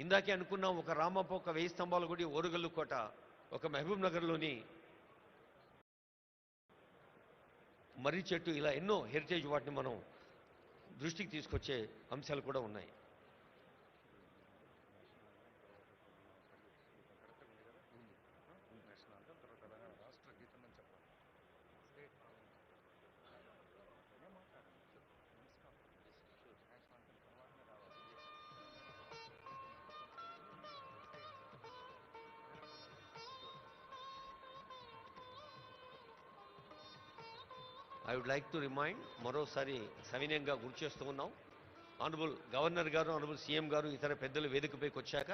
ఇందాకే అనుకున్నాం ఒక రామప్ప, ఒక 1000 స్తంభాల గుడి, ఓరుగల్లు కోట, ఒక మహబూబ్ నగర్లోని మర్రి చెట్టు, ఇలా ఎన్నో హెరిటేజ్ వాటిని మనం దృష్టికి తీసుకొచ్చే అంశాలు కూడా ఉన్నాయి. I would like to remind, మరోసారి సవినయంగా గుర్తు చేస్తూ ఉన్నాం, ఆనరబుల్ గవర్నర్ గారు, ఆనరబుల్ సీఎం గారు, ఇతర పెద్దలు వేదికపైకి వచ్చాక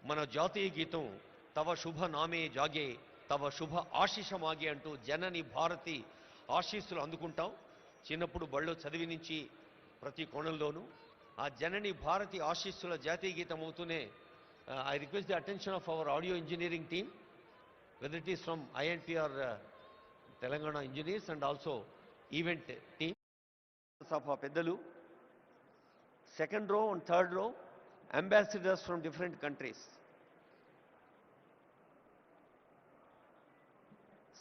మన జాతీయ గీతం తవ శుభ నామే జాగే తవ శుభ ఆశీషమాగే అంటూ జనని భారతి ఆశీస్సులు అందుకుంటాం. చిన్నప్పుడు బళ్ళో చదివి నుంచి ప్రతి కోణంలోనూ ఆ జనని భారతి ఆశీస్సుల జాతీయ గీతం అవుతూనే I request the attention of our audio engineering team, whether it is from INP or Telangana engineers and also event team of our peddalu, second row and third row ambassadors from different countries.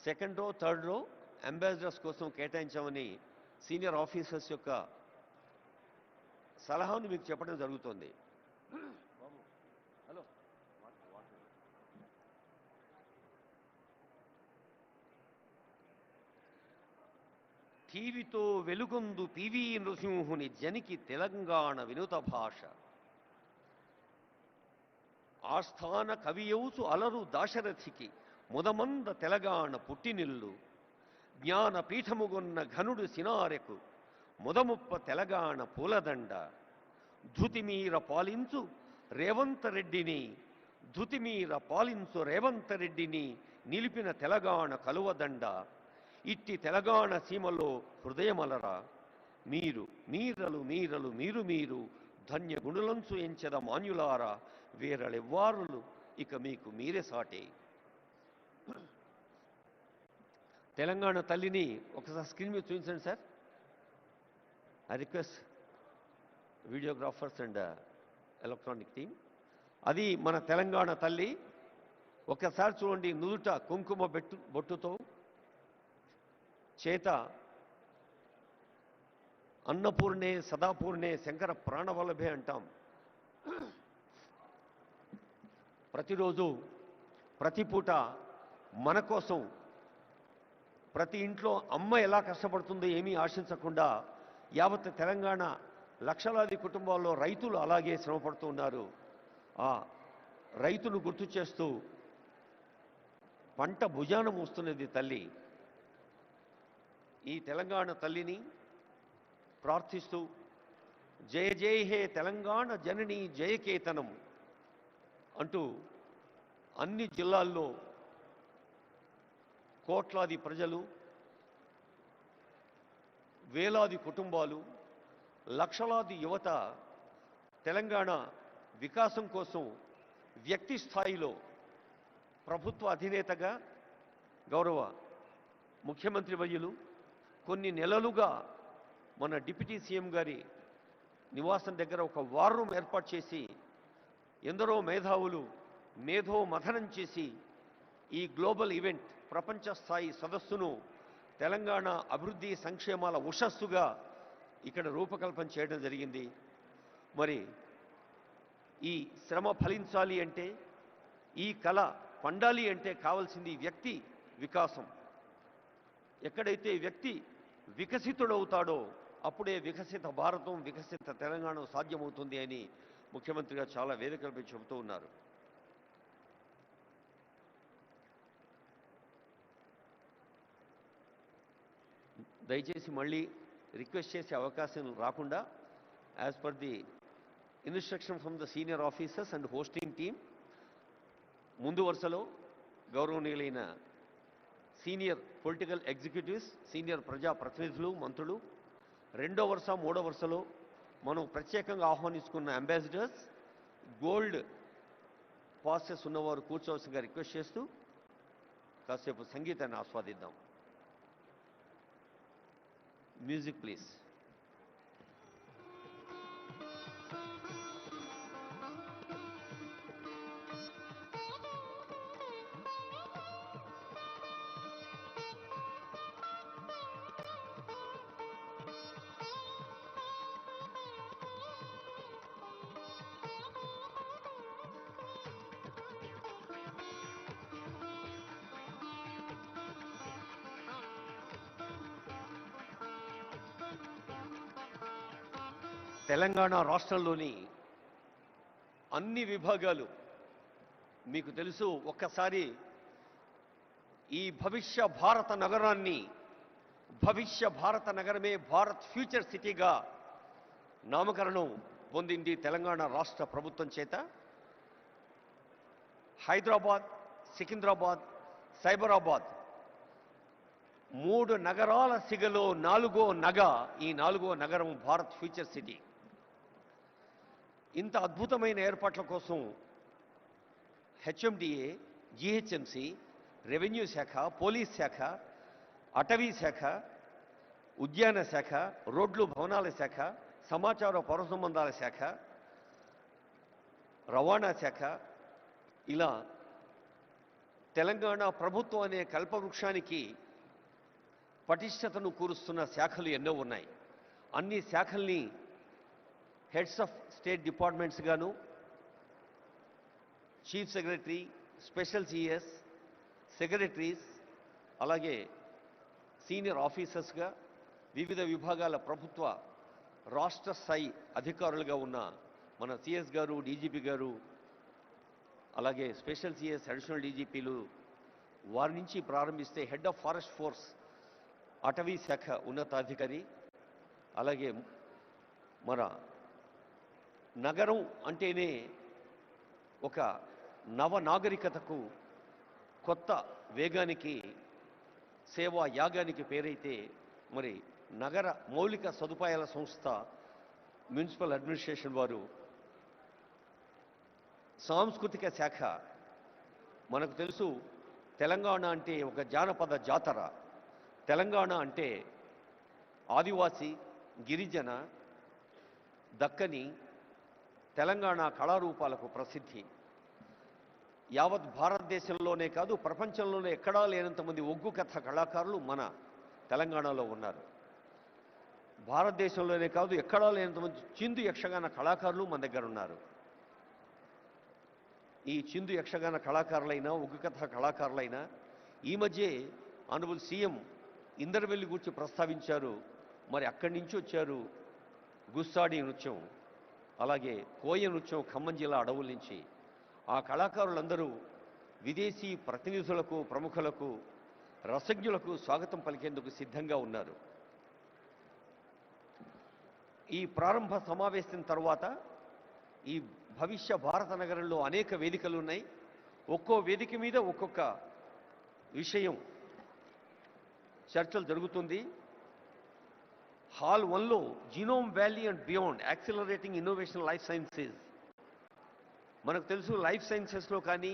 Second row, third row ambassadors కోసం కేటాయించామని senior officers యొక్క సలహాను మీకు చెప్పడం జరుగుతుంది. Hello, టీవీతో వెలుగొందు PV నృసింహుని జనికి Telangana వినూత భాష, ఆస్థాన కవియౌసు అలరు దాశరథికి ముదమంద తెలంగాణ పుట్టినిల్లు, జ్ఞాన పీఠముగొన్న ఘనుడు సినారెకు ముదముప్ప తెలంగాణ పూలదండ, ధృతిమీర పాలించు రేవంత్ రెడ్డిని, ధృతిమీర పాలించు రేవంత్ రెడ్డిని నిలిపిన తెలంగాణ కలువదండ, ఇట్టి తెలంగాణ సీమలో హృదయమలరా, మీరు మీరలు మీరలు మీరు మీరు ధన్య గుణులంచు ఎంచెద మాన్యులారా, వీరలెవ్వారులు ఇక మీకు మీరే సాటే. తెలంగాణ తల్లిని ఒకసారి స్క్రీన్ మీద చూపించండి sir. I request videographers and electronic team. అది మన తెలంగాణ తల్లి. ఒకసారి చూడండి, నుదుట కుంకుమ బొట్టుతో, చేత అన్నపూర్ణే సదాపూర్ణే శంకర ప్రాణవల్లభే అంటాం. ప్రతిరోజు ప్రతి పూట మన కోసం ప్రతి ఇంట్లో అమ్మ ఎలా కష్టపడుతుందో ఏమీ ఆశించకుండా యావత్ తెలంగాణ లక్షలాది కుటుంబాల్లో రైతులు అలాగే శ్రమపడుతూ ఉన్నారు. ఆ రైతును గుర్తు చేస్తూ పంట భుజాన మోస్తున్నది తల్లి. ఈ తెలంగాణ తల్లిని ప్రార్థిస్తూ జయ జయ హే తెలంగాణ జనని జయకేతనం అంటూ అన్ని జిల్లాల్లో కోట్లాది ప్రజలు, వేలాది కుటుంబాలు, లక్షలాది యువత తెలంగాణ వికాసం కోసం వ్యక్తి స్థాయిలో ప్రభుత్వ అధినేతగా గౌరవ ముఖ్యమంత్రి వర్యులు కొన్ని నెలలుగా మన డిప్యూటీ సీఎం గారి నివాసం దగ్గర ఒక వార్ రూమ్ ఏర్పాటు చేసి ఎందరో మేధావులు మేధో మథనం చేసి ఈ గ్లోబల్ ఈవెంట్, ప్రపంచ స్థాయి సదస్సును తెలంగాణ అభివృద్ధి సంక్షేమాల ఉషస్సుగా ఇక్కడ రూపకల్పన చేయడం జరిగింది. మరి ఈ శ్రమ ఫలించాలి అంటే, ఈ కళ పండాలి అంటే కావాల్సింది వ్యక్తి వికాసం. ఎక్కడైతే వ్యక్తి వికసితుడవుతాడో అప్పుడే వికసిత భారతం, వికసిత తెలంగాణ సాధ్యమవుతుంది అని ముఖ్యమంత్రి గారు చాలా వేదికలపై చెబుతూ ఉన్నారు. దయచేసి మళ్ళీ రిక్వెస్ట్ చేసే అవకాశం రాకుండా, as per the instruction from the senior officers and hosting team, ముందు వరుసలో గౌరవనీయులైన సీనియర్ పొలిటికల్ ఎగ్జిక్యూటివ్స్, సీనియర్ ప్రజా ప్రతినిధులు, మంత్రులు, రెండో వరుస మూడో వరుసలో మనం ప్రత్యేకంగా ఆహ్వానించుకున్న అంబాసిడర్స్, గోల్డ్ పాసెస్ ఉన్నవారు కూర్చోవలసిందిగా రిక్వెస్ట్ చేస్తూ కాసేపు సంగీతాన్ని ఆస్వాదిద్దాం. Music please. తెలంగాణ రాష్ట్రంలోని అన్ని విభాగాలు మీకు తెలుసు. ఒక్కసారి ఈ భవిష్య భారత నగరాన్ని, భవిష్య భారత నగరమే భారత్ ఫ్యూచర్ సిటీగా నామకరణం పొందింది తెలంగాణ రాష్ట్ర ప్రభుత్వం చేత. హైదరాబాద్, సికింద్రాబాద్, సైబరాబాద్ 3 నగరాల సిగలో 4వ ఈ 4వ నగరం భారత్ ఫ్యూచర్ సిటీ. ఇంత అద్భుతమైన ఏర్పాట్ల కోసం హెచ్ఎండిఏ, జిహెచ్ఎంసి, రెవెన్యూ శాఖ, పోలీస్ శాఖ, అటవీ శాఖ, ఉద్యాన శాఖ, రోడ్లు భవనాల శాఖ, సమాచార పౌర సంబంధాల శాఖ, రవాణా శాఖ, ఇలా తెలంగాణ ప్రభుత్వం అనే కల్పవృక్షానికి పటిష్టతను కూరుస్తున్న శాఖలు ఎన్నో ఉన్నాయి. అన్ని శాఖల్ని హెడ్స్ ఆఫ్ స్టేట్ డిపార్ట్మెంట్స్ గాను, chief secretary, special CS, secretaries, అలాగే సీనియర్ ఆఫీసర్స్గా వివిధ విభాగాల ప్రభుత్వ రాష్ట్ర స్థాయి అధికారులుగా ఉన్న మన సిఎస్ గారు, డీజీపీ గారు, అలాగే స్పెషల్ సిఎస్, అడిషనల్ డీజీపీలు, వారి నుంచి ప్రారంభిస్తే హెడ్ ఆఫ్ ఫారెస్ట్ ఫోర్స్, అటవీ శాఖ ఉన్నతాధికారి, అలాగే మన నగరం అంటేనే ఒక నవ నాగరికతకు, కొత్త వేగానికి, సేవా యాగానికి పేరైతే మరి నగర మౌలిక సదుపాయాల సంస్థ మున్సిపల్ అడ్మినిస్ట్రేషన్ వారు, సాంస్కృతిక శాఖ, మనకు తెలుసు తెలంగాణ అంటే ఒక జానపద జాతర. తెలంగాణ అంటే ఆదివాసి, గిరిజన, దక్కని, తెలంగాణ కళారూపాలకు ప్రసిద్ధి. యావత్ భారతదేశంలోనే కాదు, ప్రపంచంలోనే ఎక్కడా లేనంతమంది ఒగ్గు కథ కళాకారులు మన తెలంగాణలో ఉన్నారు. భారతదేశంలోనే కాదు, ఎక్కడా లేనంతమంది చిందు యక్షగాన కళాకారులు మన దగ్గర ఉన్నారు. ఈ చిందు యక్షగాన కళాకారులైనా, ఒగ్గు కథ కళాకారులైనా ఈ మధ్య ఆనరబుల్ సీఎం ఇందరవెల్లి గురించి ప్రస్తావించారు. మరి అక్కడి నుంచి వచ్చారు గుస్సాడి నృత్యం, అలాగే కోయ నృత్యం ఖమ్మం జిల్లా అడవుల నుంచి. ఆ కళాకారులందరూ విదేశీ ప్రతినిధులకు, ప్రముఖులకు, రసజ్ఞులకు స్వాగతం పలికేందుకు సిద్ధంగా ఉన్నారు. ఈ ప్రారంభ సమావేశం తర్వాత ఈ భవిష్య భారత నగరంలో అనేక వేదికలు ఉన్నాయి. ఒక్కో వేదిక మీద ఒక్కొక్క విషయం చర్చలు జరుగుతుంది. హాల్ 1లో genome valley and beyond accelerating innovation life sciences. మనకు తెలుసు లైఫ్ సైన్సెస్లో కానీ,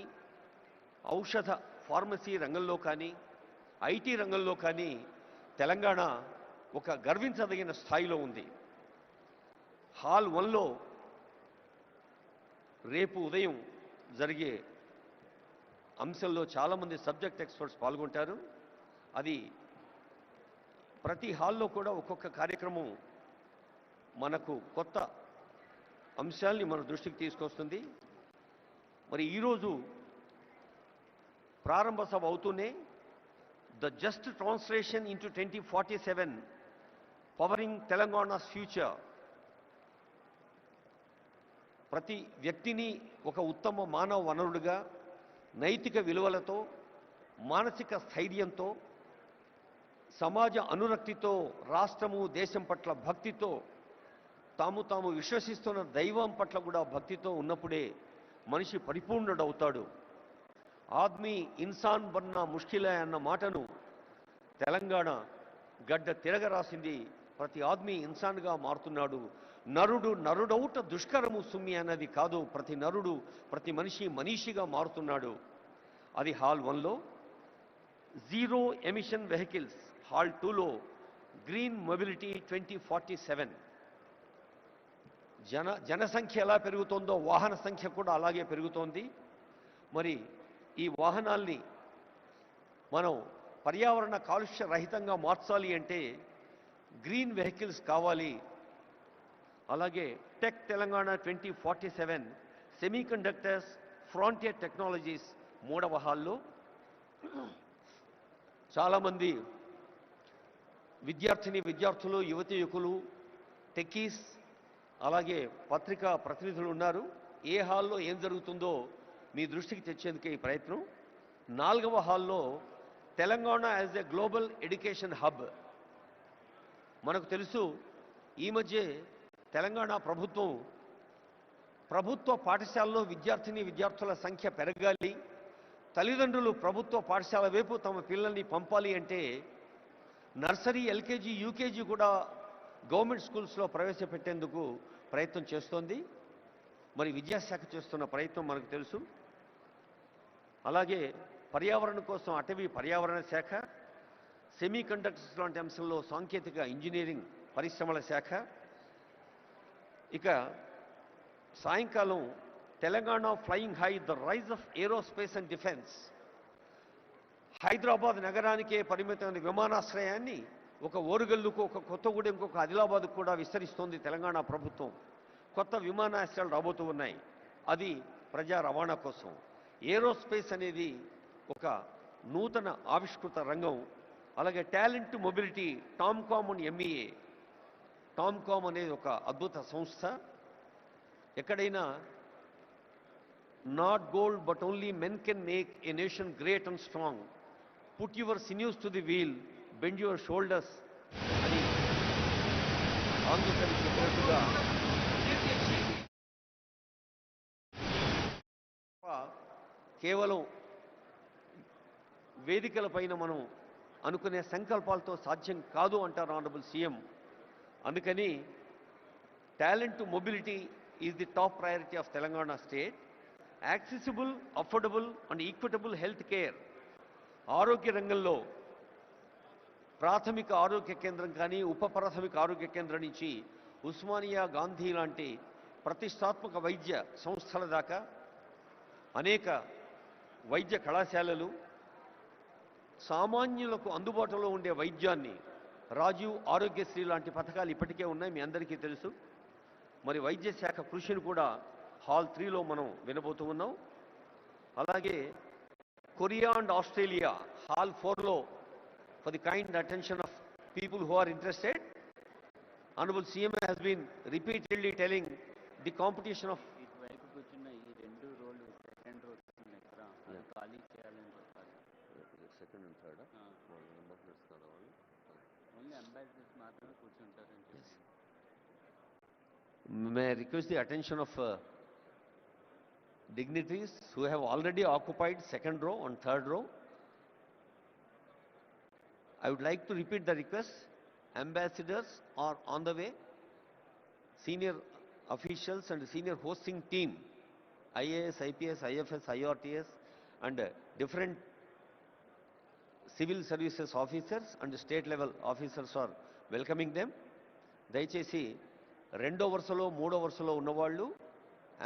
ఔషధ ఫార్మసీ రంగంలో కానీ, ఐటీ రంగంలో కానీ తెలంగాణ ఒక గర్వించదగిన స్థాయిలో ఉంది. హాల్ 1లో రేపు ఉదయం జరిగే అంశంలో చాలామంది సబ్జెక్ట్ ఎక్స్పర్ట్స్ పాల్గొంటారు. అది ప్రతి హాల్లో కూడా ఒక్కొక్క కార్యక్రమం మనకు కొత్త అంశాల్ని మన దృష్టికి తీసుకొస్తుంది. మరి ఈరోజు ప్రారంభ సభ అవుతూనే the just translation into 2047 pouring Telangana's future, ప్రతి వ్యక్తిని ఒక ఉత్తమ మానవ వనరుడిగా, నైతిక విలువలతో, మానసిక స్థైర్యంతో, సమాజ అనురక్తితో, రాష్ట్రము దేశం పట్ల భక్తితో, తాము విశ్వసిస్తున్న దైవం పట్ల కూడా భక్తితో ఉన్నప్పుడే మనిషి పరిపూర్ణుడవుతాడు. ఆద్మీ ఇన్సాన్ బన్నా ముష్కిలే అన్న మాటను తెలంగాణ గడ్డ తిరగరాసింది. ప్రతి ఆద్మీ ఇన్సాన్గా మారుతున్నాడు. నరుడు నరుడౌట దుష్కరము సుమ్మి అన్నది కాదు, ప్రతి నరుడు, ప్రతి మనిషి మనీషిగా మారుతున్నాడు. అది హాల్ 1లో. జీరో ఎమిషన్ వెహికల్స్ హాల్ 2లో గ్రీన్ మొబిలిటీ 2047. జనసంఖ్య ఎలా పెరుగుతోందో వాహన సంఖ్య కూడా అలాగే పెరుగుతోంది. మరి ఈ వాహనాల్ని మనం పర్యావరణ కాలుష్య రహితంగా మార్చాలి అంటే గ్రీన్ వెహికల్స్ కావాలి. అలాగే tech Telangana 2047 semi conductors frontier technologies 3వ హాల్లో చాలామంది విద్యార్థులు, యువతి యువకులు, టెక్కీస్, అలాగే పత్రికా ప్రతినిధులు ఉన్నారు. ఏ హాల్లో ఏం జరుగుతుందో మీ దృష్టికి తెచ్చేందుకే ఈ ప్రయత్నం. 4వ హాల్లో Telangana as a global education hub. మనకు తెలుసు, ఈ మధ్య తెలంగాణ ప్రభుత్వ పాఠశాలలో విద్యార్థుల సంఖ్య పెరగాలి, తల్లిదండ్రులు ప్రభుత్వ పాఠశాల వైపు తమ పిల్లల్ని పంపాలి అంటే నర్సరీ, ఎల్కేజీ, యూకేజీ కూడా గవర్నమెంట్ స్కూల్స్లో ప్రవేశపెట్టేందుకు ప్రయత్నం చేస్తోంది. మరి విద్యాశాఖ చేస్తున్న ప్రయత్నం మనకు తెలుసు. అలాగే పర్యావరణం కోసం అటవీ పర్యావరణ శాఖ, సెమీ కండక్టర్స్ లాంటి అంశంలో సాంకేతిక ఇంజనీరింగ్ పరిశ్రమల శాఖ. ఇక సాయంకాలం Telangana flying high, the rise of aerospace and defence. Hyderabad నగరానికే పరిమితమైన విమానాశ్రయాన్ని ఒక ఓరుగల్లుకు, ఒక కొత్తగూడెంకు, ఒక ఆదిలాబాద్కు కూడా విస్తరిస్తోంది తెలంగాణ ప్రభుత్వం. కొత్త విమానాశ్రయాలు రాబోతూ ఉన్నాయి. అది ప్రజా రవాణా కోసం. ఏరోస్పేస్ అనేది ఒక నూతన ఆవిష్కృత రంగం. అలాగే talent mobility, TOMCOM and MEA. TOMCOM అనేది ఒక అద్భుత సంస్థ. ఎక్కడైనా not gold but only men can make a nation great and strong. Put your సిన్యూస్ to the wheel, bend your shoulders అని ఆంధ్రప్రదేశ్ చెప్పినట్టుగా కేవలం వేదికల పైన మనం అనుకునే సంకల్పాలతో సాధ్యం కాదు అంటారు ఆనరబుల్ సీఎం. అందుకని talent mobility is the top priority of Telangana state. Accessible, affordable and equitable health care. ఆరోగ్య రంగంలో ప్రాథమిక ఆరోగ్య కేంద్రం కానీ, ఉప ప్రాథమిక ఆరోగ్య కేంద్రం నుంచి ఉస్మానియా, గాంధీ లాంటి ప్రతిష్టాత్మక వైద్య సంస్థల దాకా అనేక వైద్య కళాశాలలు, సామాన్యులకు అందుబాటులో ఉండే వైద్యాన్ని, రాజీవ్ ఆరోగ్యశ్రీ లాంటి పథకాలు ఇప్పటికే ఉన్నాయి, మీ అందరికీ తెలుసు. మరి వైద్య శాఖ కృషిని కూడా హాల్ 3లో మనం వినబోతూ ఉన్నాం. అలాగే కొరియా అండ్ ఆస్ట్రేలియా హాల్ 4లో for the kind attention of people who are interested. Honorable CM has been repeatedly telling the competition of ఇటువైపు కూర్చున్న ఈ రెండు రోలు సెకండ్ రో ఖాళీ చేయాలని చెప్పాలి. Second and third only ambassadors మాత్రమే కూర్చుంటారని చెప్పి. May I request the attention of dignitaries who have already occupied second row and third row. I would like to repeat the request. Ambassadors are on the way. Senior officials and senior hosting team, IAS, IPS, IFS, IRTS and different civil services officers and state level officers are welcoming them. దయచేసి రెండో వరుసలో, మూడో వరుసలో ఉన్నవాళ్ళు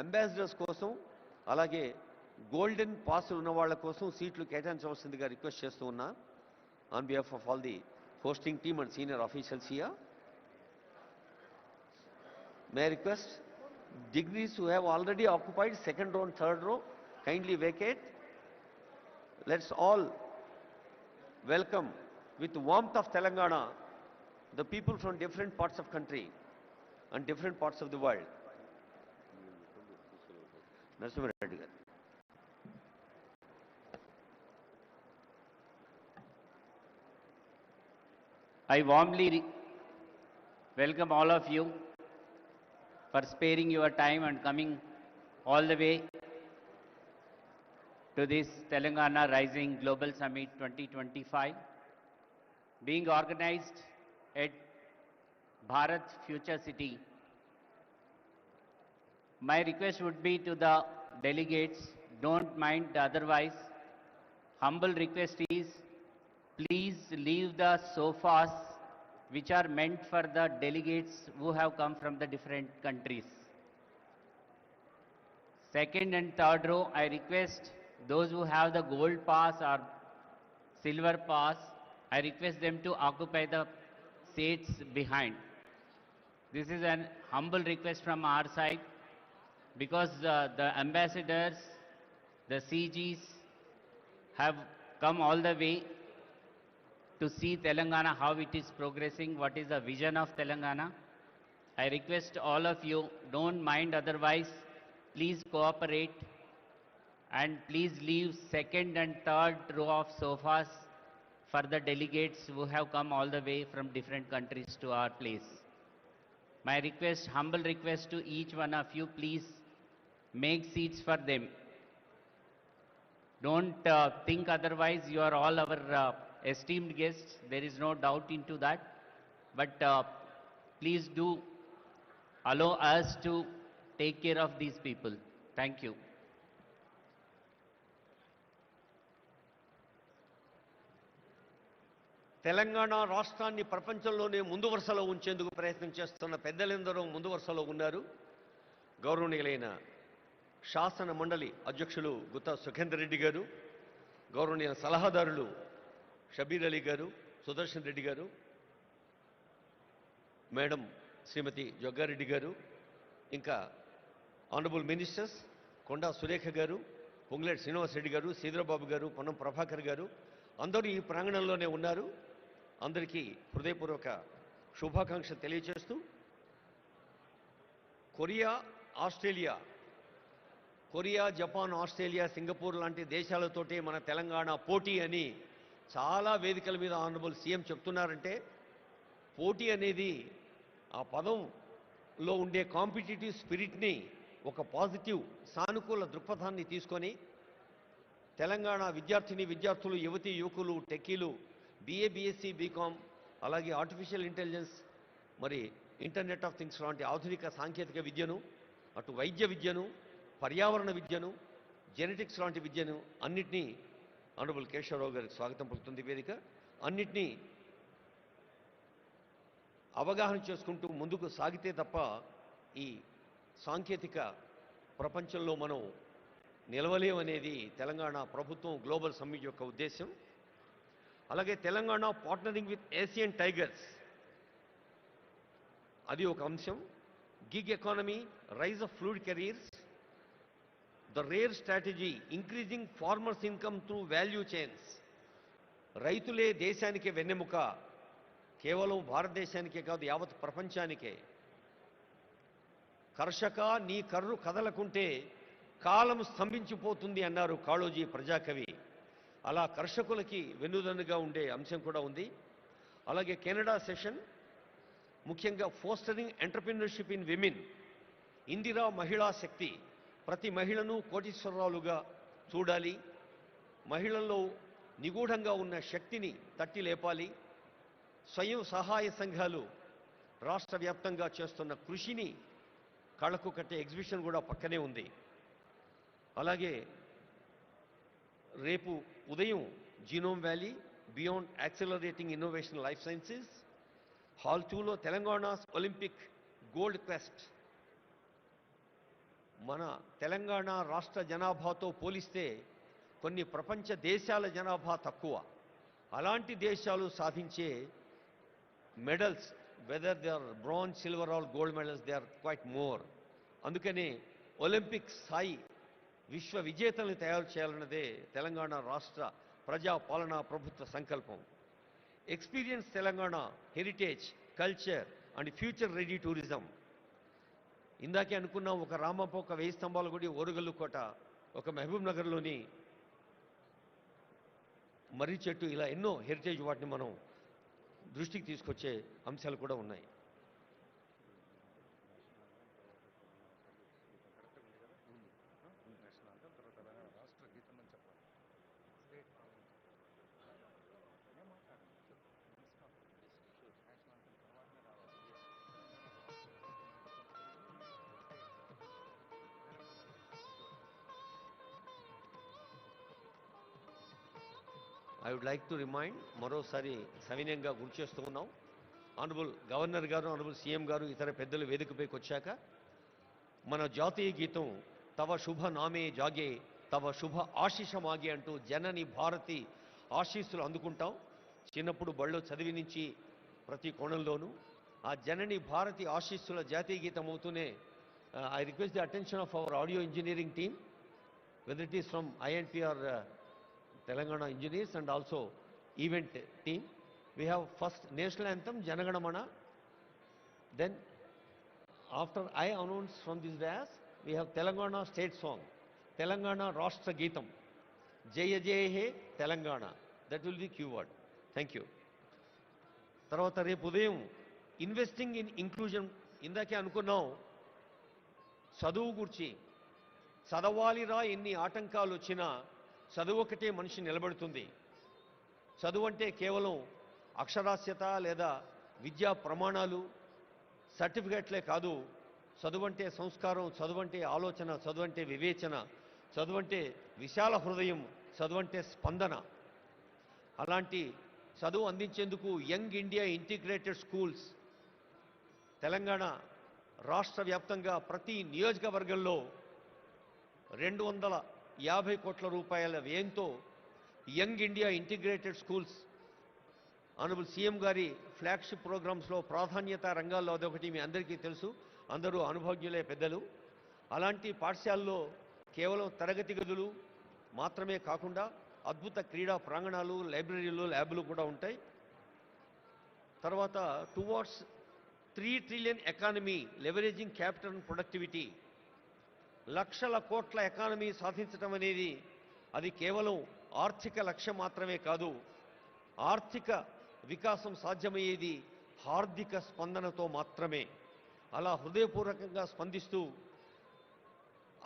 ambassadors కోసం, అలాగే golden పాసులు ఉన్న వాళ్ళ కోసం సీట్లు కేటాయించవలసిందిగా రిక్వెస్ట్ చేస్తూ ఉన్నా. On behalf of all the hosting team and senior officials here, may I request dignitaries who have already occupied second row and third row kindly vacate. Let's all welcome with warmth of Telangana the people from different parts of country and different parts of the world. Narasimha Reddy garu. I warmly welcome all of you for sparing your time and coming all the way to this Telangana Rising Global Summit 2025, being organized at Bharat Future City. My request would be to the delegates, don't mind otherwise. Humble request is, please leave the sofas which are meant for the delegates who have come from the different countries. Second and third row, I request those who have the gold pass or silver pass, I request them to occupy the seats behind. This is an humble request from our side because the ambassadors, the CGs have come all the way to see Telangana, how it is progressing, what is the vision of Telangana. I request all of you, don't mind otherwise, please cooperate and please leave second and third row of sofas for the delegates who have come all the way from different countries to our place. My request, humble request to each one of you, please make seats for them. Don't think otherwise, you are all our esteemed guests, there is no doubt into that. But please do allow us to take care of these people. Thank you. Telangana రాష్ట్రాన్ని ప్రపంచంలోనే ముందు వరుసలో ఉంచేందుకు ప్రయత్నం చేస్తున్న పెద్దలందరూ ముందు వరుసలో ఉన్నారు. గౌరవనీయులైన శాసన మండలి అధ్యక్షులు గుత్తా సుఖేందర్ రెడ్డి గారు, గౌరవనీయ సలహాదారులు షబీర్ అలీ గారు, సుదర్శన్ రెడ్డి గారు, మేడం శ్రీమతి జగ్గారెడ్డి గారు, ఇంకా ఆనరబుల్ మినిస్టర్స్ కొండా సురేఖ గారు, పొంగులేటి శ్రీనివాస్ రెడ్డి గారు, సీదరబాబు గారు, పొన్నం ప్రభాకర్ గారు అందరూ ఈ ప్రాంగణంలోనే ఉన్నారు. అందరికీ హృదయపూర్వక శుభాకాంక్షలు తెలియజేస్తూ, కొరియా, జపాన్, ఆస్ట్రేలియా, సింగపూర్ లాంటి దేశాలతోటి మన తెలంగాణ పోటీ అని చాలా వేదికల మీద ఆనరబుల్ సీఎం చెప్తున్నారంటే, పోటీ అనేది ఆ పదంలో ఉండే కాంపిటీటివ్ స్పిరిట్ని ఒక పాజిటివ్ సానుకూల దృక్పథాన్ని తీసుకొని తెలంగాణ విద్యార్థులు, యువతీ యువకులు, టెక్కీలు, BA, BSc, బీకామ్, అలాగే ఆర్టిఫిషియల్ ఇంటెలిజెన్స్, మరి ఇంటర్నెట్ ఆఫ్ థింగ్స్ లాంటి ఆధునిక సాంకేతిక విద్యను, అటు వైద్య విద్యను, పర్యావరణ విద్యను, జెనెటిక్స్ లాంటి విద్యను అన్నిటినీ ఆనరబుల్ కేశవరావు గారికి స్వాగతం పలుకుతుంది వేదిక. అన్నిటినీ అవగాహన చేసుకుంటూ ముందుకు సాగితే తప్ప ఈ సాంకేతిక ప్రపంచంలో మనం నిలవలేమనేది తెలంగాణ ప్రభుత్వం గ్లోబల్ సమ్మిట్ యొక్క ఉద్దేశం. అలాగే Telangana partnering with Asian tigers అది ఒక అంశం. Gig economy, rise of fluid careers, the rare strategy increasing farmers income through value chains. రైతులే దేశానికి వెన్నెముక, కేవలం భారతదేశానికే కాదు యావత్ ప్రపంచానికే. కర్షక నీ కర్రు కదలకుంటే కాలం స్తంభించిపోతుంది అన్నారు కాళోజీ ప్రజాకవి. అలా కర్షకులకి వెన్నుదన్నుగా ఉండే అంశం కూడా ఉంది. అలాగే కెనడా సెషన్, ముఖ్యంగా fostering entrepreneurship in women, Indira మహిళా శక్తి, ప్రతి మహిళను కోటీశ్వరరాలుగా చూడాలి, మహిళల్లో నిగూఢంగా ఉన్న శక్తిని తట్టి లేపాలి, స్వయం సహాయ సంఘాలు రాష్ట్ర వ్యాప్తంగా చేస్తున్న కృషిని కళ్ళకు కట్టే ఎగ్జిబిషన్ కూడా పక్కనే ఉంది. అలాగే రేపు ఉదయం genome valley, beyond accelerating innovation life sciences, hall 2లో తెలంగాణ ఒలింపిక్ గోల్డ్ క్వెస్ట్. మన తెలంగాణ రాష్ట్ర జనాభాతో పోలిస్తే కొన్ని ప్రపంచ దేశాల జనాభా తక్కువ. అలాంటి దేశాలు సాధించే medals, whether they are bronze, silver or gold medals, they are quite more. అందుకనే ఒలింపిక్ స్థాయి విశ్వ విజేతల్ని తయారు చేయాలన్నదే తెలంగాణ రాష్ట్ర ప్రజా పాలనా ప్రభుత్వ సంకల్పం. Experience Telangana heritage, culture and future ready tourism. ఇందాకే అనుకున్నాం, ఒక రామప్ప, ఒక 1000 స్తంభాల గుడి, ఓరుగల్లు కోట, ఒక మహబూబ్ నగర్లోని మర్రి చెట్టు, ఇలా ఎన్నో హెరిటేజ్ వాటిని మనం దృష్టికి తీసుకొచ్చే అంశాలు కూడా ఉన్నాయి. I would like to remind, మరోసారి సవినయంగా గుర్తు చేస్తూ ఉన్నాం, ఆనరబుల్ గవర్నర్ గారు, ఆనరబుల్ సీఎం గారు, ఇతర పెద్దలు వేదికపైకి వచ్చాక మన జాతీయ గీతం తవ శుభ నామే జాగే తవ శుభ ఆశీష మాగే అంటూ జనని భారతి ఆశీస్సులు అందుకుంటాం. చిన్నప్పుడు బళ్ళో చదివి నుంచి ప్రతి కోణంలోనూ ఆ జనని భారతి ఆశీస్సుల జాతీయ గీతం అవుతూనే I request the attention of our audio engineering team, whether it is from INP or Telangana engineers and also event team. We have first national anthem Janaganamana, then After I announce from this dais, we have Telangana state song, Telangana Rashtra Geetam, Jaya Jaya He Telangana. That will be keyword. Thank you. తర్వాత రేపు ఉదయం investing in inclusion ఇందాకే అనుకున్నాం చదువు గురించి చదవాలిరా ఎన్ని ఆటంకాలు వచ్చినా చదువు ఒకటే మనిషి నిలబెడుతుంది. చదువు అంటే కేవలం అక్షరాస్యత లేదా విద్యా ప్రమాణాలు సర్టిఫికెట్లే కాదు. చదువంటే సంస్కారం, చదువంటే ఆలోచన, చదువంటే వివేచన, చదువంటే విశాల హృదయం, చదువంటే స్పందన. అలాంటి చదువు అందించేందుకు young India integrated schools Telangana రాష్ట్ర వ్యాప్తంగా ప్రతి నియోజకవర్గంలో 250 కోట్ల రూపాయల వ్యయంతో young India integrated schools honourable CM గారి ఫ్లాగ్షిప్ ప్రోగ్రామ్స్లో ప్రాధాన్యత రంగాల్లో అదొకటి మీ అందరికీ తెలుసు, అందరూ అనుభవజ్ఞులే పెద్దలు. అలాంటి పాఠశాలలో కేవలం తరగతి గదులు మాత్రమే కాకుండా అద్భుత క్రీడా ప్రాంగణాలు, లైబ్రరీలు, ల్యాబ్లు కూడా ఉంటాయి. తర్వాత towards 3 trillion economy leveraging capital and productivity, లక్షల కోట్ల ఎకానమీ సాధించడం అనేది అది కేవలం ఆర్థిక లక్ష్యం మాత్రమే కాదు. ఆర్థిక వికాసం సాధ్యమయ్యేది హార్దిక స్పందనతో మాత్రమే. అలా హృదయపూర్వకంగా స్పందిస్తూ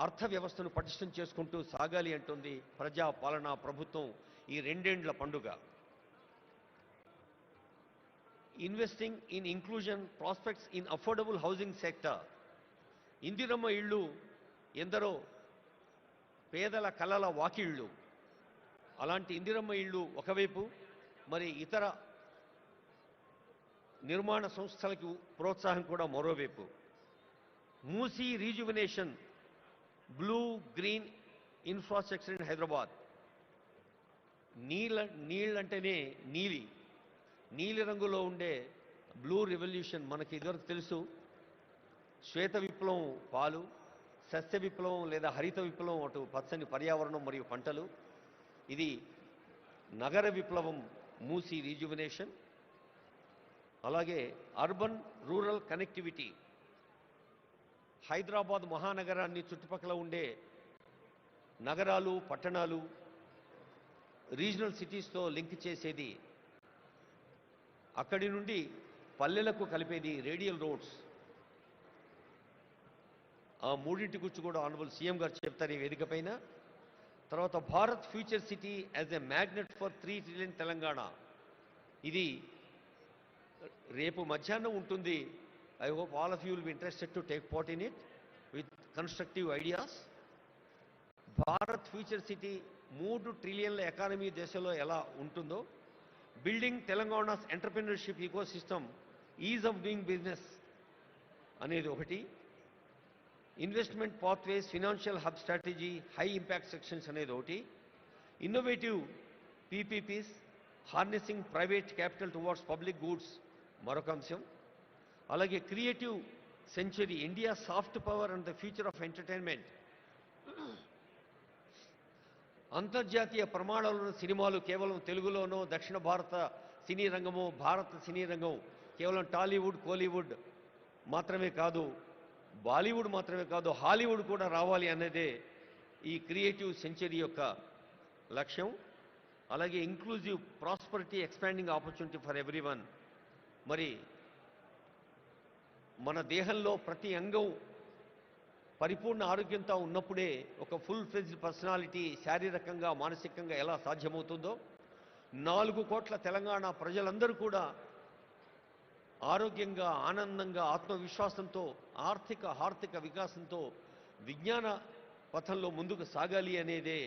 అర్థ వ్యవస్థను పటిష్టం చేసుకుంటూ సాగాలి అంటుంది ప్రజా పాలనా ప్రభుత్వం ఈ 2 ఏండ్ల పండుగ. Investing in inclusion prospects in affordable housing sector. Indiramma ఇళ్ళు ఎందరో పేదల కలల వాకిళ్ళు. అలాంటి ఇందిరమ్మ ఇళ్ళు ఒకవైపు, మరి ఇతర నిర్మాణ సంస్థలకు ప్రోత్సాహం కూడా మరోవైపు. Musi rejuvenation, blue green infrastructure in Hyderabad. నీళ్ళంటేనే నీలి రంగులో ఉండే బ్లూ రెవల్యూషన్ మనకి ఇదివరకు తెలుసు. శ్వేత విప్లవం పాలు, సస్య విప్లవం లేదా హరిత విప్లవం అటు పచ్చని పర్యావరణం మరియు పంటలు. ఇది నగర విప్లవం మూసీ రీజువినేషన్. అలాగే అర్బన్ రూరల్ కనెక్టివిటీ, హైదరాబాద్ మహానగరాన్ని చుట్టుపక్కల ఉండే నగరాలు, పట్టణాలు, రీజనల్ సిటీస్తో లింక్ చేసేది, అక్కడి నుండి పల్లెలకు కలిపేది రేడియల్ రోడ్స్. ఆ మూడింటి గురించి కూడా ఆనరబుల్ సీఎం గారు చెప్తారు ఈ వేదిక పైన. తర్వాత Bharat future city as a magnet for 3 trillion Telangana. ఇది రేపు మధ్యాహ్నం ఉంటుంది. I hope all of you will be interested to take part in it with constructive ideas. Bharat future city 3 ట్రిలియన్ల ఎకానమీ దేశంలో ఎలా ఉంటుందో, building Telangana's entrepreneurship ecosystem, ease of doing business అనేది ఒకటి, investment pathways, financial hub strategy, high impact sections అనేది ఒకటి, innovative PPPs, harnessing private capital towards public goods మరొక అంశం. అలాగే creative century, India soft power and the future of entertainment. అంతర్జాతీయ ప్రమాణాలను సినిమాలు కేవలం తెలుగులోనో, దక్షిణ భారత సినీ రంగము, భారత సినీ రంగం కేవలం టాలీవుడ్, కోలీవుడ్ మాత్రమే కాదు, బాలీవుడ్ మాత్రమే కాదు, హాలీవుడ్ కూడా రావాలి అన్నదే ఈ క్రియేటివ్ సెంచరీ యొక్క లక్ష్యం. అలాగే inclusive prosperity, expanding opportunity for everyone. మరి మన దేహంలో ప్రతి అంగం పరిపూర్ణ ఆరోగ్యంతో ఉన్నప్పుడే ఒక ఫుల్ ఫ్లెడ్జ్డ్ పర్సనాలిటీ శారీరకంగా, మానసికంగా ఎలా సాధ్యమవుతుందో, 4 కోట్ల తెలంగాణ ప్రజలందరూ కూడా ఆరోగ్యంగా, ఆనందంగా, ఆత్మవిశ్వాసంతో, ఆర్థిక వికాసంతో, విజ్ఞాన పథంలో ముందుకు సాగాలి అనేదే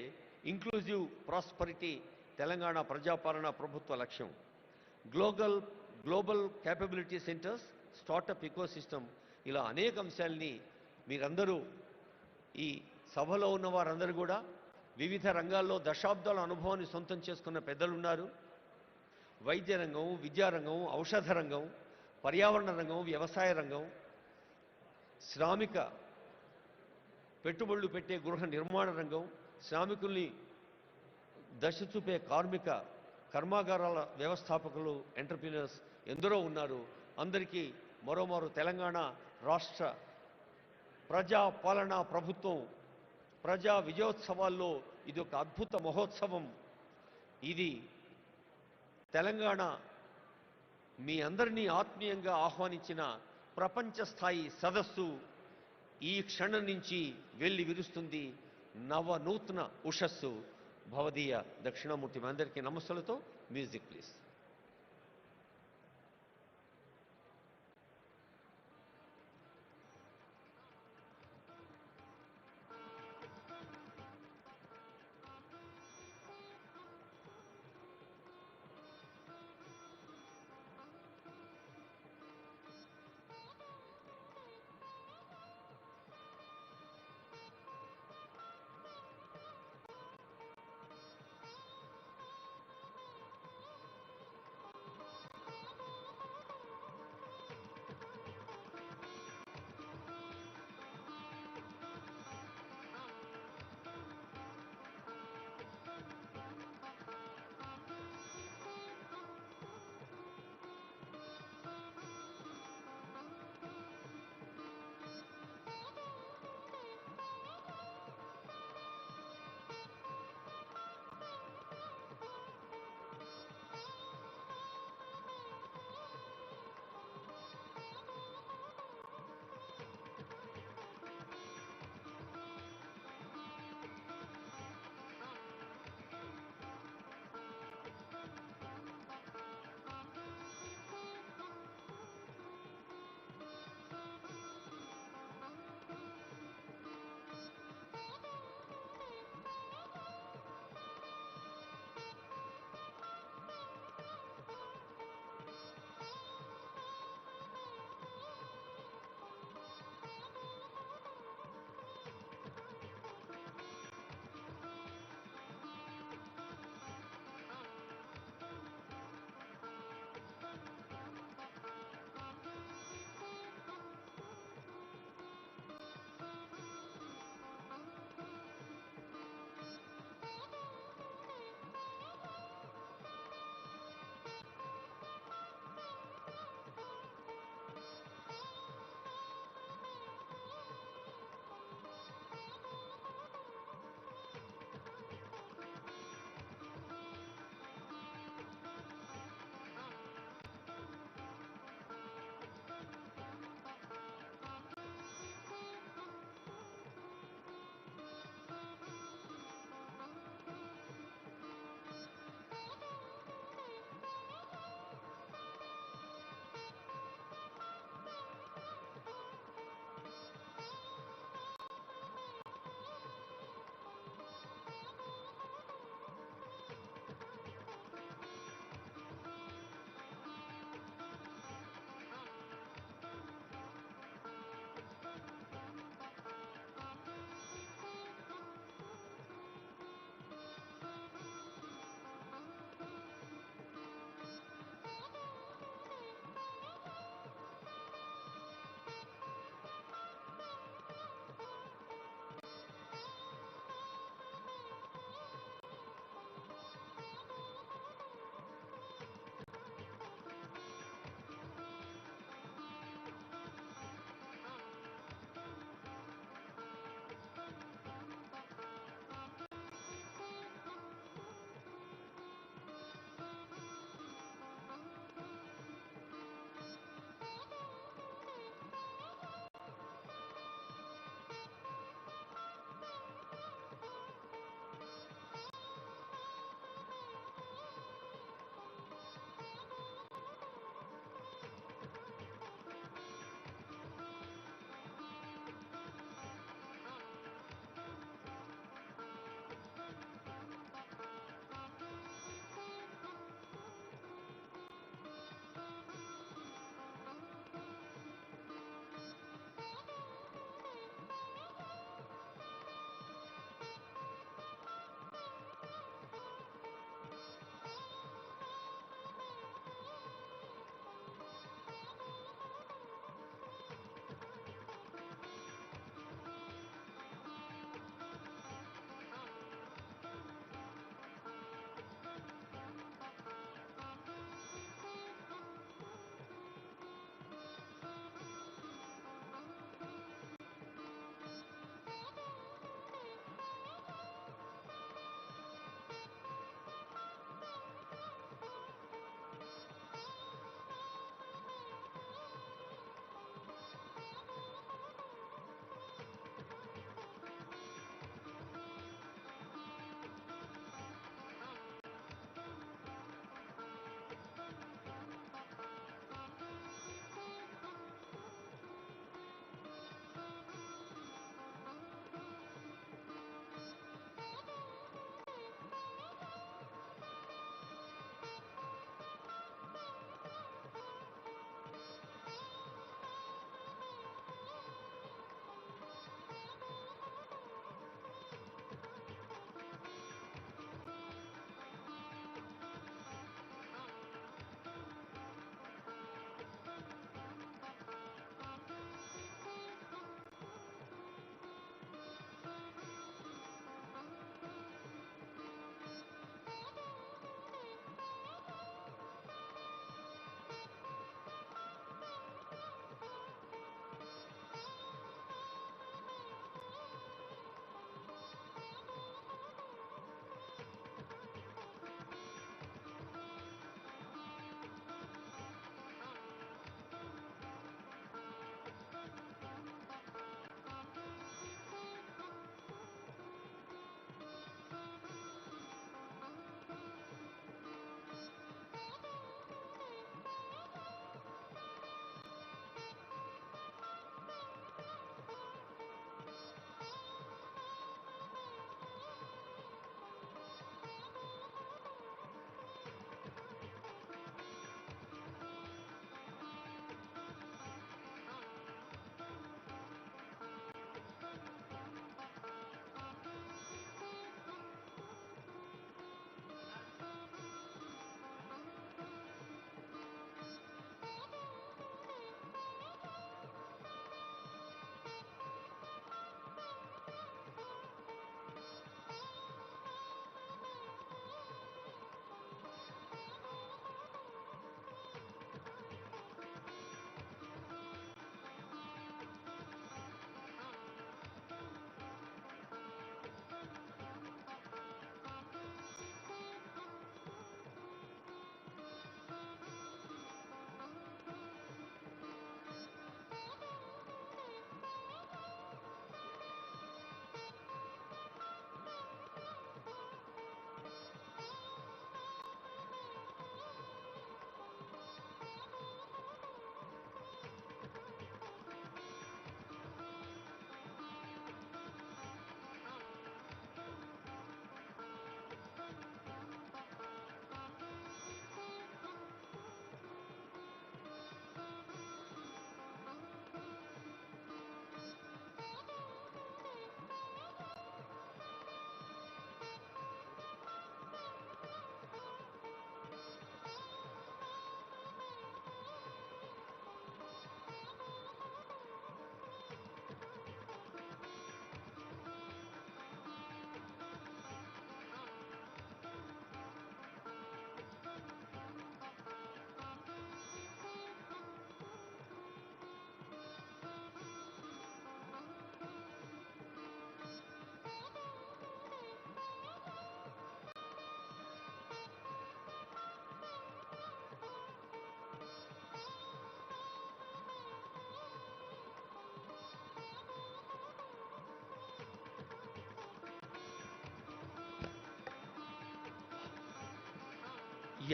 ఇంక్లూజివ్ ప్రాస్పరిటీ తెలంగాణ ప్రజాపాలన ప్రభుత్వ లక్ష్యం. Global capability centres, startup ecosystem, ఇలా అనేక అంశాలని మీరందరూ, ఈ సభలో ఉన్న వారందరూ కూడా వివిధ రంగాల్లో దశాబ్దాల అనుభవాన్ని సొంతం చేసుకున్న పెద్దలున్నారు. వైద్య రంగం, విద్యారంగం, ఔషధ రంగం, పర్యావరణ రంగం, వ్యవసాయ రంగం, శ్రామిక పెట్టుబడులు పెట్టే గృహ నిర్మాణ రంగం, శ్రామికుల్ని దశ చూపే కార్మిక కర్మాగారాల వ్యవస్థాపకులు, ఎంటర్ప్రీనర్స్ ఎందరో ఉన్నారు. అందరికీ మరోమారు తెలంగాణ రాష్ట్ర ప్రజా పాలనా ప్రభుత్వం ప్రజా విజయోత్సవాల్లో ఇది ఒక అద్భుత మహోత్సవం. ఇది తెలంగాణ మీ అందరినీ ఆత్మీయంగా ఆహ్వానించిన ప్రపంచ స్థాయి సదస్సు ఈ క్షణం నుంచి వెళ్ళి విరుస్తుంది నవనూతన ఉషస్సు. భవదీయ దక్షిణామూర్తి మీ అందరికీ నమస్సులతో మ్యూజిక్ ప్లీజ్.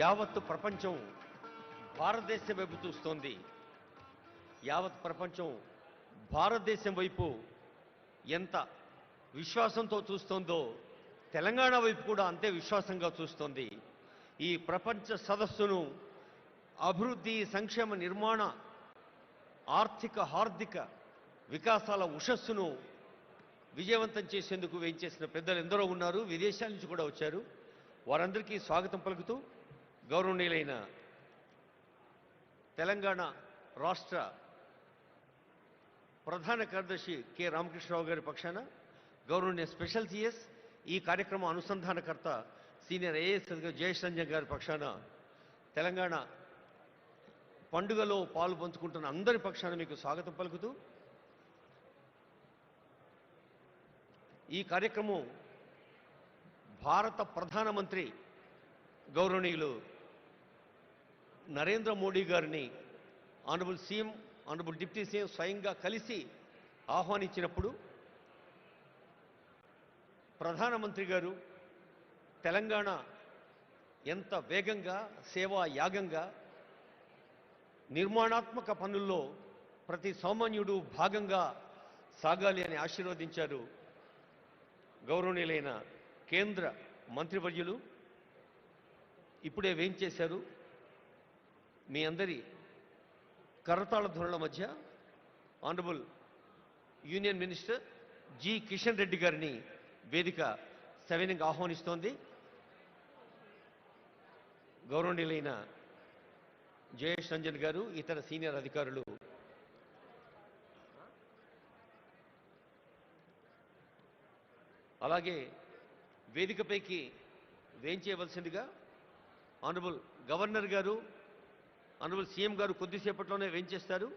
యావత్ ప్రపంచం భారతదేశం వైపు చూస్తోంది. యావత్ ప్రపంచం భారతదేశం వైపు ఎంత విశ్వాసంతో చూస్తోందో తెలంగాణ వైపు కూడా అంతే విశ్వాసంగా చూస్తోంది. ఈ ప్రపంచ సదస్సును అభివృద్ధి, సంక్షేమ, నిర్మాణ, ఆర్థిక, హార్దిక వికాసాల ఉషస్సును విజయవంతం చేసేందుకు వేయించేసిన పెద్దలు ఎందరో ఉన్నారు. విదేశాల నుంచి కూడా వచ్చారు. వారందరికీ స్వాగతం పలుకుతూ గౌరవనీయులైన తెలంగాణ రాష్ట్ర ప్రధాన కార్యదర్శి కె రామకృష్ణరావు గారి పక్షాన, గౌరవనీయ స్పెషల్ సిఎస్, ఈ కార్యక్రమం అనుసంధానకర్త సీనియర్ ఐఏఎస్ జయేష్ రంజన్ గారి పక్షాన, తెలంగాణ పండుగలో పాలు పంచుకుంటున్న అందరి పక్షాన మీకు స్వాగతం పలుకుతూ, ఈ కార్యక్రమం భారత ప్రధానమంత్రి గౌరవనీయులు నరేంద్ర మోడీ గారిని honourable CM, honourable deputy CM స్వయంగా కలిసి ఆహ్వానించినప్పుడు ప్రధానమంత్రి గారు తెలంగాణ ఎంత వేగంగా, సేవా యాగంగా, నిర్మాణాత్మక పనుల్లో ప్రతి సామాన్యుడు భాగంగా సాగాలి అని ఆశీర్వదించారు. గౌరవనీయులైన కేంద్ర మంత్రివర్యులు ఇప్పుడే వేయించేశారు. మీ అందరి కరతాళ ధ్వనుల మధ్య honourable union minister G Kishan Reddy గారిని వేదిక సవినయంగా ఆహ్వానిస్తోంది. గౌరవనీయులైన జయేష్ రంజన్ గారు, ఇతర సీనియర్ అధికారులు అలాగే వేదికపైకి వేయించేయవలసిందిగా ఆనరబుల్ గవర్నర్ గారు, ఆనరబుల్ సీఎం గారు కొద్దిసేపట్లోనే వేయించేస్తారు.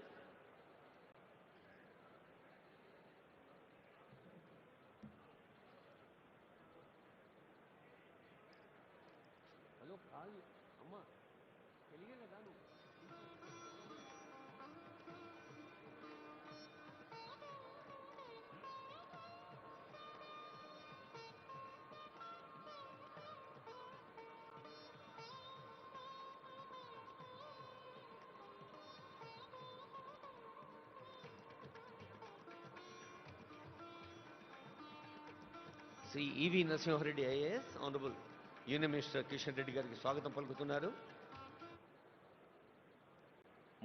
శ్రీ ఈవి Narasimha Reddy IAS, honourable union minister Kishan Reddy గారికి స్వాగతం పలుకుతున్నారు.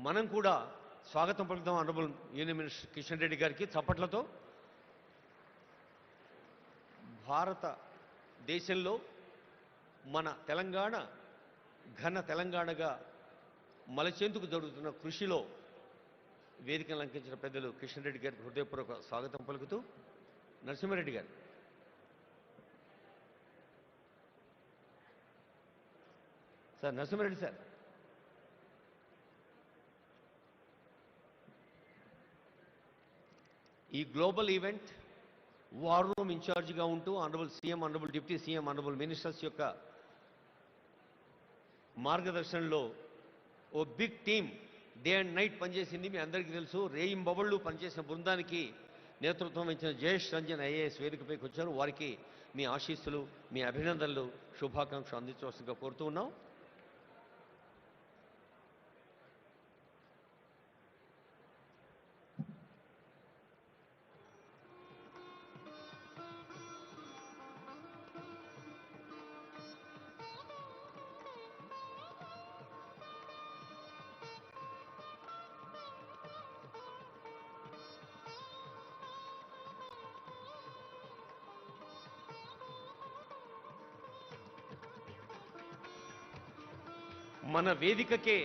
మనం కూడా స్వాగతం పలుకుతాం honourable union minister Kishan Reddy గారికి చప్పట్లతో. భారతదేశంలో మన తెలంగాణ ఘన తెలంగాణగా మలచేందుకు జరుగుతున్న కృషిలో వేదికను అలంకరించిన పెద్దలు కిషన్ రెడ్డి గారికి హృదయపూర్వక స్వాగతం పలుకుతూ, నరసింహారెడ్డి గారు సార్, నరసింహారెడ్డి సార్. ఈ గ్లోబల్ ఈవెంట్ వార్ రూమ్ ఇన్ఛార్జిగా ఉంటూ honourable CM, honourable deputy CM, honourable ministers యొక్క మార్గదర్శనంలో ఓ big team day and night పనిచేసింది. మీ అందరికీ తెలుసు. రేయింబవళ్ళు పనిచేసిన బృందానికి నేతృత్వం వహించిన జయేష్ రంజన్ ఐఏఎస్ వేదికపైకి వచ్చారు. వారికి మీ ఆశీస్సులు, మీ అభినందనలు, శుభాకాంక్షలు అందించవలసిందిగా కోరుతూ ఉన్నాం. మన వేదికకే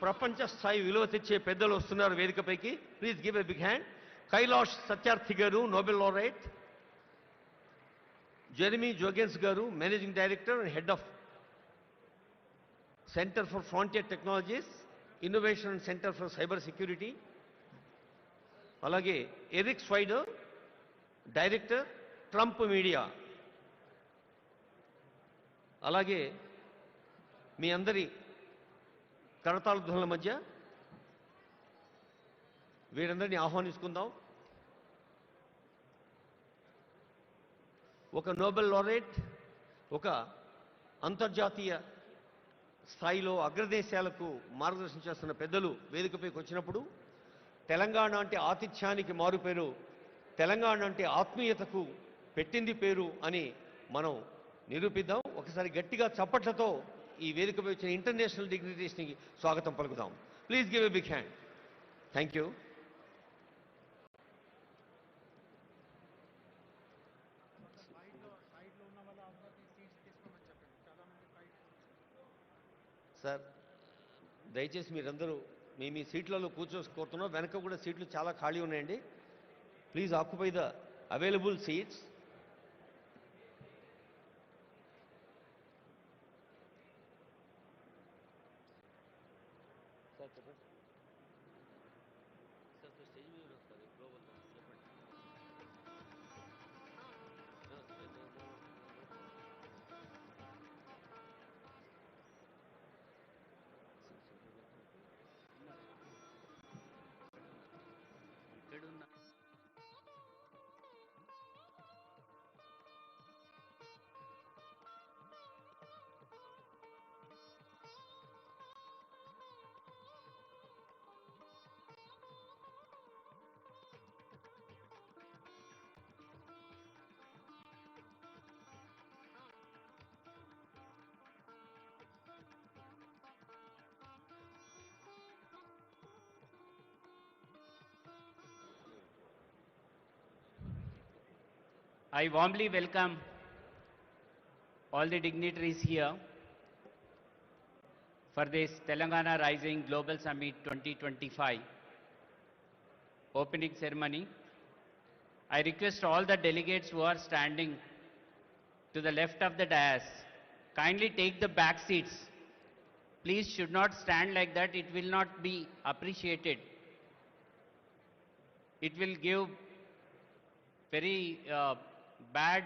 ప్రపంచ స్థాయి విలువ తెచ్చే పెద్దలు వస్తున్నారు వేదికపైకి. Please give a big hand. Kailash Satyarthi గారు, నోబెల్ లారెట్. జెరెమీ జోగెన్స్ గారు, managing director and head of centre for frontier technologies, innovation and centre for cyber security. అలాగే Eric Swider, director, Trump media. అలాగే మీ అందరి కరతాళ ధ్వనుల మధ్య వీరందరినీ ఆహ్వానించుకుందాం. ఒక నోబెల్ లారెట్, ఒక అంతర్జాతీయ స్థాయిలో అగ్రదేశాలకు మార్గదర్శనం చేస్తున్న పెద్దలు వేదికపైకి వచ్చినప్పుడు తెలంగాణ అంటే ఆతిథ్యానికి మారుపేరు, తెలంగాణ అంటే ఆత్మీయతకు పెట్టింది పేరు అని మనం నిరూపిద్దాం. ఒకసారి గట్టిగా చప్పట్లతో ఈ వేదికపై వచ్చిన ఇంటర్నేషనల్ డిగ్నిటరీస్ని స్వాగతం పలుకుదాం. Please give a big hand. Thank you. Sir దయచేసి మీరందరూ మీ సీట్లలో కూర్చోకోరుతున్నాం. వెనక కూడా సీట్లు చాలా ఖాళీ ఉన్నాయండి. Please occupy the available seats. Sir చెప్పండి. సార్ స్టేజ్ మీద వస్తుంది గ్లోబల్ చెప్పండి. I warmly welcome all the dignitaries here for this Telangana Rising Global Summit 2025 opening ceremony. I request all the delegates who are standing to the left of the dais, kindly take the back seats. Please should not stand like that, it will not be appreciated. It will give very bad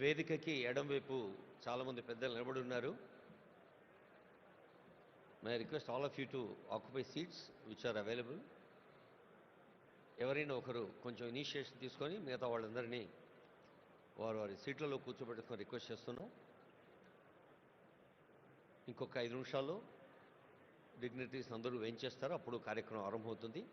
వేదికకి ఎడంవైపు చాలామంది పెద్దలు నిలబడి ఉన్నారు. May request all of you to occupy seats which are available. ఎవరైనా ఒకరు కొంచెం initiation తీసుకొని మిగతా వాళ్ళందరినీ వారి వారి సీట్లలో కూర్చోబెట్టుకొని రిక్వెస్ట్ చేస్తున్నాం. ఇంకొక 5 నిమిషాల్లో డిగ్నిటరీస్ అందరూ వేయించేస్తారు, అప్పుడు కార్యక్రమం ఆరంభమవుతుంది.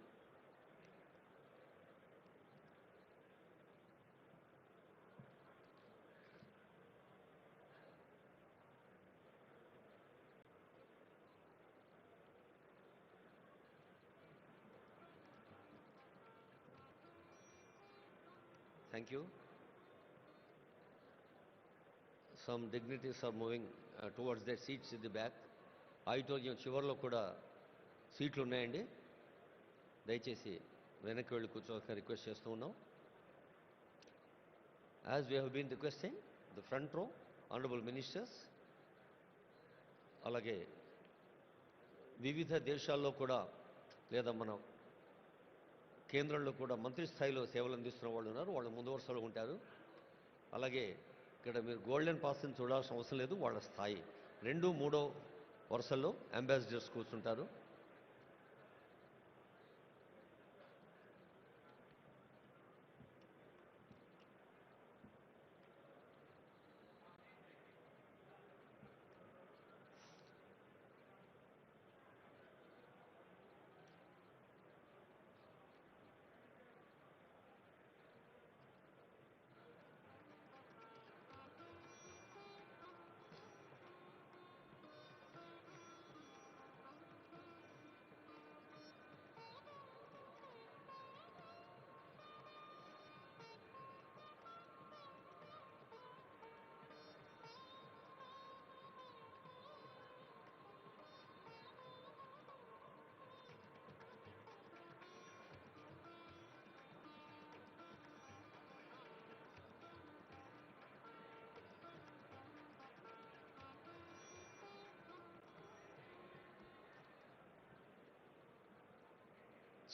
Thank you. Some dignitaries are moving towards their seats in the back. Auditorium చివరిలో కూడా సీట్లు ఉన్నాయండి. దయచేసి వెనక్కి వెళ్ళి కూర్చోవాల్సిన రిక్వెస్ట్ చేస్తూ ఉన్నాం. As we have been requesting the front row honourable ministers, అలాగే వివిధ దేశాల్లో కూడా లేదా మన కేంద్రంలో కూడా మంత్రి స్థాయిలో సేవలు అందిస్తున్న వాళ్ళు ఉన్నారు. వాళ్ళు ముందు వరుసలో ఉంటారు. అలాగే ఇక్కడ మీరు గోల్డెన్ పాస్ని చూడాల్సిన అవసరం లేదు. వాళ్ళ స్థాయి 2, 3 వరుసల్లో అంబాసిడర్స్ కూర్చుంటారు.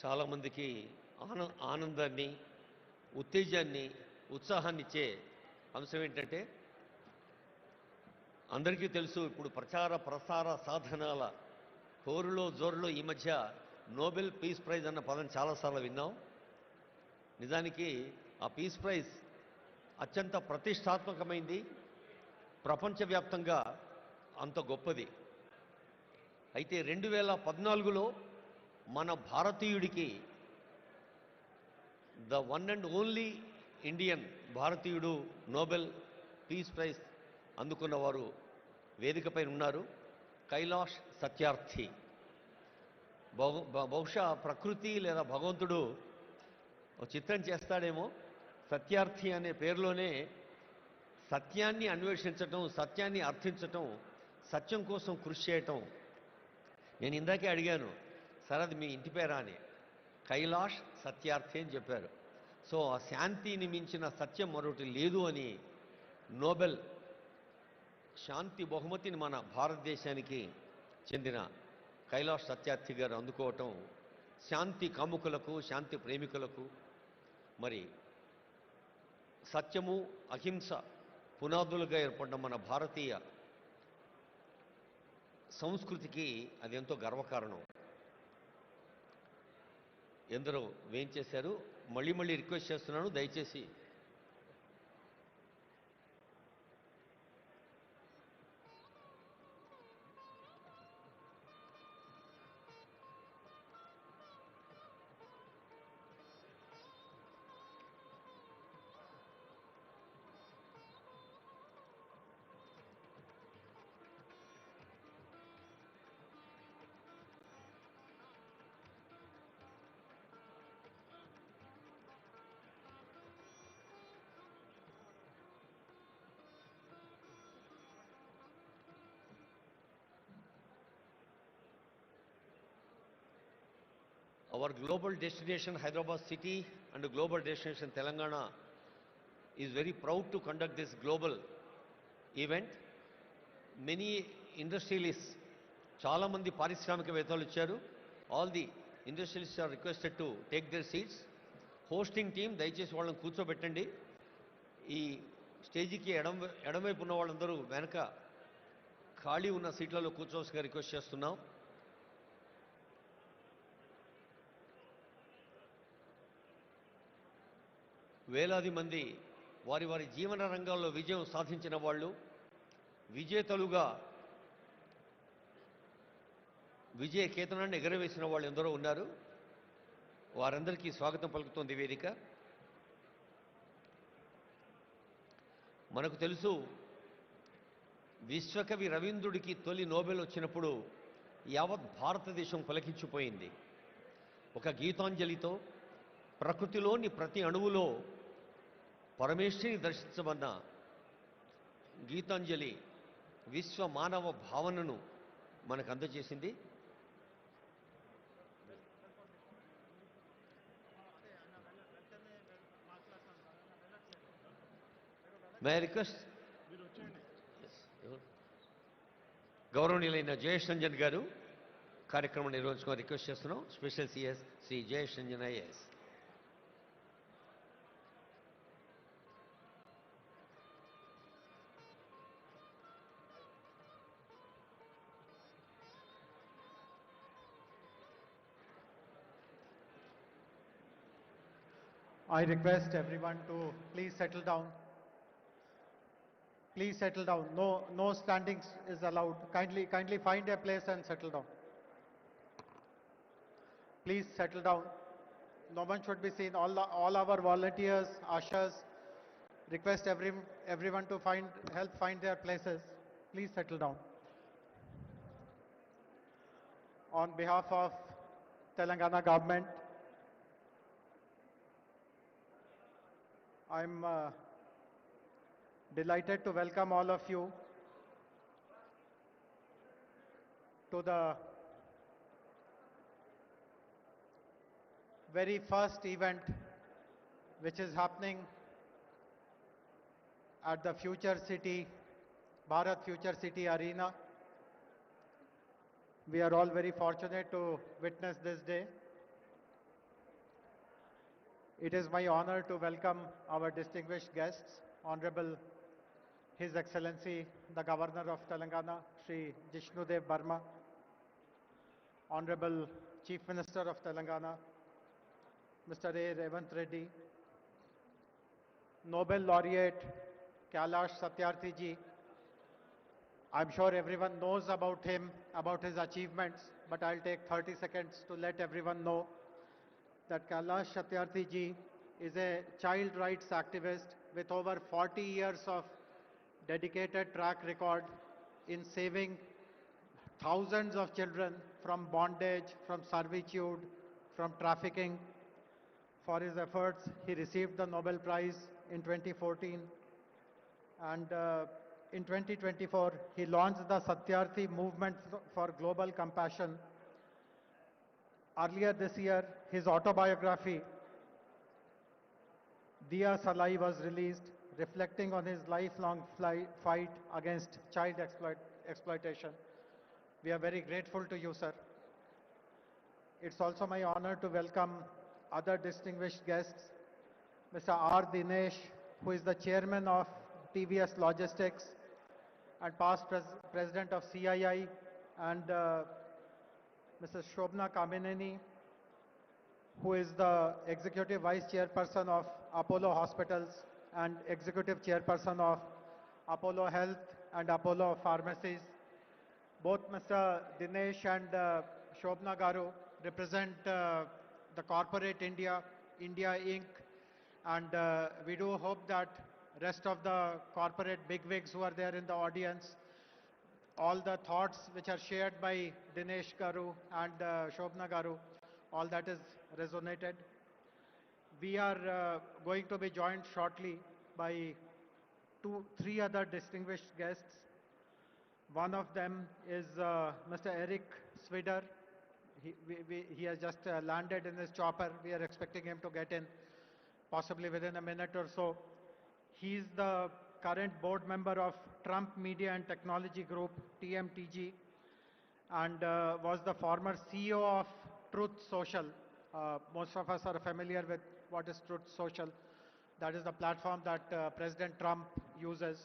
చాలామందికి ఆనందాన్ని, ఉత్తేజాన్ని, ఉత్సాహాన్ని ఇచ్చే అంశం ఏంటంటే, అందరికీ తెలుసు ఇప్పుడు ప్రచార ప్రసార సాధనాల పోరులో జోరులో ఈ మధ్య నోబెల్ పీస్ ప్రైజ్ అన్న పదం చాలాసార్లు విన్నాం. నిజానికి ఆ పీస్ ప్రైజ్ అత్యంత ప్రతిష్టాత్మకమైంది, ప్రపంచవ్యాప్తంగా అంత గొప్పది. అయితే 2014లో మన భారతీయుడికి, the one and only Indian భారతీయుడు నోబెల్ పీస్ ప్రైజ్ అందుకున్నవారు వేదికపై ఉన్నారు. కైలాష్ సత్యార్థి. బహుశా ప్రకృతి లేదా భగవంతుడు ఒక చిత్రం చేస్తాడేమో. సత్యార్థి అనే పేరులోనే సత్యాన్ని అన్వేషించటం, సత్యాన్ని అర్థించటం, సత్యం కోసం కృషి చేయటం. నేను ఇందాకే అడిగాను, సార్ అది మీ ఇంటి పేరా అని. కైలాష్ సత్యార్థి అని చెప్పారు. సో ఆ శాంతిని మించిన సత్యం మరొకటి లేదు అని నోబెల్ శాంతి బహుమతిని మన భారతదేశానికి చెందిన కైలాష్ సత్యార్థి గారు అందుకోవటం శాంతి కాముకులకు, శాంతి ప్రేమికులకు, మరి సత్యము అహింస పునాదులుగా ఏర్పడిన మన భారతీయ సంస్కృతికి అది ఎంతో గర్వకారణం. ఎందరో వేయించేశారు. మళ్ళీ మళ్ళీ రిక్వెస్ట్ చేస్తున్నాను, దయచేసి our global destination Hyderabad city and global destination Telangana is very proud to conduct this global event. Many industrialists, చాలా మంది పారిశ్రామికవేత్తలు వచ్చారు. All the industrialists are requested to take their seats. Hosting team దయచేసి వాళ్ళని కూర్చోబెట్టండి. ఈ స్టేజీకి ఎడమవైపు ఉన్న వాళ్ళందరూ వెనక ఖాళీ ఉన్న సీట్లలో కూర్చోవలసిగా రిక్వెస్ట్ చేస్తున్నాం. వేలాది మంది వారి వారి జీవన రంగాల్లో విజయం సాధించిన వాళ్ళు, విజేతలుగా విజయ కేతనాన్ని ఎగరవేసిన వాళ్ళు ఎందరో ఉన్నారు. వారందరికీ స్వాగతం పలుకుతోంది వేదిక. మనకు తెలుసు, విశ్వకవి రవీంద్రుడికి తొలి నోబెల్ వచ్చినప్పుడు యావత్ భారతదేశం పులకించిపోయింది. ఒక గీతాంజలితో ప్రకృతిలోని ప్రతి అణువులో పరమేశ్వరిని దర్శించమన్న గీతాంజలి విశ్వ మానవ భావనను మనకు అందజేసింది. మే ఐ రిక్వెస్ట్ గౌరవనీయులైన జయేష్ రంజన్ గారు కార్యక్రమం నిర్వహించుకొని రిక్వెస్ట్ చేస్తున్నాం. Special CS Shri Jayesh Ranjan IAS. I request everyone to please settle down. Please settle down. No standing is allowed. Kindly find a place and settle down. Please settle down. No one should be seen. All our volunteers, ushers, request everyone to help find their places. Please settle down. On behalf of Telangana government, I'm delighted to welcome all of you to the very first event which is happening at the Future City, Bharat Future City Arena. We are all very fortunate to witness this day. It is my honor to welcome our distinguished guests, Honorable His Excellency, the Governor of Telangana, Shri Jishnudev Burma, Honorable Chief Minister of Telangana, Mr. A. Revant Reddy, Nobel Laureate Kailash Satyarthi ji. I'm sure everyone knows about him, about his achievements, but I'll take 30 seconds to let everyone know that Kailash Satyarthi ji is a child rights activist with over 40 years of dedicated track record in saving thousands of children from bondage, from servitude, from trafficking. For his efforts, he received the Nobel Prize in 2014, and in 2024, he launched the Satyarthi Movement for Global Compassion. Earlier this year, his autobiography, Diya Salai, was released, reflecting on his lifelong fight against child exploitation. We are very grateful to you, sir. It's also my honor to welcome other distinguished guests, Mr. R. Dinesh, who is the chairman of TVS Logistics and past president of CII, and Mrs. Shobna Kamineni, who is the executive vice chairperson of Apollo Hospitals and executive chairperson of Apollo Health and Apollo Pharmacies. Both Mr. Dinesh and Shobna Garu represent the corporate India Inc. And we do hope that rest of the corporate bigwigs who are there in the audience, all the thoughts which are shared by Dinesh Garu and Shobna Garu, all that is resonated. We are going to be joined shortly by three other distinguished guests. One of them is Mr. Eric Swider. He has just landed in his chopper. We are expecting him to get in possibly within a minute or so. He is the current board member of Trump Media and Technology Group, TMTG, and was the former CEO of Truth Social. Most of us are familiar with what is Truth Social. That is the platform that President Trump uses.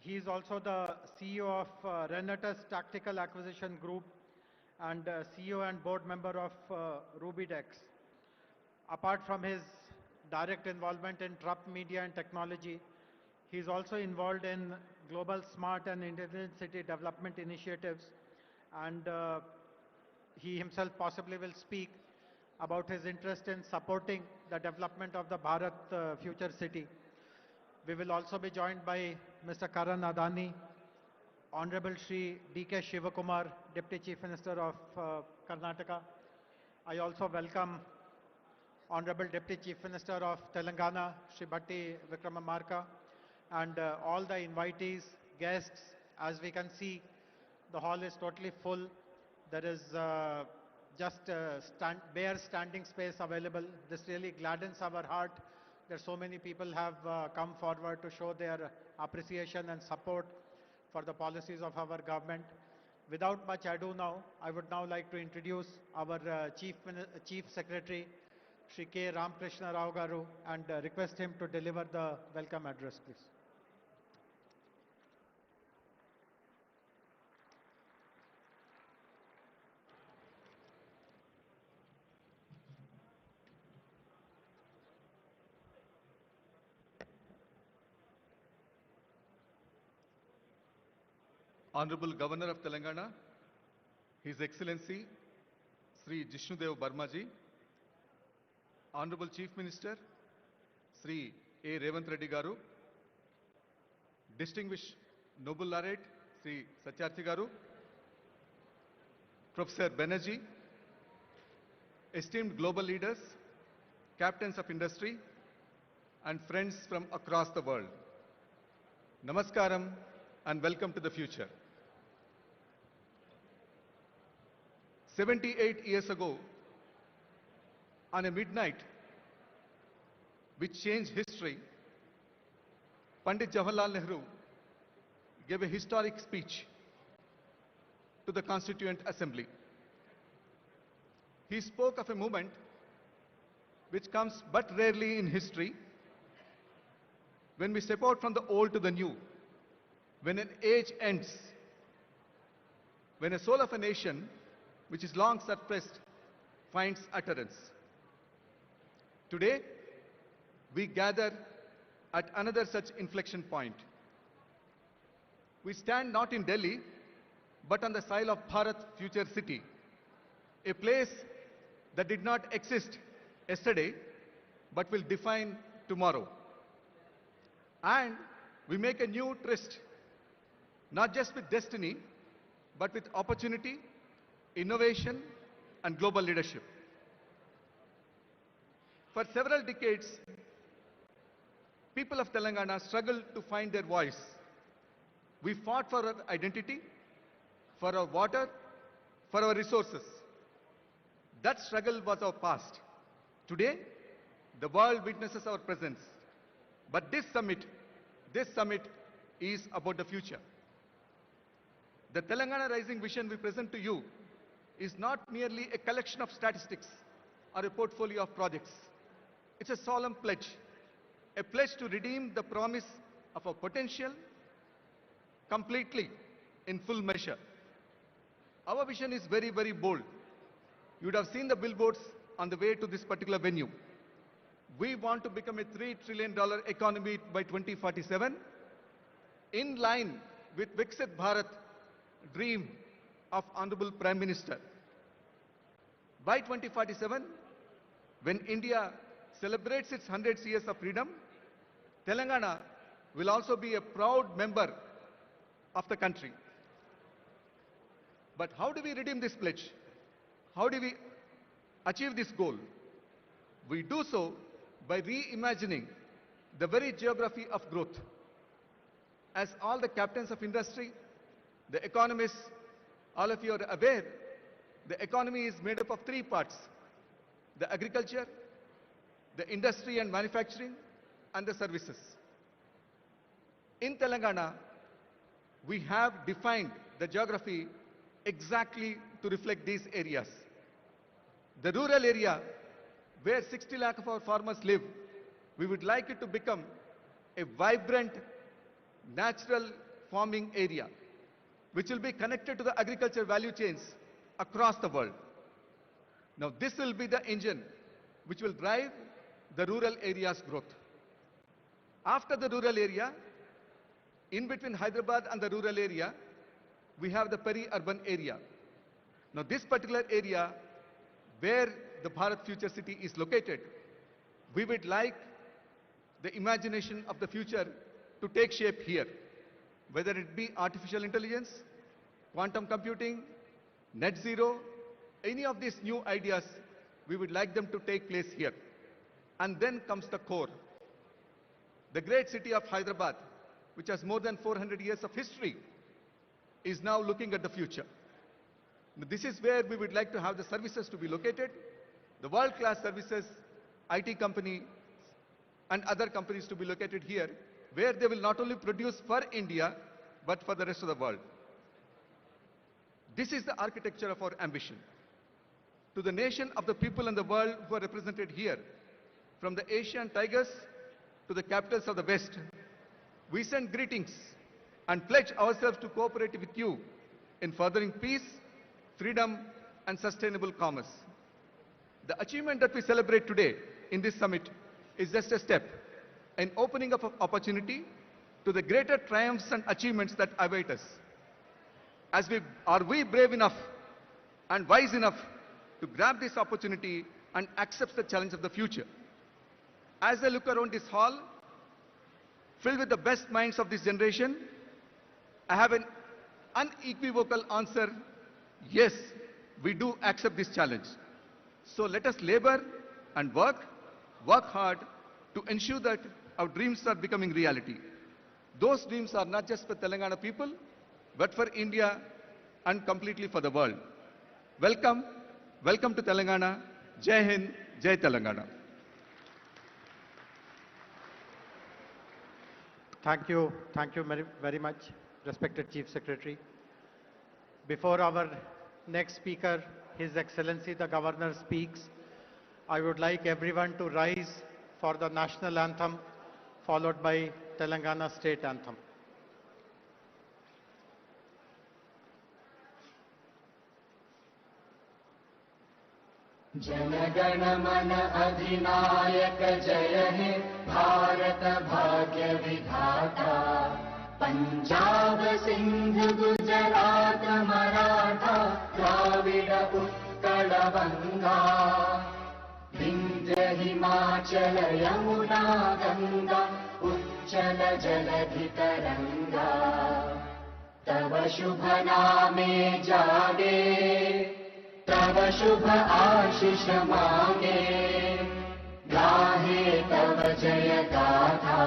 He is also the CEO of Renatus Tactical Acquisition Group and CEO and board member of Rubydex. Apart from his direct involvement in Trump media and technology, he is also involved in global smart and intelligent city development initiatives, and he himself possibly will speak about his interest in supporting the development of the Bharat future city. We will also be joined by Mr. Karan Adani, Honorable Shri D.K. Shivakumar, Deputy Chief Minister of Karnataka. I also welcome Honorable Deputy Chief Minister of Telangana, Shri Bhatti Vikramamarka, and all the invitees, guests. As we can see, the hall is totally full. There is just bare standing space available. This really gladdens our heart that so many people have come forward to show their appreciation and support for the policies of our government. Without much ado now, I would now like to introduce our Chief Secretary, Shri K. Ramakrishna Rao Garu, and request him to deliver the welcome address, please. Honorable Governor of Telangana, His Excellency Sri Jishnudev Barmaji, Honorable Chief Minister Sri A. Revant Reddy Garu, Distinguished Nobel Laureate Sri Satyarthi Garu, Professor Banerjee, esteemed global leaders, captains of industry, and friends from across the world. Namaskaram and welcome to the future. 78 years ago, on a midnight which changed history, Pandit Jawaharlal Nehru gave a historic speech to the Constituent Assembly. He spoke of a moment which comes but rarely in history, when we step out from the old to the new, when an age ends, when a soul of a nation which is long suppressed finds utterance. Today, we gather at another such inflection point. We stand not in Delhi, but on the soil of Bharat future city, a place that did not exist yesterday, but will define tomorrow. And we make a new tryst, not just with destiny, but with opportunity, innovation, and global leadership. For several decades, people of Telangana struggled to find their voice. We fought for our identity, for our water, for our resources. That struggle was our past. Today, the world witnesses our presence. But this summit is about the future. The Telangana Rising Vision we present to you is not merely a collection of statistics or a portfolio of projects. It's a solemn pledge, a pledge to redeem the promise of our potential completely in full measure. Our vision is very, very bold. You would have seen the billboards on the way to this particular venue. We want to become a $3 trillion economy by 2047, in line with Viksit Bharat dream of Honorable Prime Minister. By 2047, when India celebrates its 100 years of freedom, Telangana will also be a proud member of the country. But how do we redeem this pledge? How do we achieve this goal? We do so by reimagining the very geography of growth. As all the captains of industry, the economists, all of you are aware, the economy is made up of three parts: the agriculture, the industry and manufacturing, and the services. In Telangana, we have defined the geography exactly to reflect these areas. The rural area, where 60 lakh of our farmers live, We would like it to become a vibrant, natural farming area, which will be connected to the agriculture value chains across the world. Now, this will be the engine which will drive the rural area's growth. After the rural area, in between Hyderabad and the rural area, we have the peri-urban area. Now, this particular area where the Bharat Future City is located, we would like the imagination of the future to take shape here, whether it be artificial intelligence, quantum computing, net zero, any of these new ideas, we would like them to take place here. And then comes the core. The great city of Hyderabad, which has more than 400 years of history, is now looking at the future. This is where we would like to have the services to be located, the world-class services, IT company, and other companies to be located here, where they will not only produce for India, but for the rest of the world. This is the architecture of our ambition. To the nation of the people in the world who are represented here, from the Asian tigers to the capitals of the West, we send greetings and pledge ourselves to cooperate with you in furthering peace, freedom, and sustainable commerce. The achievement that we celebrate today in this summit is just a step in opening up of opportunity to the greater triumphs and achievements that await us. Are we brave enough and wise enough to grab this opportunity and accept the challenge of the future? As I look around this hall, filled with the best minds of this generation, I have an unequivocal answer: yes, we do accept this challenge. So let us labor and work hard to ensure that our dreams are becoming reality. Those dreams are not just for Telangana people, but for India and completely for the world. Welcome, welcome to Telangana. Jai Hind, Jai Telangana. Thank you very much, respected Chief Secretary. Before our next speaker, His Excellency the Governor, speaks, I would like everyone to rise for the national anthem, followed by Telangana state anthem. जनगण मन अधिनायक जय हे भारत भाग्य विधाता पंजाब सिंध गुजरात मराठा द्राविड उत्कल गंगा विंध्य हिमाचल यमुना गंगा उच्चल जलधि तरंगा तव शुभ नामे जागे तव शुभ आशीष मांगे गाहे तव जय गाथा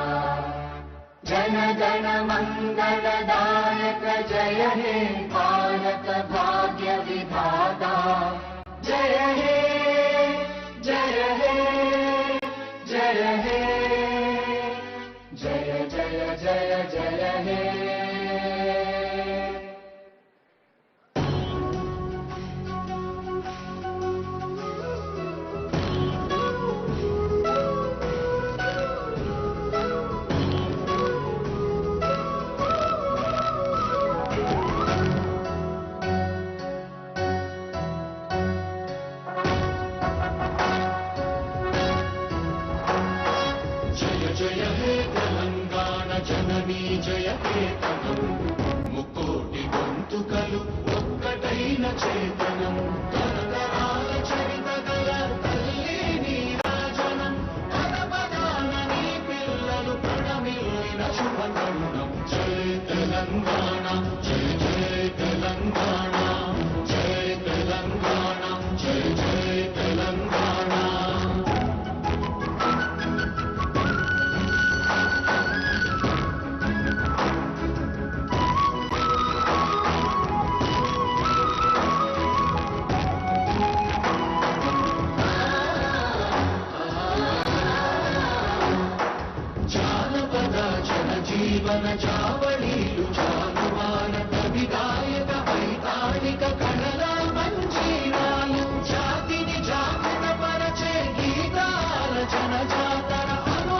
जन गण मंगलदायक जय हे भारत भाग्य विधाता जय हे जय हे जय हे जय जय जय जय हे జయ కేతనం ముకోటి గొంతుకలు ఒక్కటైన చేతనం తరతరాల చరిత గల తల్లి నీరాజనం పదపదాన నీ పిల్లలు ప్రణమిల్లిన శుభ తరుణం జయ తెలంగాణ జయ జయ తెలంగాణ జయ తెలంగాణ జయ జయ తెలంగాణ జీవన చావళీలు చాలువాన కవి గాయక వైతాళిక కళల మంజీరాలు జాతిని జాగృత పరచే గీతాల జనజాతర అను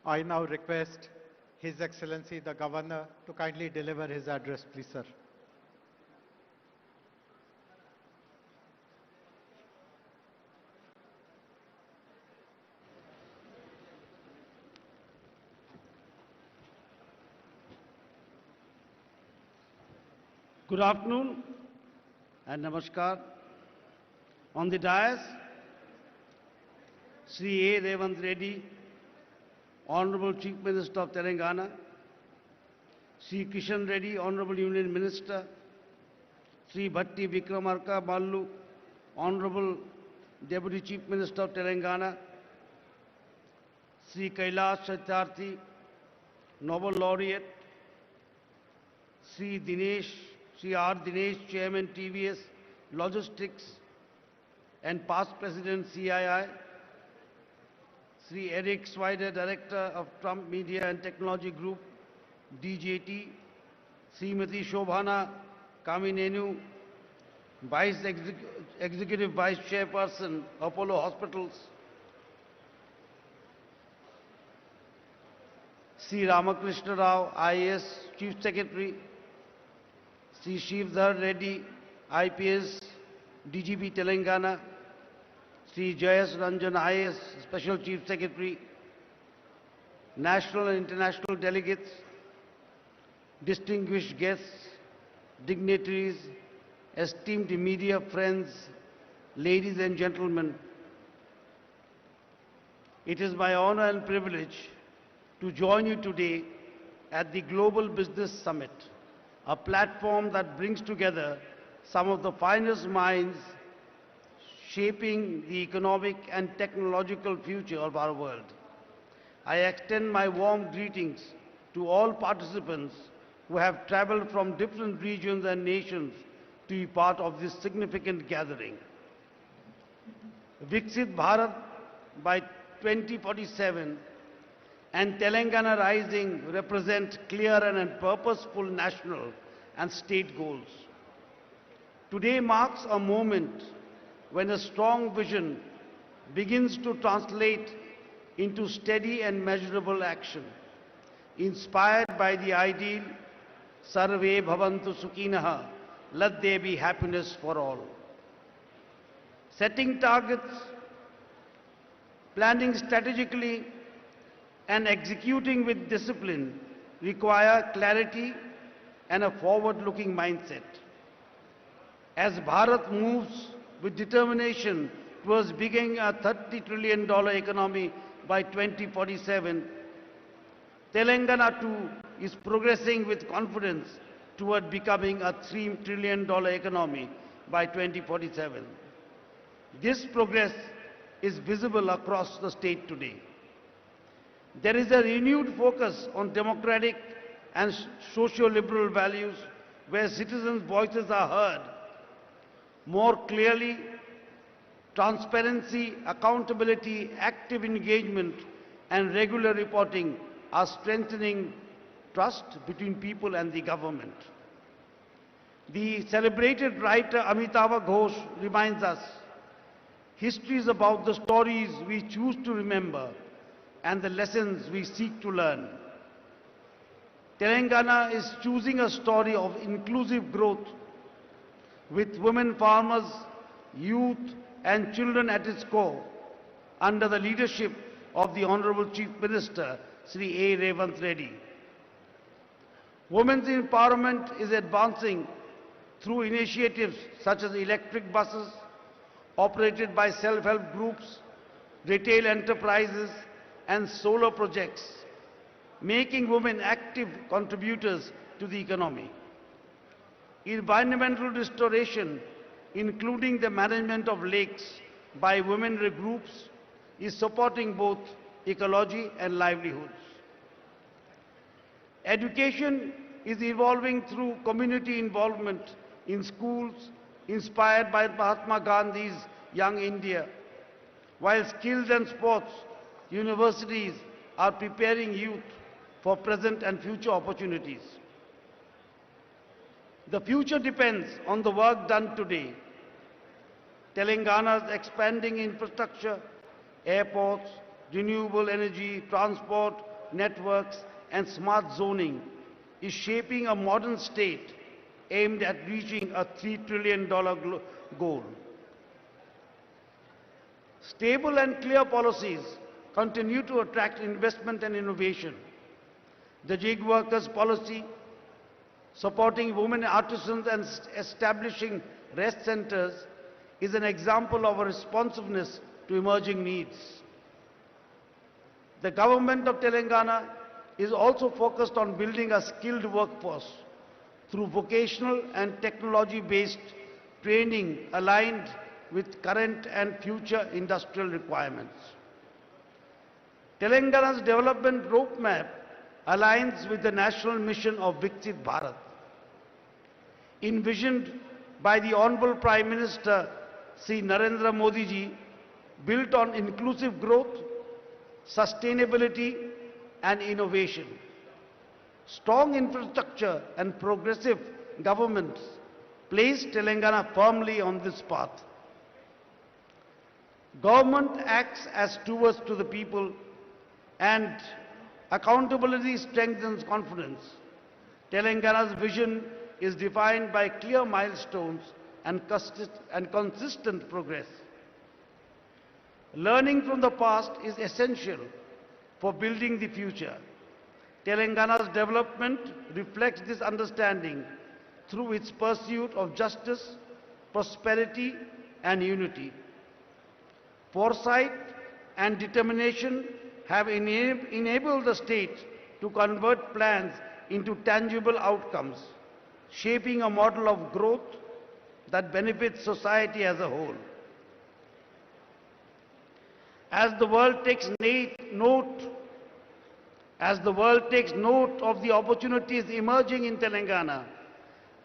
I now request His Excellency the Governor to kindly deliver his address, please, sir. Good afternoon and namaskar. On the dais, Sri A. Revant Reddy, Honorable Chief Minister of Telangana, Sri Kishan Reddy, Honorable Union Minister, Sri Bhatti Vikramarka Ballu, Honorable Deputy Chief Minister of Telangana, Sri Kailash Satyarthi, Nobel Laureate, Sri R. Dinesh, Chairman TVS Logistics and past President CII, Sri Eric Swider, Director of Trump Media and Technology Group, DJT, Srimati Shobhana Kaminenu, Executive Vice Chairperson, Apollo Hospitals, Sri Ramakrishna Rao, IAS Chief Secretary, Sri Shivdhar Reddy, IPS, DGP Telangana, Sri Jayas Ranjan, IAS Special Chief Secretary, national and international delegates, distinguished guests, dignitaries, esteemed media friends, ladies and gentlemen, it is my honor and privilege to join you today at the Global Business Summit, a platform that brings together some of the finest minds shaping the economic and technological future of our world. I extend my warm greetings to all participants who have traveled from different regions and nations to be part of this significant gathering. Viksit Bharat by 2047 and Telangana Rising represent clear and purposeful national and state goals. Today marks a moment when a strong vision begins to translate into steady and measurable action, inspired by the ideal Sarve Bhavantu Sukhinaha, let there be happiness for all. Setting targets, planning strategically, and executing with discipline require clarity and a forward-looking mindset. As Bharat moves with determination towards becoming a $30 trillion economy by 2047, Telangana too is progressing with confidence toward becoming a $3 trillion economy by 2047. This progress is visible across the state today. There is a renewed focus on democratic and socio-liberal values where citizens' voices are heard more clearly. Transparency, accountability, active engagement, and regular reporting are strengthening trust between people and the government. The celebrated writer Amitabh Ghosh reminds us, history is about the stories we choose to remember and the lessons we seek to learn. Telangana is choosing a story of inclusive growth with women farmers, youth and children at its core under the leadership of the Honorable Chief Minister, Sri A. Revant Reddy. Women's empowerment is advancing through initiatives such as electric buses operated by self-help groups, retail enterprises and solar projects, making women active contributors to the economy. Environmental restoration, including the management of lakes by women groups, is supporting both ecology and livelihoods. Education is evolving through community involvement in schools inspired by Mahatma Gandhi's Young India, while skills and sports universities are preparing youth for present and future opportunities. The future depends on the work done today. Telangana's expanding infrastructure, airports, renewable energy, transport, networks, and smart zoning is shaping a modern state aimed at reaching a $3 trillion goal. Stable and clear policies continue to attract investment and innovation. The gig workers policy, supporting women artisans and establishing rest centers, is an example of a responsiveness to emerging needs. The government of Telangana is also focused on building a skilled workforce through vocational and technology-based training aligned with current and future industrial requirements. Telangana's development roadmap aligns with the national mission of Viksit Bharat, envisioned by the Honorable Prime Minister Sri Narendra Modi ji, built on inclusive growth, sustainability and innovation. Strong infrastructure and progressive governments place Telangana firmly on this path. Government acts as stewards to the people, and accountability strengthens confidence. Telangana's vision is defined by clear milestones and consistent progress. Learning from the past is essential for building the future. Telangana's development reflects this understanding through its pursuit of justice, prosperity and unity. Foresight and determination have enabled the state to convert plans into tangible outcomes, shaping a model of growth that benefits society as a whole. As the world takes note of the opportunities emerging in Telangana,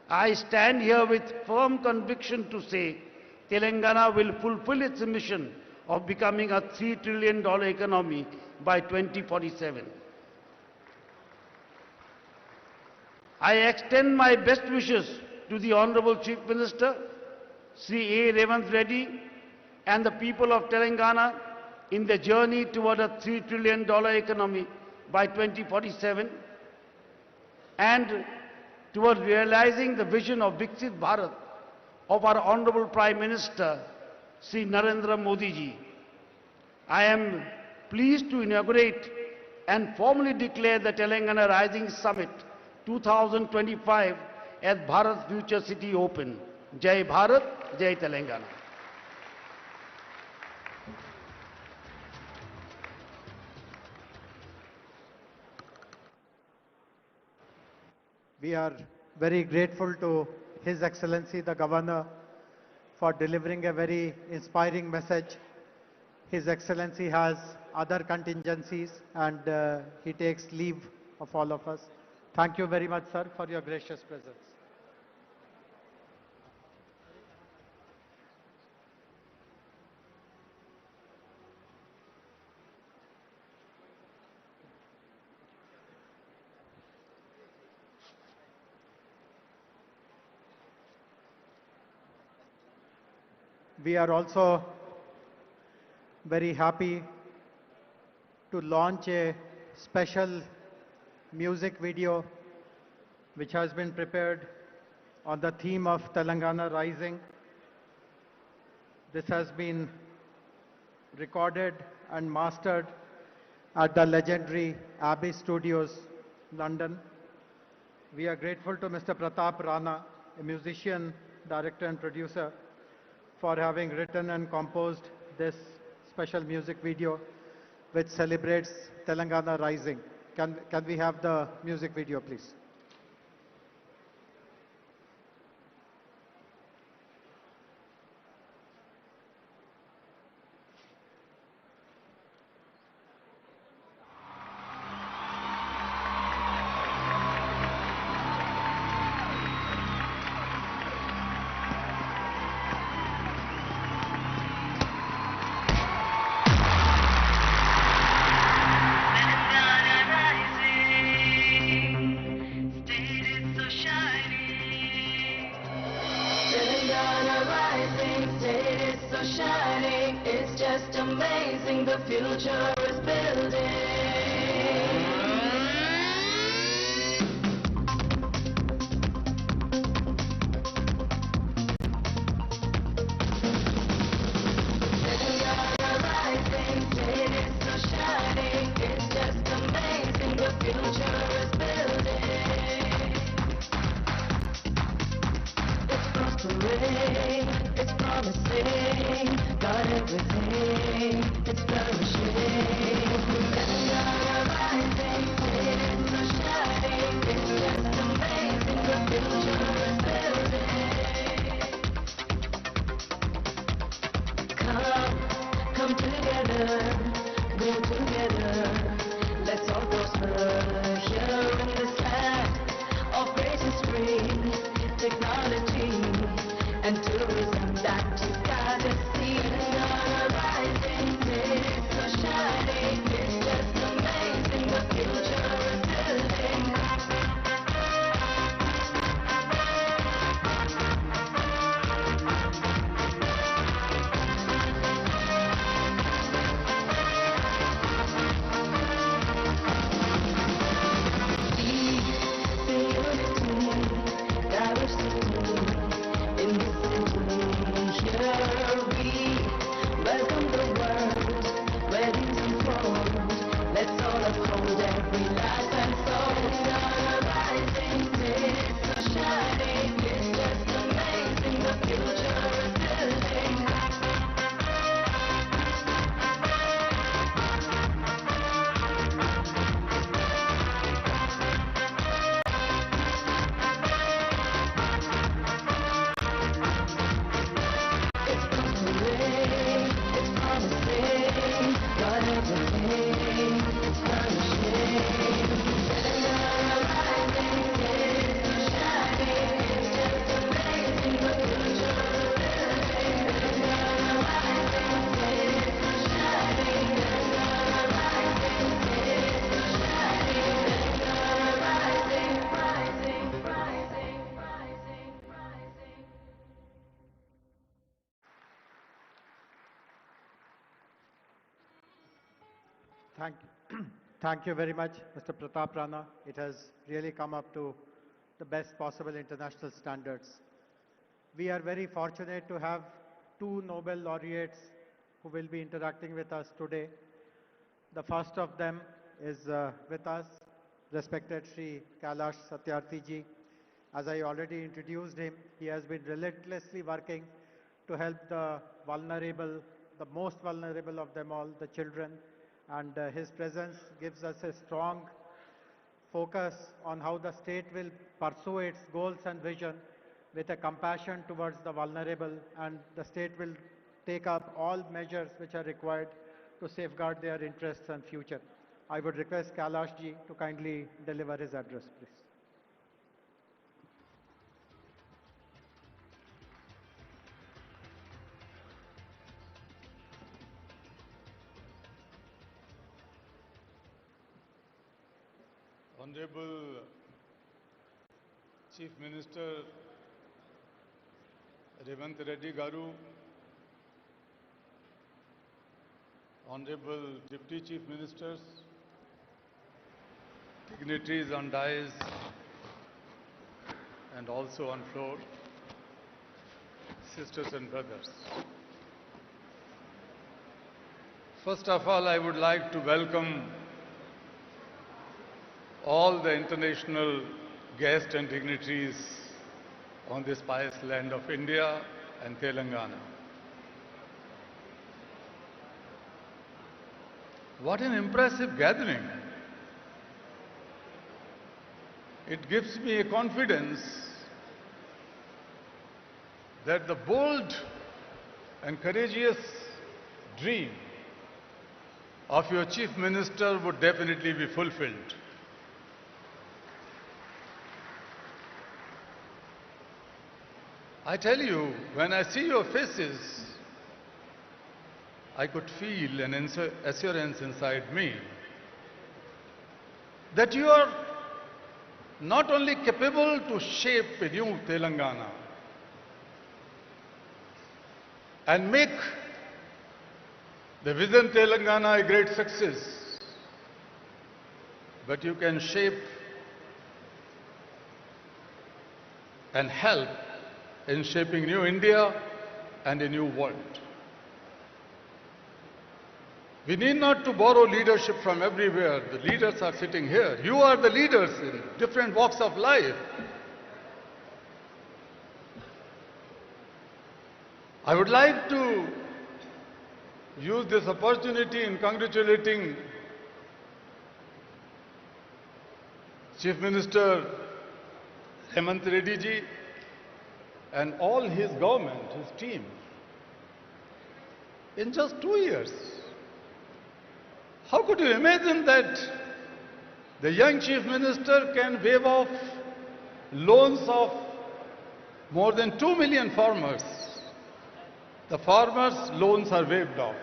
I stand here with firm conviction to say Telangana will fulfill its mission of becoming a $3 trillion economy by 2047. I extend my best wishes to the Honorable Chief Minister, Sri A. Revant Reddy, and the people of Telangana in the journey toward a $3 trillion economy by 2047 and toward realizing the vision of Viksit Bharat of our Honorable Prime Minister, Sri Narendra Modi ji. I am pleased to inaugurate and formally declare the Telangana Rising Summit 2025 as Bharat Future City Open. Jai Bharat, Jai Telangana. We are very grateful to His Excellency the Governor for delivering a very inspiring message. His Excellency has other contingencies and he takes leave of all of us. Thank you very much, sir, for your gracious presence. We are also very happy to launch a special music video which has been prepared on the theme of Telangana Rising. This has been recorded and mastered at the legendary Abbey Studios, London. We are grateful to Mr. Pratap Rana, a musician, director and producer, for having written and composed this special music video which celebrates Telangana Rising. Can we have the music video, please? Shining, it's just amazing, the future is building. it's flourishing. Telangana rising, it's so shining, it's just amazing, the future is building. Come together, go together, let's all prosper here in this land of great history, technology, and tourism that you gotta see. Telangana rising, it's so shining, it's just amazing, the future is building. Thank you very much, Mr. Pratap Rana. It has really come up to the best possible international standards. We are very fortunate to have two Nobel laureates who will be interacting with us today. The first of them is with us, respected Sri Kailash Satyarthi ji. As I already introduced him, he has been relentlessly working to help the vulnerable, the most vulnerable of them all, the children. And his presence gives us a strong focus on how the state will pursue its goals and vision with a compassion towards the vulnerable, and the state will take up all measures which are required to safeguard their interests and future. I would request Kailash ji to kindly deliver his address, please. Honorable Chief Minister Revant Reddy Garu, Honorable Deputy Chief Ministers, dignitaries on dais and also on floor, sisters and brothers. First of all, I would like to welcome all the international guests and dignitaries on this pious land of India and Telangana. What an impressive gathering. It gives me a confidence that the bold and courageous dream of your Chief Minister would definitely be fulfilled. I tell you, when I see your faces, I could feel an assurance inside me that you are not only capable to shape a new Telangana and make the Vision Telangana a great success, but you can shape and help in shaping new India and a new world. We need not to borrow leadership from everywhere. The leaders are sitting here. You are the leaders in different walks of life. I would like to use this opportunity in congratulating Chief Minister Hemant Reddy ji and all his government, his team. In just 2 years, how could you imagine that the young Chief Minister can waive off loans of more than 2 million farmers? The farmers' loans are waived off.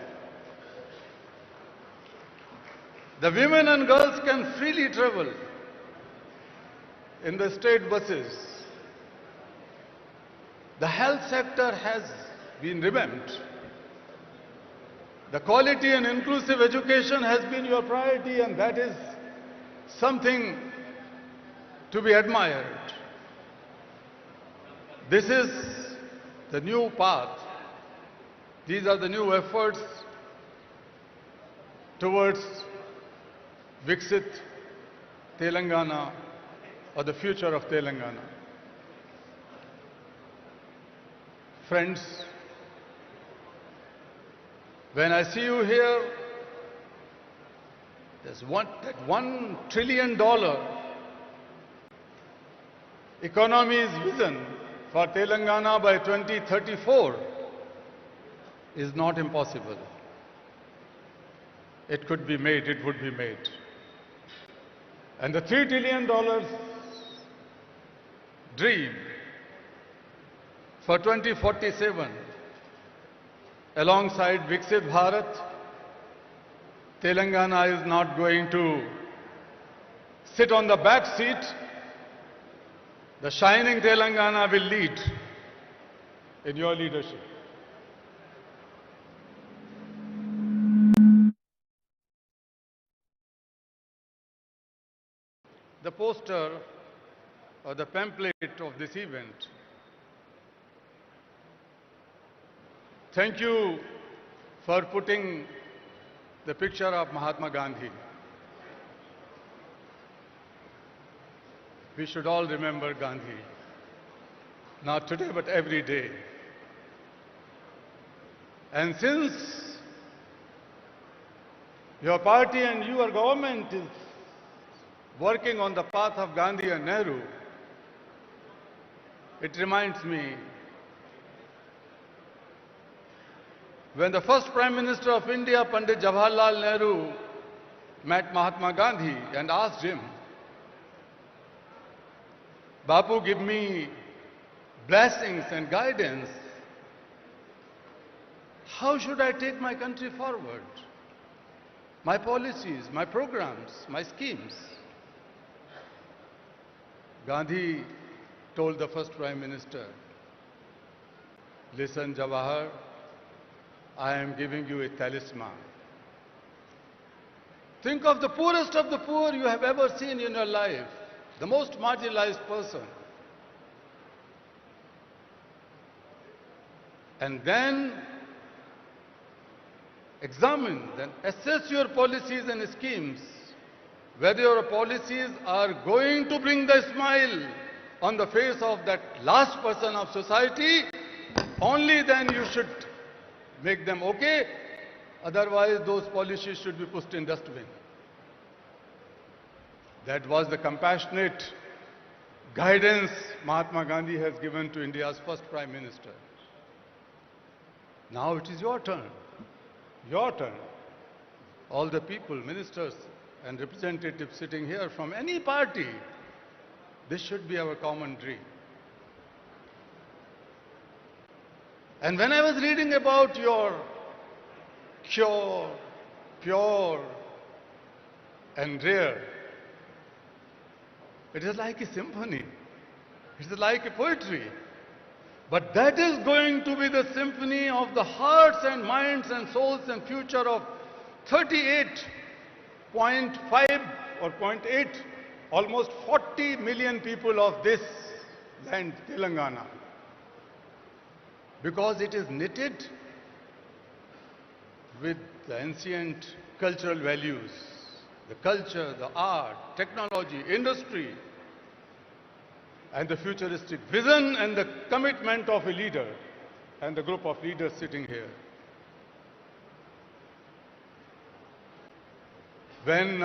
The women and girls can freely travel in the state buses. The health sector has been revamped. The quality and inclusive education has been your priority, and that is something to be admired. This is the new path. These are the new efforts towards Viksit Telangana, or the future of Telangana. Friends, when I see you here, there's that $1 trillion economy's vision for Telangana by 2034 is not impossible. It could be made, it would be made. And the $3 trillion dream for 2047, alongside Viksit Bharat, Telangana is not going to sit on the back seat. The shining Telangana will lead in your leadership. The poster or the pamphlet of this event. Thank you for putting the picture of Mahatma Gandhi. We should all remember Gandhi, not today but every day. And since your party and your government is working on the path of Gandhi and Nehru, it reminds me when the first Prime Minister of India, Pandit Jawaharlal Nehru, met Mahatma Gandhi and asked him, Bapu, give me blessings and guidance. How should I take my country forward? My policies, my programs, my schemes. Gandhi told the first Prime Minister, listen, Jawahar, I am giving you a talisman. Think of the poorest of the poor you have ever seen in your life, the most marginalized person. And then examine, then assess your policies and schemes, whether your policies are going to bring the smile on the face of that last person of society. Only then you should make them okay. Otherwise, those policies should be pushed in dustbin. That was the compassionate guidance Mahatma Gandhi has given to India's first Prime Minister. Now it is your turn. Your turn. All the people, ministers and representatives sitting here from any party, this should be our common dream. And when I was reading about your pure and rare, it is like a symphony. It is like a poetry. But that is going to be the symphony of the hearts and minds and souls and future of 38.5 or 0.8, almost 40 million people of this land, Telangana. Because it is knitted with the ancient cultural values, the culture, the art, technology, industry, and the futuristic vision and the commitment of a leader and the group of leaders sitting here. when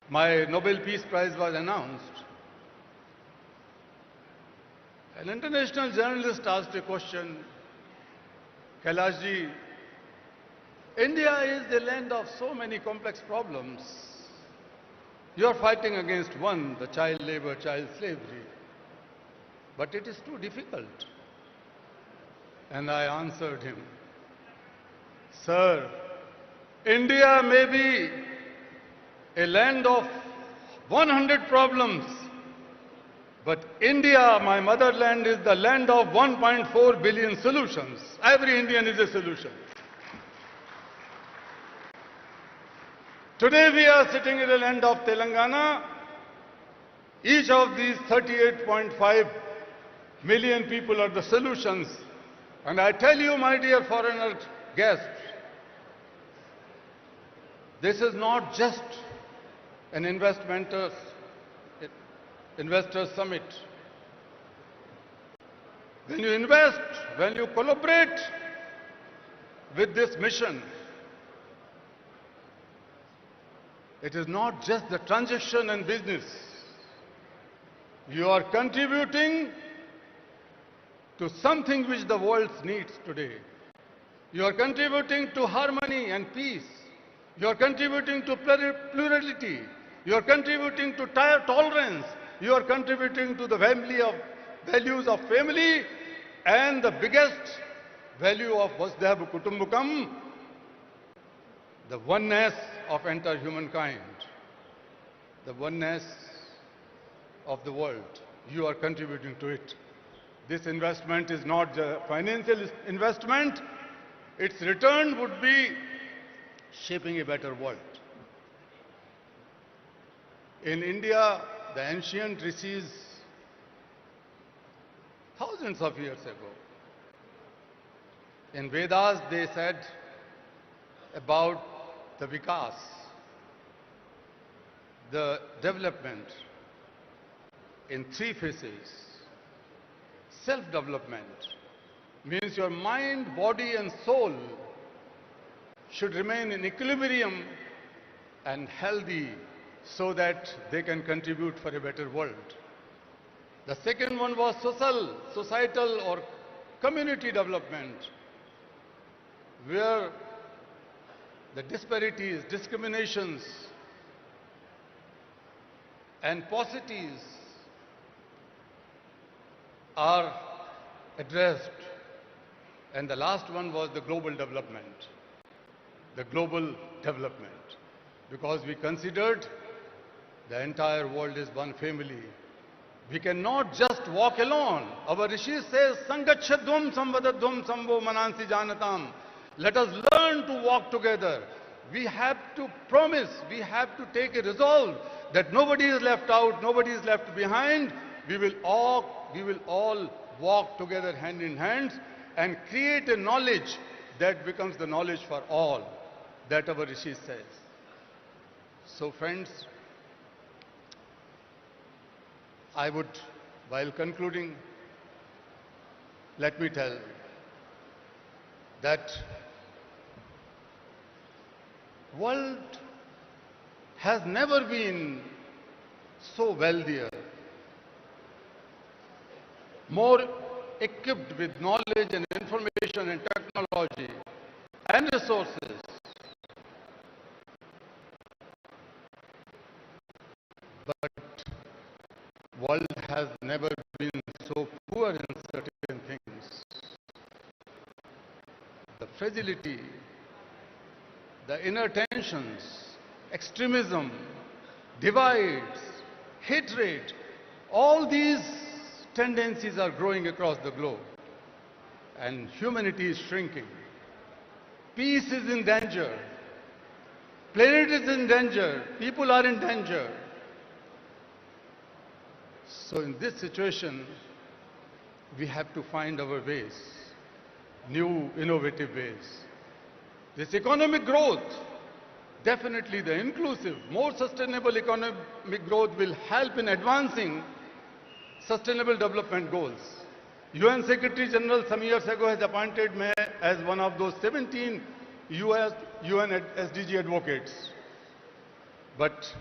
my Nobel Peace Prize was announced, an international journalist asked a question, Kailash ji, India is the land of so many complex problems. You are fighting against one, the child labor, child slavery. But it is too difficult. And I answered him, Sir, India may be a land of 100 problems, but India, my motherland, is the land of 1.4 billion solutions. Every Indian is a solution. Today we are sitting in the land of Telangana. Each of these 38.5 million people are the solutions. And I tell you, my dear foreigner guests, this is not just an investors summit. When you invest, when you collaborate with this mission, it is not just the transaction and business. You are contributing to something which the world needs today. You are contributing to harmony and peace. You are contributing to plurality. You are contributing to tolerance. You are contributing to the values of family and the biggest value of Vasudhaiva Kutumbakam, the oneness of entire humankind, the oneness of the world. You are contributing to it. This investment is not a financial investment. Its return would be shaping a better world. In India, the ancient rishis, thousands of years ago, in Vedas they said about the vikas, the development in three phases. Self-development means your mind, body and soul should remain in equilibrium and healthy so that they can contribute for a better world. The second one was societal or community development, where the disparities, discriminations and paucities are addressed. And the last one was the global development. The global development. Because we considered the entire world is one family. We cannot just walk alone. Our Rishi says, Sangachadhum samvadadhum samvo manansi janatam. Let us learn to walk together. We have to promise, we have to take a resolve that nobody is left out, nobody is left behind. We will all walk together hand in hand and create a knowledge that becomes the knowledge for all, that our Rishi says. So friends, I would, while concluding, let me tell that world has never been so wealthier, more equipped with knowledge and information and technology and resources. But world has never been so poor in certain things. The fragility, the inner tensions, extremism, divides, hatred, all these tendencies are growing across the globe. And humanity is shrinking. Peace is in danger. Planet is in danger. People are in danger. So in this situation, we have to find our ways, new innovative ways. This economic growth, definitely the inclusive, more sustainable economic growth will help in advancing sustainable development goals. UN Secretary General some years ago has appointed me as one of those 17 UN SDG advocates. But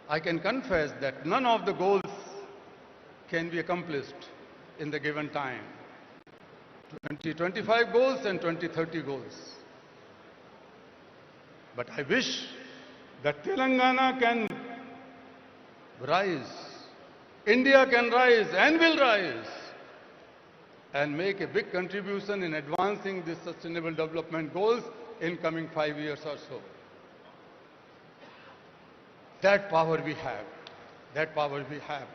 I can confess that none of the goals can be accomplished in the given time. 2025 goals and 2030 goals. But I wish that Telangana can rise, India can rise and will rise and make a big contribution in advancing these sustainable development goals in coming 5 years or so. That power we have. That power we have.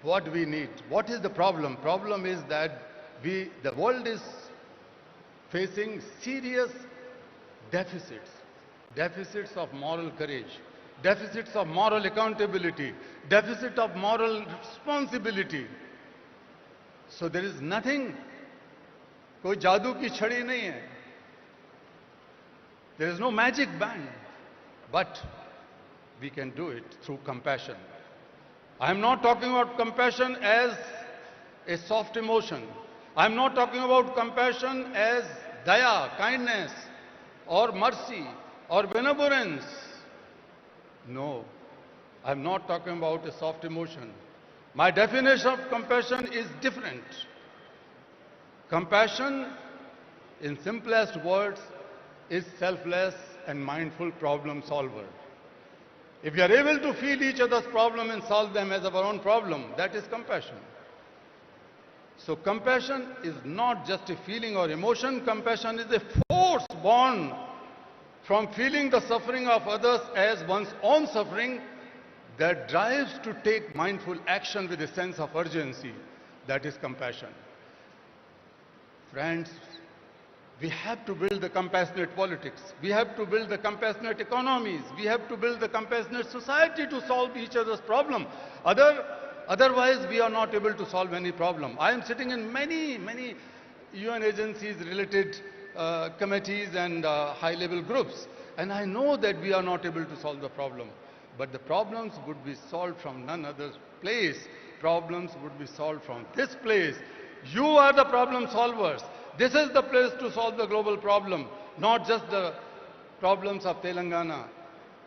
What we need? What is the problem? Problem is that the world is facing serious deficits. Deficits of moral courage, deficits of moral accountability, deficit of moral responsibility. So there is nothing, कोई जादू की छड़ी नहीं है. There is no magic band, but we can do it through compassion. I am not talking about compassion as a soft emotion. I am not talking about compassion as daya, kindness, or mercy, or benevolence. No, I am not talking about a soft emotion. My definition of compassion is different. Compassion, in simplest words, is selfless and mindful problem solver. If we are able to feel each other's problem and solve them as our own problem, that is compassion. So compassion is not just a feeling or emotion. Compassion is a force born from feeling the suffering of others as one's own suffering that drives to take mindful action with a sense of urgency. That is compassion. Friends, we have to build the compassionate politics. We have to build the compassionate economies. We have to build the compassionate society to solve each other's problem. Otherwise, we are not able to solve any problem. I am sitting in many UN agencies related committees and high-level groups, and I know that we are not able to solve the problem. But the problems would be solved from none other place. Problems would be solved from this place. You are the problem solvers. This is the place to solve the global problem, not just the problems of Telangana.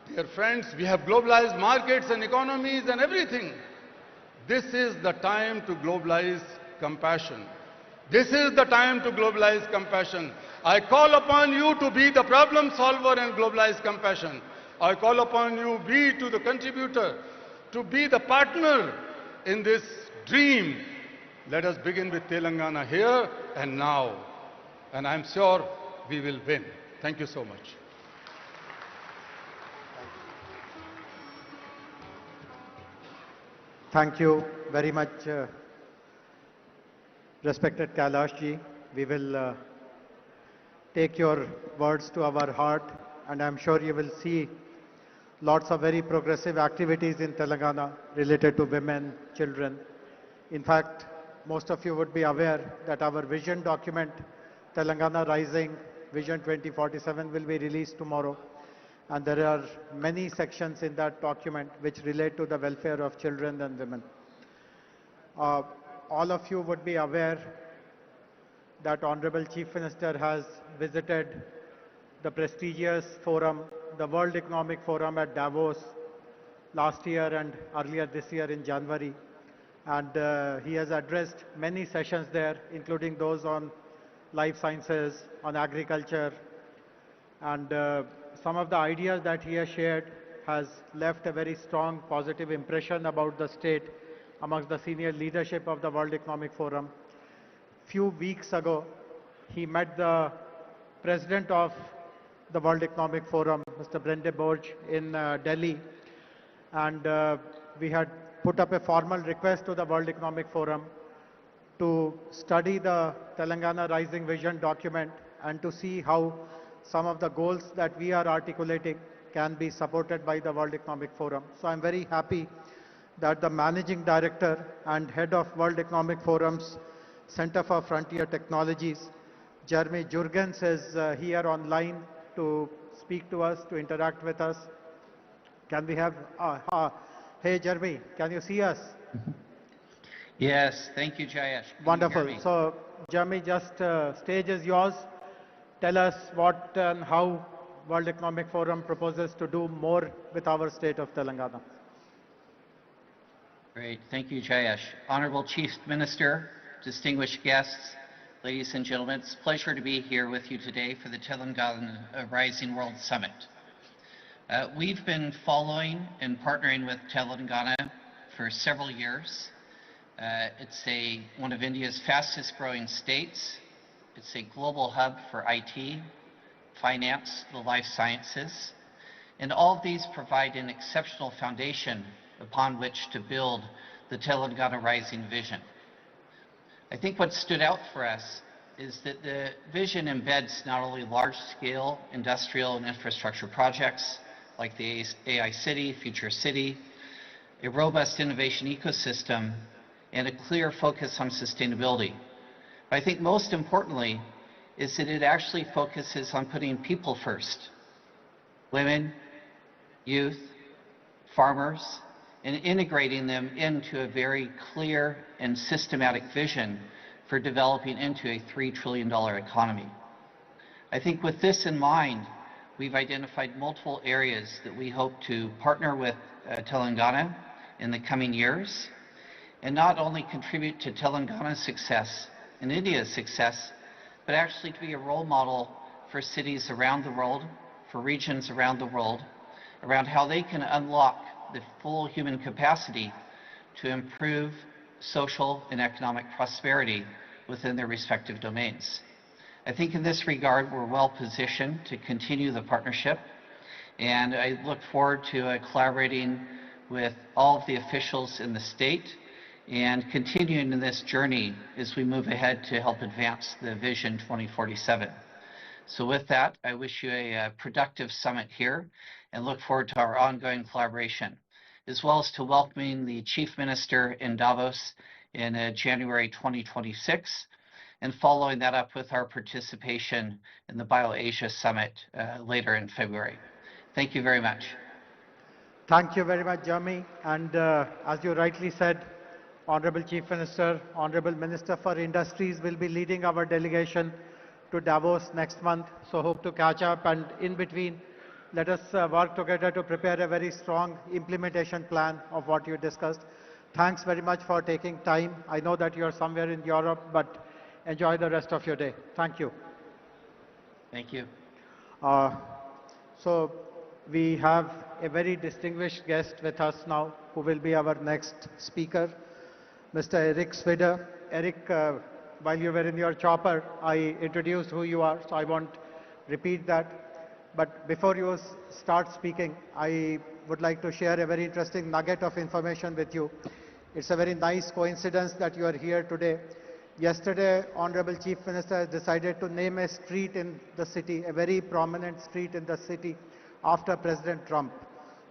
Dear friends, we have globalized markets and economies and everything. This is the time to globalize compassion. This is the time to globalize compassion. I call upon you to be the problem solver and globalize compassion. I call upon you be to the contributor, to be the partner in this dream. Let us begin with Telangana here and now. And I'm sure we will win. Thank you so much. Thank you very much, respected Kailash ji. We will take your words to our heart, and I'm sure you will see lots of very progressive activities in Telangana related to women, children. In fact, most of you would be aware that our vision document, Telangana Rising Vision 2047, will be released tomorrow. And there are many sections in that document which relate to the welfare of children and women. All of you would be aware that Honorable Chief Minister has visited the prestigious forum, the World Economic Forum at Davos last year and earlier this year in January. And he has addressed many sessions there, including those on life sciences, on agriculture, and some of the ideas that he has shared has left a very strong positive impression about the state amongst the senior leadership of the World Economic Forum. Few weeks ago, he met the president of the World Economic Forum, Mr. Brende Borge, in Delhi, and we had put up a formal request to the World Economic Forum to study the Telangana Rising Vision document and to see how some of the goals that we are articulating can be supported by the World Economic Forum. So I'm very happy that the Managing Director and Head of World Economic Forum's Center for Frontier Technologies, Jeremy Jurgens, is here online to speak to us, to interact with us. Can we have, hey Jeremy, can you see us? Yes, thank you, Jayesh. Can you hear Wonderful. me? So Jeremy, just stage is yours. tell us what and how World Economic Forum proposes to do more with our state of Telangana. Great. Thank you, Jayesh. Honorable Chief Minister, distinguished guests, ladies and gentlemen, it's a pleasure to be here with you today for the Telangana Rising World Summit. We've been following and partnering with Telangana for several years. It's one of India's fastest growing states. It's a global hub for IT, finance, the life sciences, and all of these provide an exceptional foundation upon which to build the Telangana Rising vision. I think what stood out for us is that the vision embeds not only large-scale industrial and infrastructure projects like the AI City, Future City, a robust innovation ecosystem, and a clear focus on sustainability. But I think most importantly is that it actually focuses on putting people first. Women, youth, farmers, and integrating them into a very clear and systematic vision for developing into a $3 trillion economy. I think with this in mind, we've identified multiple areas that we hope to partner with Telangana in the coming years, and not only contribute to Telangana's success and India's success, but actually to be a role model for cities around the world, for regions around the world, around how they can unlock the full human capacity to improve social and economic prosperity within their respective domains. I think in this regard, we're well positioned to continue the partnership, and I look forward to collaborating with all of the officials in the state and continuing in this journey as we move ahead to help advance the Vision 2047. So with that, I wish you a productive summit here and look forward to our ongoing collaboration, as well as to welcoming the Chief Minister in Davos in January 2026, and following that up with our participation in the BioAsia Summit later in February. Thank you very much. Thank you very much, Jeremy. And as you rightly said, Honorable Chief Minister, Honorable Minister for Industries will be leading our delegation to Davos next month. So hope to catch up, and in between, let us work together to prepare a very strong implementation plan of what you discussed. Thanks very much for taking time. I know that you're somewhere in Europe, but enjoy the rest of your day. Thank you. Thank you. So we have a very distinguished guest with us now, who will be our next speaker, Mr. Eric Swider. Eric, while you were in your chopper, I introduced who you are, so I won't repeat that. But before you start speaking, I would like to share a very interesting nugget of information with you. It's a very nice coincidence that you are here today. Yesterday, Honorable Chief Minister decided to name a street in the city, a very prominent street in the city, after President Trump.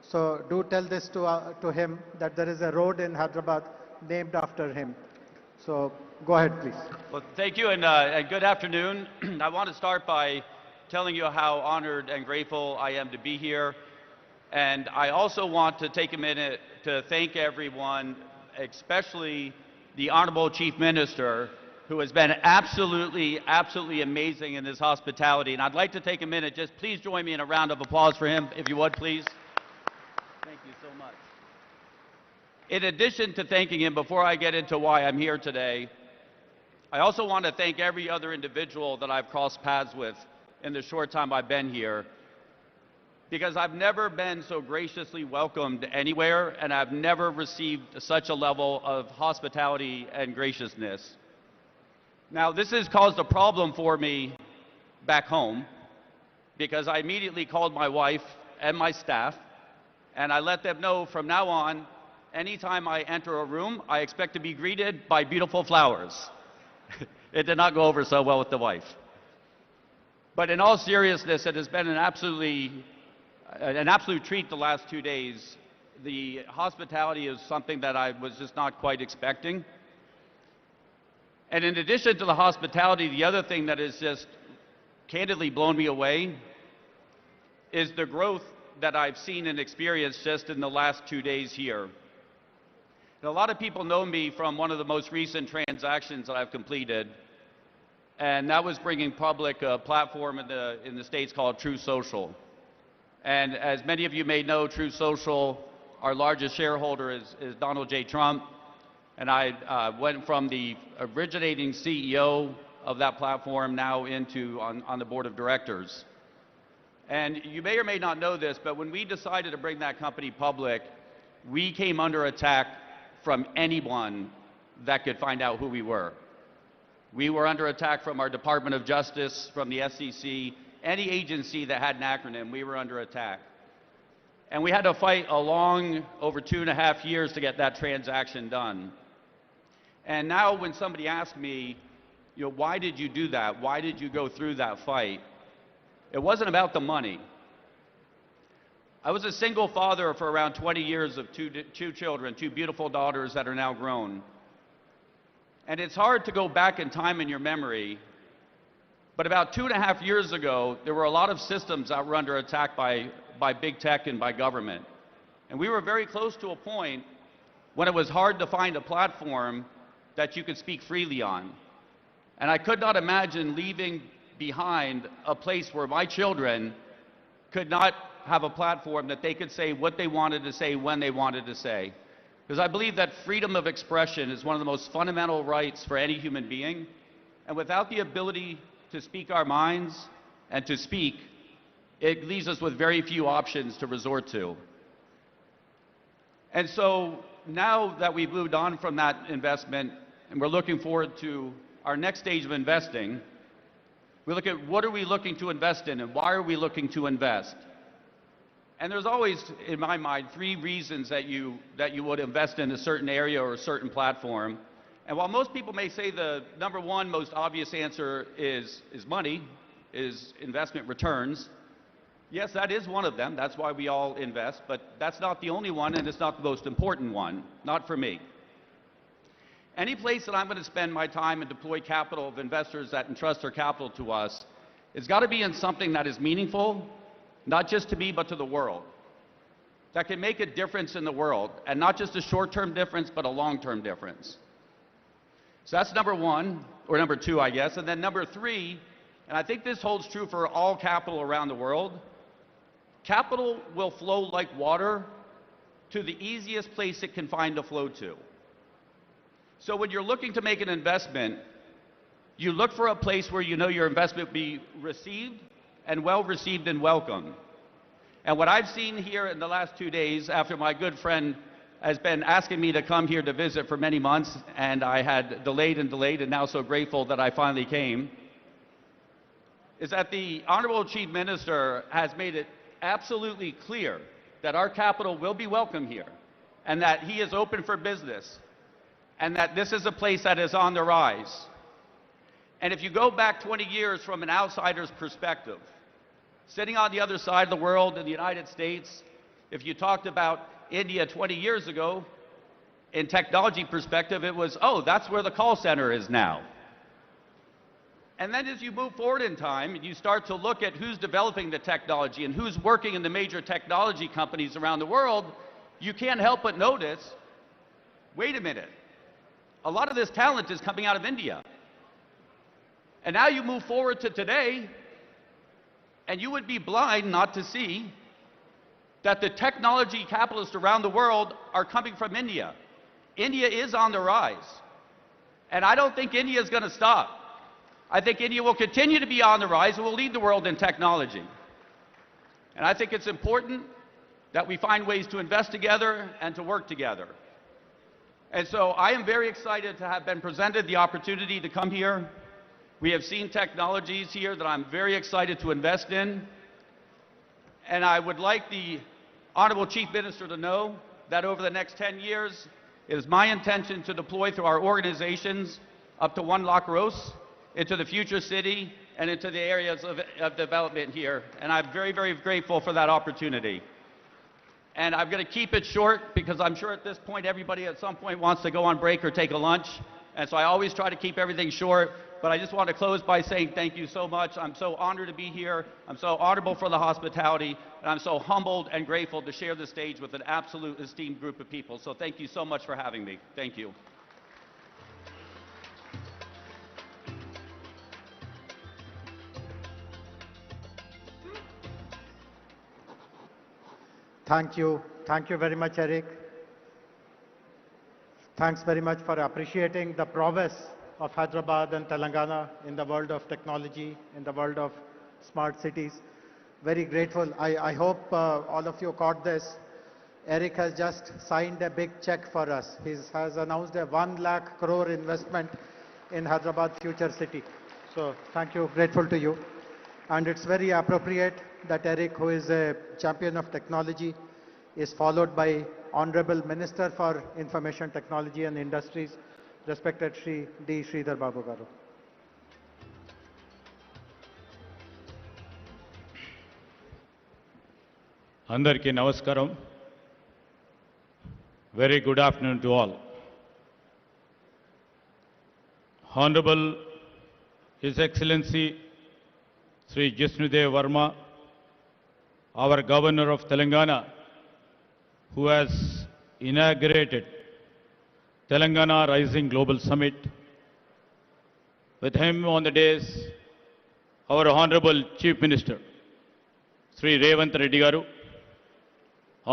So do tell this to him, that there is a road in Hyderabad named after him. So go ahead, please. Well, thank you, and good afternoon. I want to start by telling you how honored and grateful I am to be here. And I also want to take a minute to thank everyone, especially the Honorable Chief Minister, who has been absolutely amazing in his hospitality. And I'd like to take a minute, just please join me in a round of applause for him, if you would, please. Thank you so much. In addition to thanking him, before I get into why I'm here today, I also want to thank every other individual that I've crossed paths with in the short time I've been here, because I've never been so graciously welcomed anywhere, and I've never received such a level of hospitality and graciousness. Now, this has caused a problem for me back home, because I immediately called my wife and my staff, and I let them know from now on, anytime I enter a room, I expect to be greeted by beautiful flowers. It did not go over so well with the wife. But in all seriousness, it has been an absolute treat the last 2 days. The hospitality is something that I was just not quite expecting. And in addition to the hospitality, the other thing that has just candidly blown me away is the growth that I've seen and experienced just in the last 2 days here. And a lot of people know me from one of the most recent transactions that I've completed. and that was bringing public a platform in the States called True Social. And as many of you may know, True Social, our largest shareholder is Donald J. Trump, and I went from the originating CEO of that platform now into on the board of directors. And you may or may not know this, but when we decided to bring that company public, we came under attack from anyone that could find out who we were. We were under attack from our Department of Justice, from the SEC, any agency that had an acronym, we were under attack. And we had to fight over 2.5 years to get that transaction done. And now when somebody asks me, you know, why did you do that? Why did you go through that fight? It wasn't about the money. I was a single father for around 20 years of two children, two beautiful daughters that are now grown. And it's hard to go back in time in your memory, but about 2.5 years ago, there were a lot of systems that were under attack by big tech and by government. And we were very close to a point when it was hard to find a platform that you could speak freely on. And I could not imagine leaving behind a place where my children could not have a platform that they could say what they wanted to say when they wanted to say. Because I believe that freedom of expression is one of the most fundamental rights for any human being. And without the ability to speak our minds and to speak, it leaves us with very few options to resort to. And so now that we've moved on from that investment and we're looking forward to our next stage of investing, we look at what are we looking to invest in and why are we looking to invest? And there's always, in my mind, 3 reasons that you would invest in a certain area or a certain platform. And while most people may say the number one most obvious answer is money, is investment returns, yes, that is one of them. That's why we all invest, but that's not the only one and it's not the most important one, not for me. Any place that I'm going to spend my time and deploy capital of investors that entrust their capital to us, it's got to be in something that is meaningful, not just to me, but to the world, that can make a difference in the world, and not just a short-term difference, but a long-term difference. So that's number one, or number two, I guess. And then number 3, and I think this holds true for all capital around the world, capital will flow like water to the easiest place it can find to flow to. So when you're looking to make an investment, you look for a place where you know your investment will be received and well received and welcome. And what I've seen here in the last 2 days, after my good friend has been asking me to come here to visit for many months, and I had delayed and now so grateful that I finally came, is that the Honorable Chief Minister has made it absolutely clear that our capital will be welcome here, and that he is open for business, and that this is a place that is on the rise. And if you go back 20 years from an outsider's perspective, sitting on the other side of the world in the United States, if you talked about India 20 years ago, in technology perspective, it was, oh, that's where the call center is now. And then as you move forward in time, and you start to look at who's developing the technology and who's working in the major technology companies around the world, you can't help but notice, wait a minute, a lot of this talent is coming out of India. And now you move forward to today, and you would be blind not to see that the technology capitalists around the world are coming from India. India is on the rise. And I don't think India is going to stop. I think India will continue to be on the rise and will lead the world in technology. And I think it's important that we find ways to invest together and to work together. And so I am very excited to have been presented the opportunity to come here. We have seen technologies here that I'm very excited to invest in. And I would like the Honorable Chief Minister to know that over the next 10 years, it is my intention to deploy through our organizations up to 1 lakh crores into the future city and into the areas of development here. And I'm very, very grateful for that opportunity. And I'm going to keep it short because I'm sure at this point everybody at some point wants to go on break or take a lunch. And so I always try to keep everything short. But I just want to close by saying thank you so much. I'm so honored to be here. I'm so honorable for the hospitality. And I'm so humbled and grateful to share the stage with an absolute esteemed group of people. So thank you so much for having me. Thank you. Thank you. Thank you very much, Eric. Thanks very much for appreciating the prowess of Hyderabad and Telangana in the world of technology, in the world of smart cities. Very grateful. I hope all of you caught this. Eric has just signed a big check for us. He has announced a 1 lakh crore investment in Hyderabad Future City. So thank you, grateful to you. And it's very appropriate that Eric, who is a champion of technology, is followed by Honorable Minister for Information Technology and Industries, respected Shri D. Sridhar Babu Garu. అందరికీ నమస్కారం. Very good afternoon to all. Honorable His Excellency Sri Jishnudev Verma, our Governor of Telangana, who has inaugurated Telangana Rising Global Summit. With him on the days, our Honorable Chief Minister, Sri Revanth Reddy Garu,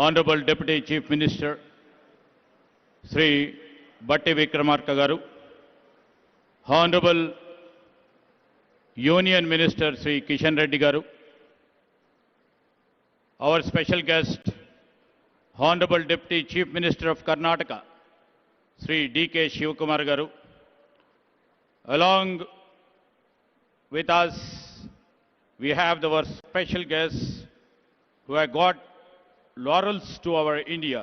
Honorable Deputy Chief Minister, Sri Batti Vikramarka Garu, Honorable Union Minister Sri Kishan Reddy Garu, our special guest, Honorable Deputy Chief Minister of Karnataka, Sri D.K. Shivakumar Garu, along with us, we have our special guests who have got laurels to our India,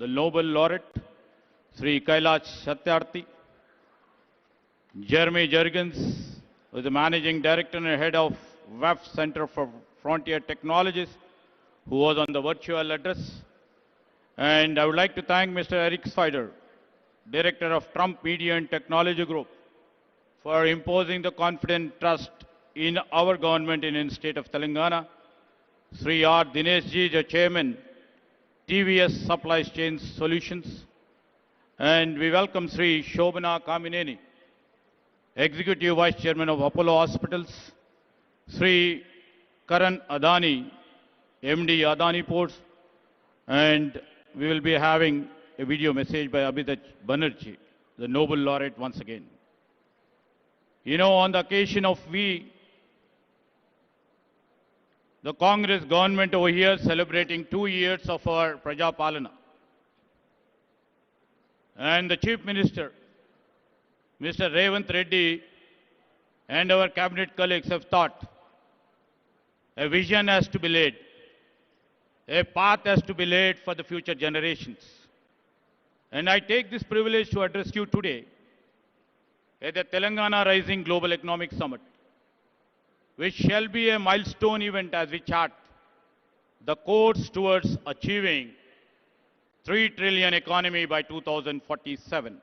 the Nobel Laureate, Sri Kailash Satyarthi, Jeremy Jurgens, who is the Managing Director and Head of WEF Center for Frontier Technologies, who was on the virtual address. And I would like to thank Mr. Eric Spider, Director of Trump Media and Technology Group, for imposing the confident trust in our government in the state of Telangana. Sri R. Dineshji, the Chairman, TVS Supply Chain Solutions. And we welcome Sri Shobhana Kamineni, Executive Vice Chairman of Apollo Hospitals, Sri Karan Adani, MD Adani Ports, and we will be having a video message by Abhijit Banerjee, the Nobel Laureate once again. You know, on the occasion of the Congress government over here celebrating 2 years of our Praja Palana. And the Chief Minister, Mr. Revanth Reddy, and our cabinet colleagues have thought a vision has to be laid, a path has to be laid for the future generations. And I take this privilege to address you today at the Telangana Rising Global Economic Summit, which shall be a milestone event as we chart the course towards achieving 3 trillion economy by 2047.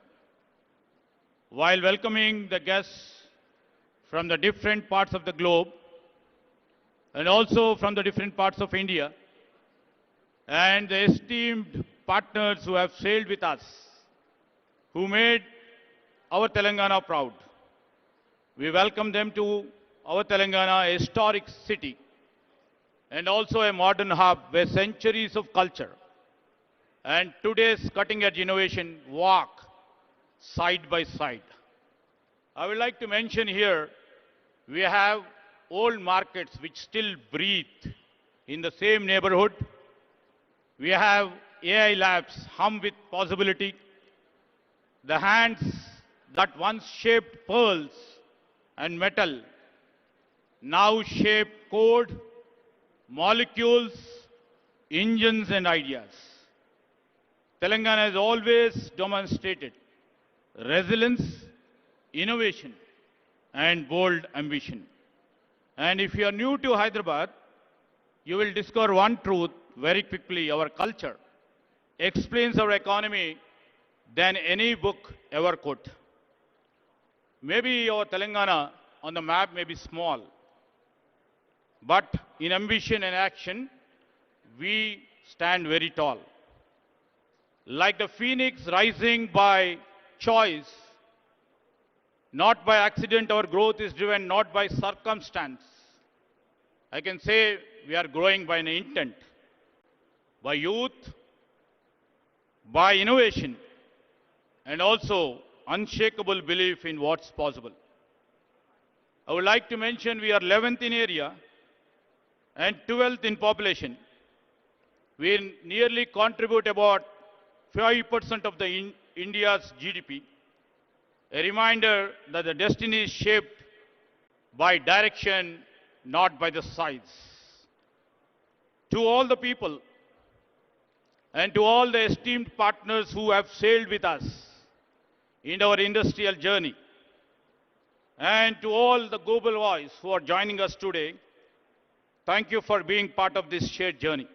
While welcoming the guests from the different parts of the globe and also from the different parts of India and the esteemed partners who have sailed with us, who made our Telangana proud, we welcome them to our Telangana, a historic city and also a modern hub where centuries of culture and today's cutting-edge innovation walk side by side. I would like to mention here, we have old markets which still breathe in the same neighborhood. We have AI labs hum with possibility. The hands that once shaped pearls and metal now shape code, molecules, engines and ideas. Telangana has always demonstrated resilience, innovation and bold ambition. And if you are new to Hyderabad, you will discover one truth very quickly. Our culture explains our economy than any book ever could. Maybe our Telangana on the map may be small, but in ambition and action, we stand very tall. Like the phoenix rising by choice, not by accident, our growth is driven not by circumstance. I can say we are growing by an intent. by youth, by innovation, and also unshakable belief in what's possible. I would like to mention we are 11th in area and 12th in population. We nearly contribute about 5% of the India's GDP. A reminder that the destiny is shaped by direction, not by the size. To all the people and to all the esteemed partners who have sailed with us in our industrial journey, and to all the global voice who are joining us today, thank you for being part of this shared journey.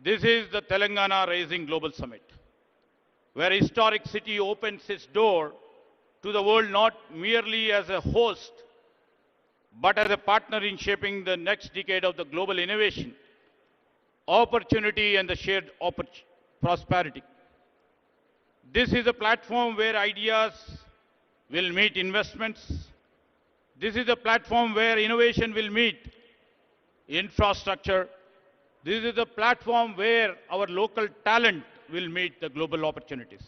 This is the Telangana Rising Global Summit, where a historic city opens its door to the world not merely as a host, but as a partner in shaping the next decade of the global innovation, opportunity, and the shared prosperity. This is a platform where ideas will meet investments. This is a platform where innovation will meet infrastructure. This is a platform where our local talent will meet the global opportunities.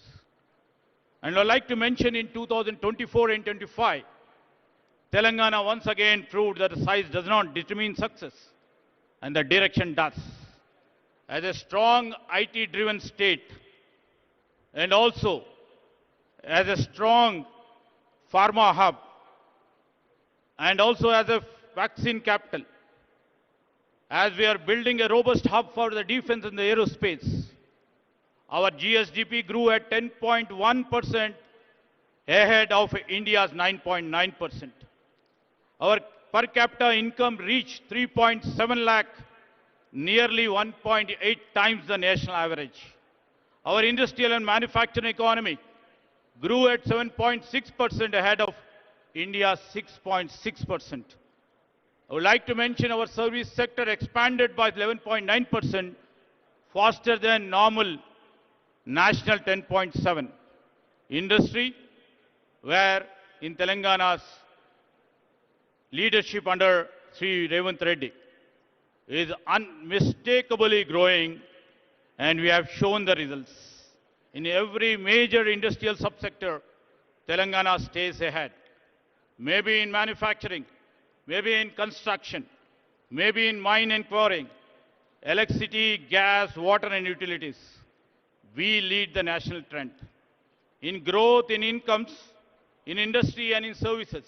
And I'd like to mention in 2024 and 25, Telangana once again proved that the size does not determine success, and the direction does. As a strong IT-driven state, and also as a strong pharma hub, and also as a vaccine capital, as we are building a robust hub for the defense and the aerospace, our GSDP grew at 10.1% ahead of India's 9.9%. Our per capita income reached 3.7 lakh, nearly 1.8 times the national average. Our industrial and manufacturing economy grew at 7.6% ahead of India's 6.6%. I would like to mention our service sector expanded by 11.9%, faster than normal national 10.7. Industry, where in Telangana's leadership under Sri Revanth Reddy, is unmistakably growing, and we have shown the results. In every major industrial subsector, Telangana stays ahead. Maybe in manufacturing, maybe in construction, maybe in mine and quarrying, electricity, gas, water and utilities. We lead the national trend. In growth, in incomes, in industry and in services,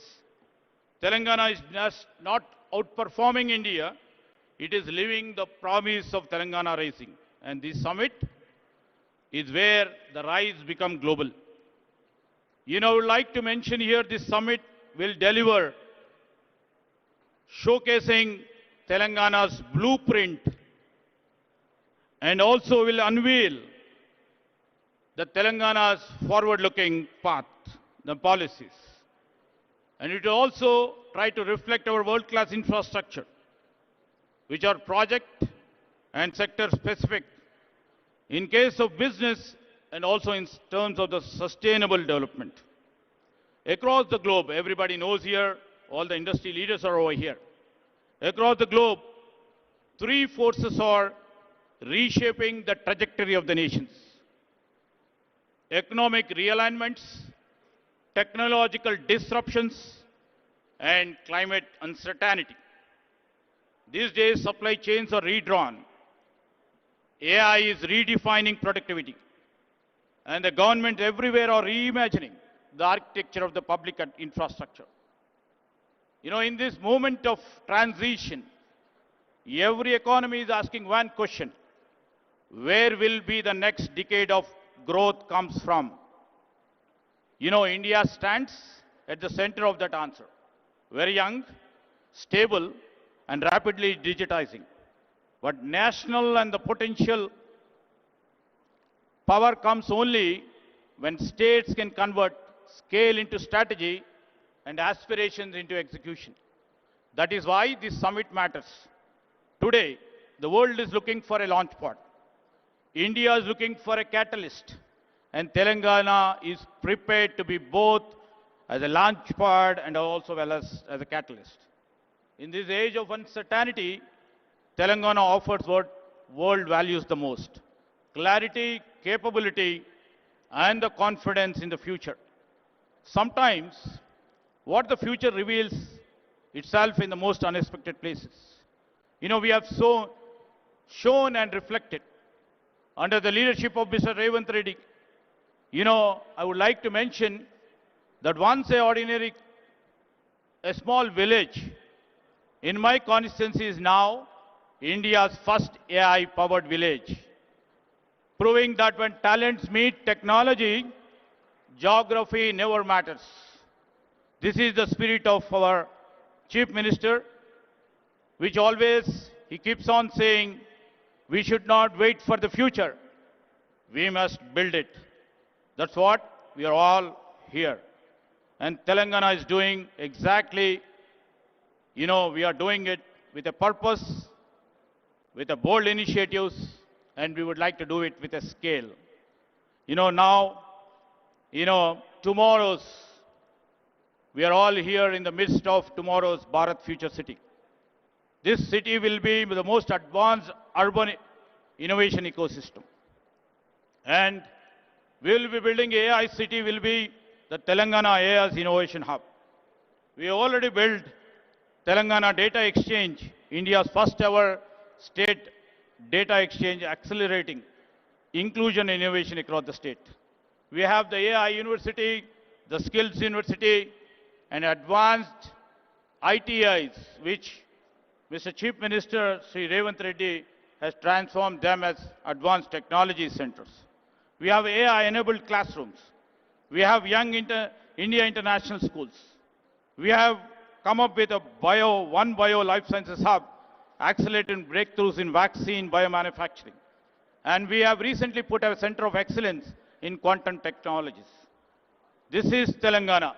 Telangana is just not outperforming India, it is living the promise of Telangana Rising. And this summit is where the rise become global. I would like to mention here this summit will deliver showcasing Telangana's blueprint and also will unveil the Telangana's forward-looking path, the policies. And it will also try to reflect our world-class infrastructure, which are project and sector specific in case of business and also in terms of the sustainable development. Across the globe, everybody knows here, all the industry leaders are over here. Across the globe, three forces are reshaping the trajectory of the nations: economic realignments, technological disruptions, and climate uncertainty. These days, supply chains are redrawn. AI is redefining productivity. And the government everywhere are reimagining the architecture of the public infrastructure. In this moment of transition, every economy is asking one question: where will be the next decade of growth comes from? India stands at the center of that answer. Very young, stable, and rapidly digitizing. But national and the potential power comes only when states can convert scale into strategy and aspirations into execution. That is why this summit matters. Today, the world is looking for a launch pad. India is looking for a catalyst. And Telangana is prepared to be both as a launch pad and also as a catalyst. In this age of uncertainty, Telangana offers world values the most: clarity, capability, and the confidence in the future. Sometimes, what the future reveals itself in the most unexpected places. We have shown and reflected under the leadership of Mr. Revant Reddy. I would like to mention that once a small village in my constituency is now India's first AI-powered village, proving that when talents meet technology, geography never matters. This is the spirit of our Chief Minister, which always he keeps on saying, we should not wait for the future. We must build it. That's what we are all here. And Telangana is doing exactly, we are doing it with a purpose, with a bold initiatives, and we would like to do it with a scale. Now, tomorrow's, we are all here in the midst of tomorrow's Bharat Future City. This city will be the most advanced urban innovation ecosystem. And we will be building AI city, will be the Telangana AI's Innovation Hub. We already built Telangana Data Exchange, India's first ever state data exchange, accelerating inclusion and innovation across the state. We have the AI University, the Skills University, and advanced ITIs, which Mr. Chief Minister Sri Revant Reddy has transformed them as advanced technology centers. We have AI-enabled classrooms. We have Young India International Schools. We have come up with a One Bio Life Sciences Hub, accelerating breakthroughs in vaccine biomanufacturing. And we have recently put a center of excellence in quantum technologies. This is Telangana.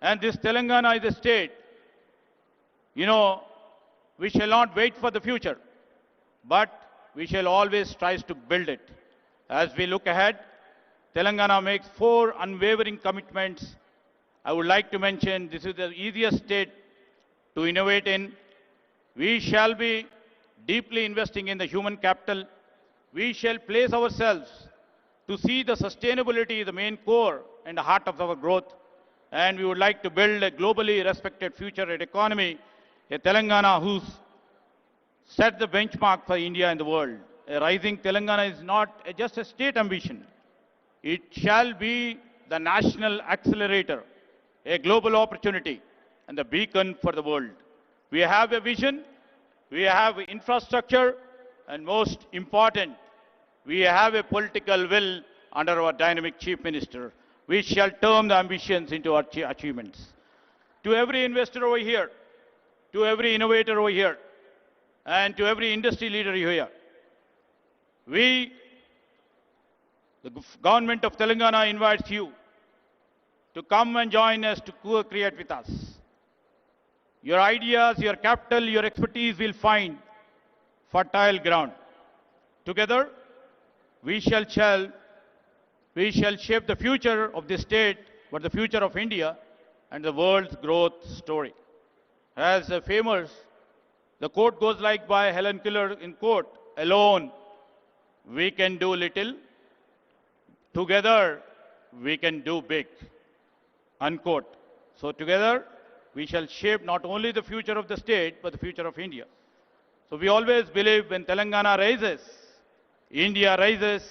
And this Telangana is a state, we shall not wait for the future, but we shall always strive to build it. As we look ahead, Telangana makes 4 unwavering commitments. I would like to mention this is the easiest state to innovate in. We shall be deeply investing in the human capital. We shall place ourselves to see the sustainability, the main core and the heart of our growth. And we would like to build a globally respected future economy, a Telangana who's set the benchmark for India and the world. A rising Telangana is not just a state ambition. It shall be the national accelerator, a global opportunity, and the beacon for the world. We have a vision, we have infrastructure, and most important, we have a political will under our dynamic Chief Minister. We shall turn the ambitions into our achievements. To every investor over here, to every innovator over here, and to every industry leader here, the government of Telangana invites you to come and join us to co-create with us. Your ideas, your capital, your expertise will find fertile ground. Together, we shall shape the future of this state, but the future of India and the world's growth story. As the quote goes like by Helen Keller in quote, alone we can do little, together we can do big, unquote. So together we shall shape not only the future of the state, but the future of India. So we always believe when Telangana rises, India rises,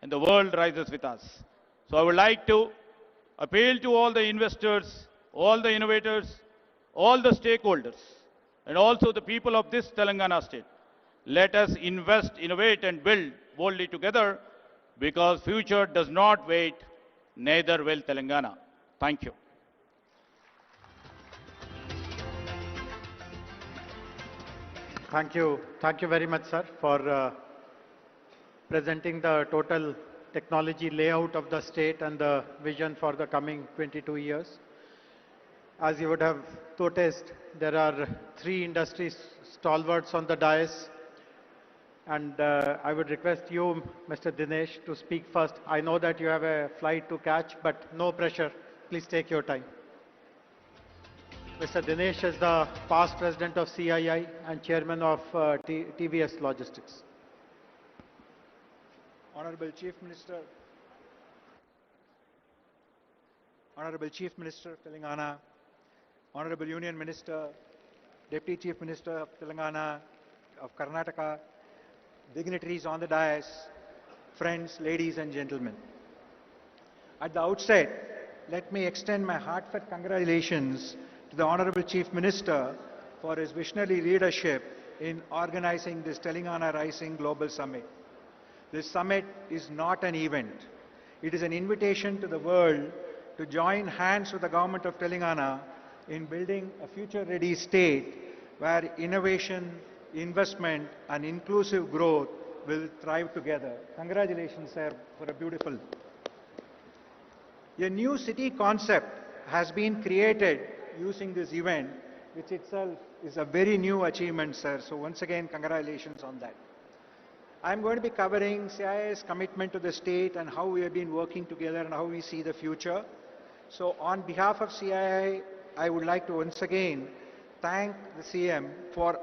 and the world rises with us. So I would like to appeal to all the investors, all the innovators, all the stakeholders, and also the people of this Telangana state. Let us invest, innovate, and build boldly together, because future does not wait, neither will Telangana. Thank you. Thank you. Thank you very much, sir, for presenting the total technology layout of the state and the vision for the coming 22 years. As you would have noticed, there are 3 industry stalwarts on the dais. And I would request you, Mr. Dinesh, to speak first. I know that you have a flight to catch, but no pressure. Please take your time. Mr. Dinesh is the past president of CII and chairman of TVS Logistics. Honorable Chief Minister, Honorable Chief Minister of Telangana, Honorable Union Minister, Deputy Chief Minister of Telangana, of Karnataka, dignitaries on the dais, friends, ladies and gentlemen. At the outset, let me extend my heartfelt congratulations to the Honorable Chief Minister for his visionary leadership in organizing this Telangana Rising Global Summit. This summit is not an event. It is an invitation to the world to join hands with the government of Telangana in building a future-ready state where innovation, investment and inclusive growth will thrive together. Congratulations, sir, for a beautiful. A new city concept has been created using this event, which itself is a very new achievement, sir. So once again, congratulations on that. I'm going to be covering CII's commitment to the state and how we have been working together and how we see the future. So on behalf of CII, I would like to once again thank the CM for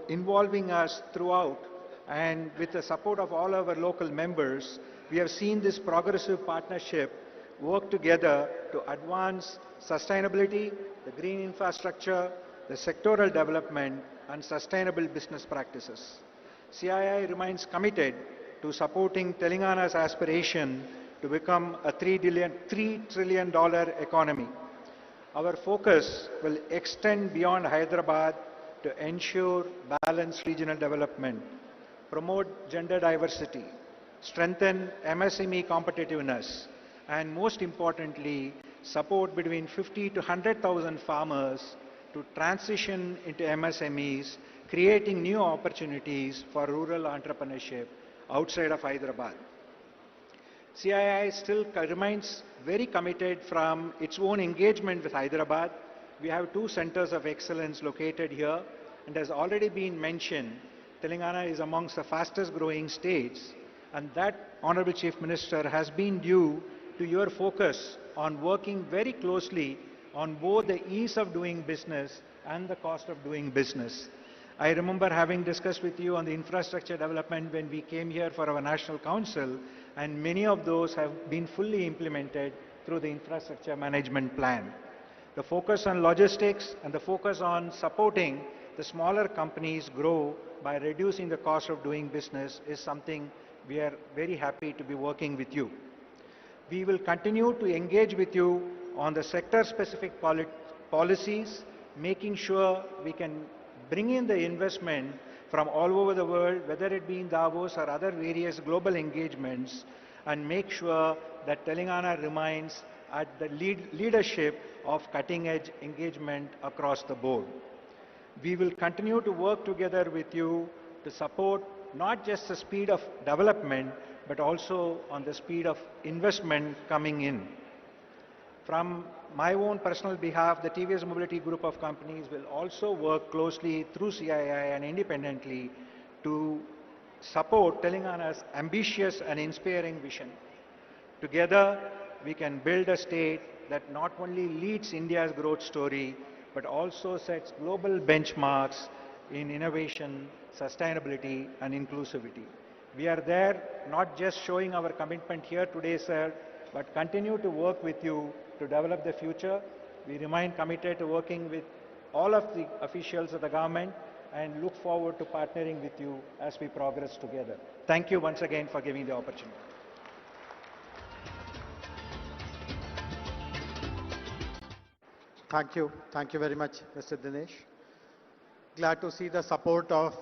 involving us throughout, and with the support of all our local members, we have seen this progressive partnership work together to advance sustainability, the green infrastructure, the sectoral development and sustainable business practices. CII remains committed to supporting Telangana's aspiration to become a $3 trillion economy. Our focus will extend beyond Hyderabad to ensure balanced regional development, promote gender diversity, strengthen MSME competitiveness, and most importantly, support between 50 to 100,000 farmers to transition into MSMEs, creating new opportunities for rural entrepreneurship outside of Hyderabad. CII still remains very committed from its own engagement with Hyderabad. We have 2 centers of excellence located here, and as already been mentioned, Telangana is amongst the fastest growing states, and that, Honorable Chief Minister, has been due to your focus on working very closely on both the ease of doing business and the cost of doing business. I remember having discussed with you on the infrastructure development when we came here for our National Council, and many of those have been fully implemented through the infrastructure management plan. The focus on logistics and the focus on supporting the smaller companies grow by reducing the cost of doing business is something we are very happy to be working with you. We will continue to engage with you on the sector-specific policies, making sure we can bring in the investment from all over the world, whether it be in Davos or other various global engagements, and make sure that Telangana remains at the leadership of cutting-edge engagement across the board. We will continue to work together with you to support not just the speed of development, but also on the speed of investment coming in. From my own personal behalf, the TVS Mobility Group of companies will also work closely through CII and independently to support Telangana's ambitious and inspiring vision. Together, we can build a state that not only leads India's growth story, but also sets global benchmarks in innovation, sustainability, and inclusivity. We are there not just showing our commitment here today, sir, but continue to work with you to develop the future. We remain committed to working with all of the officials of the government and look forward to partnering with you as we progress together. Thank you once again for giving the opportunity. Thank you. Thank you very much, Mr. Dinesh. Glad to see the support of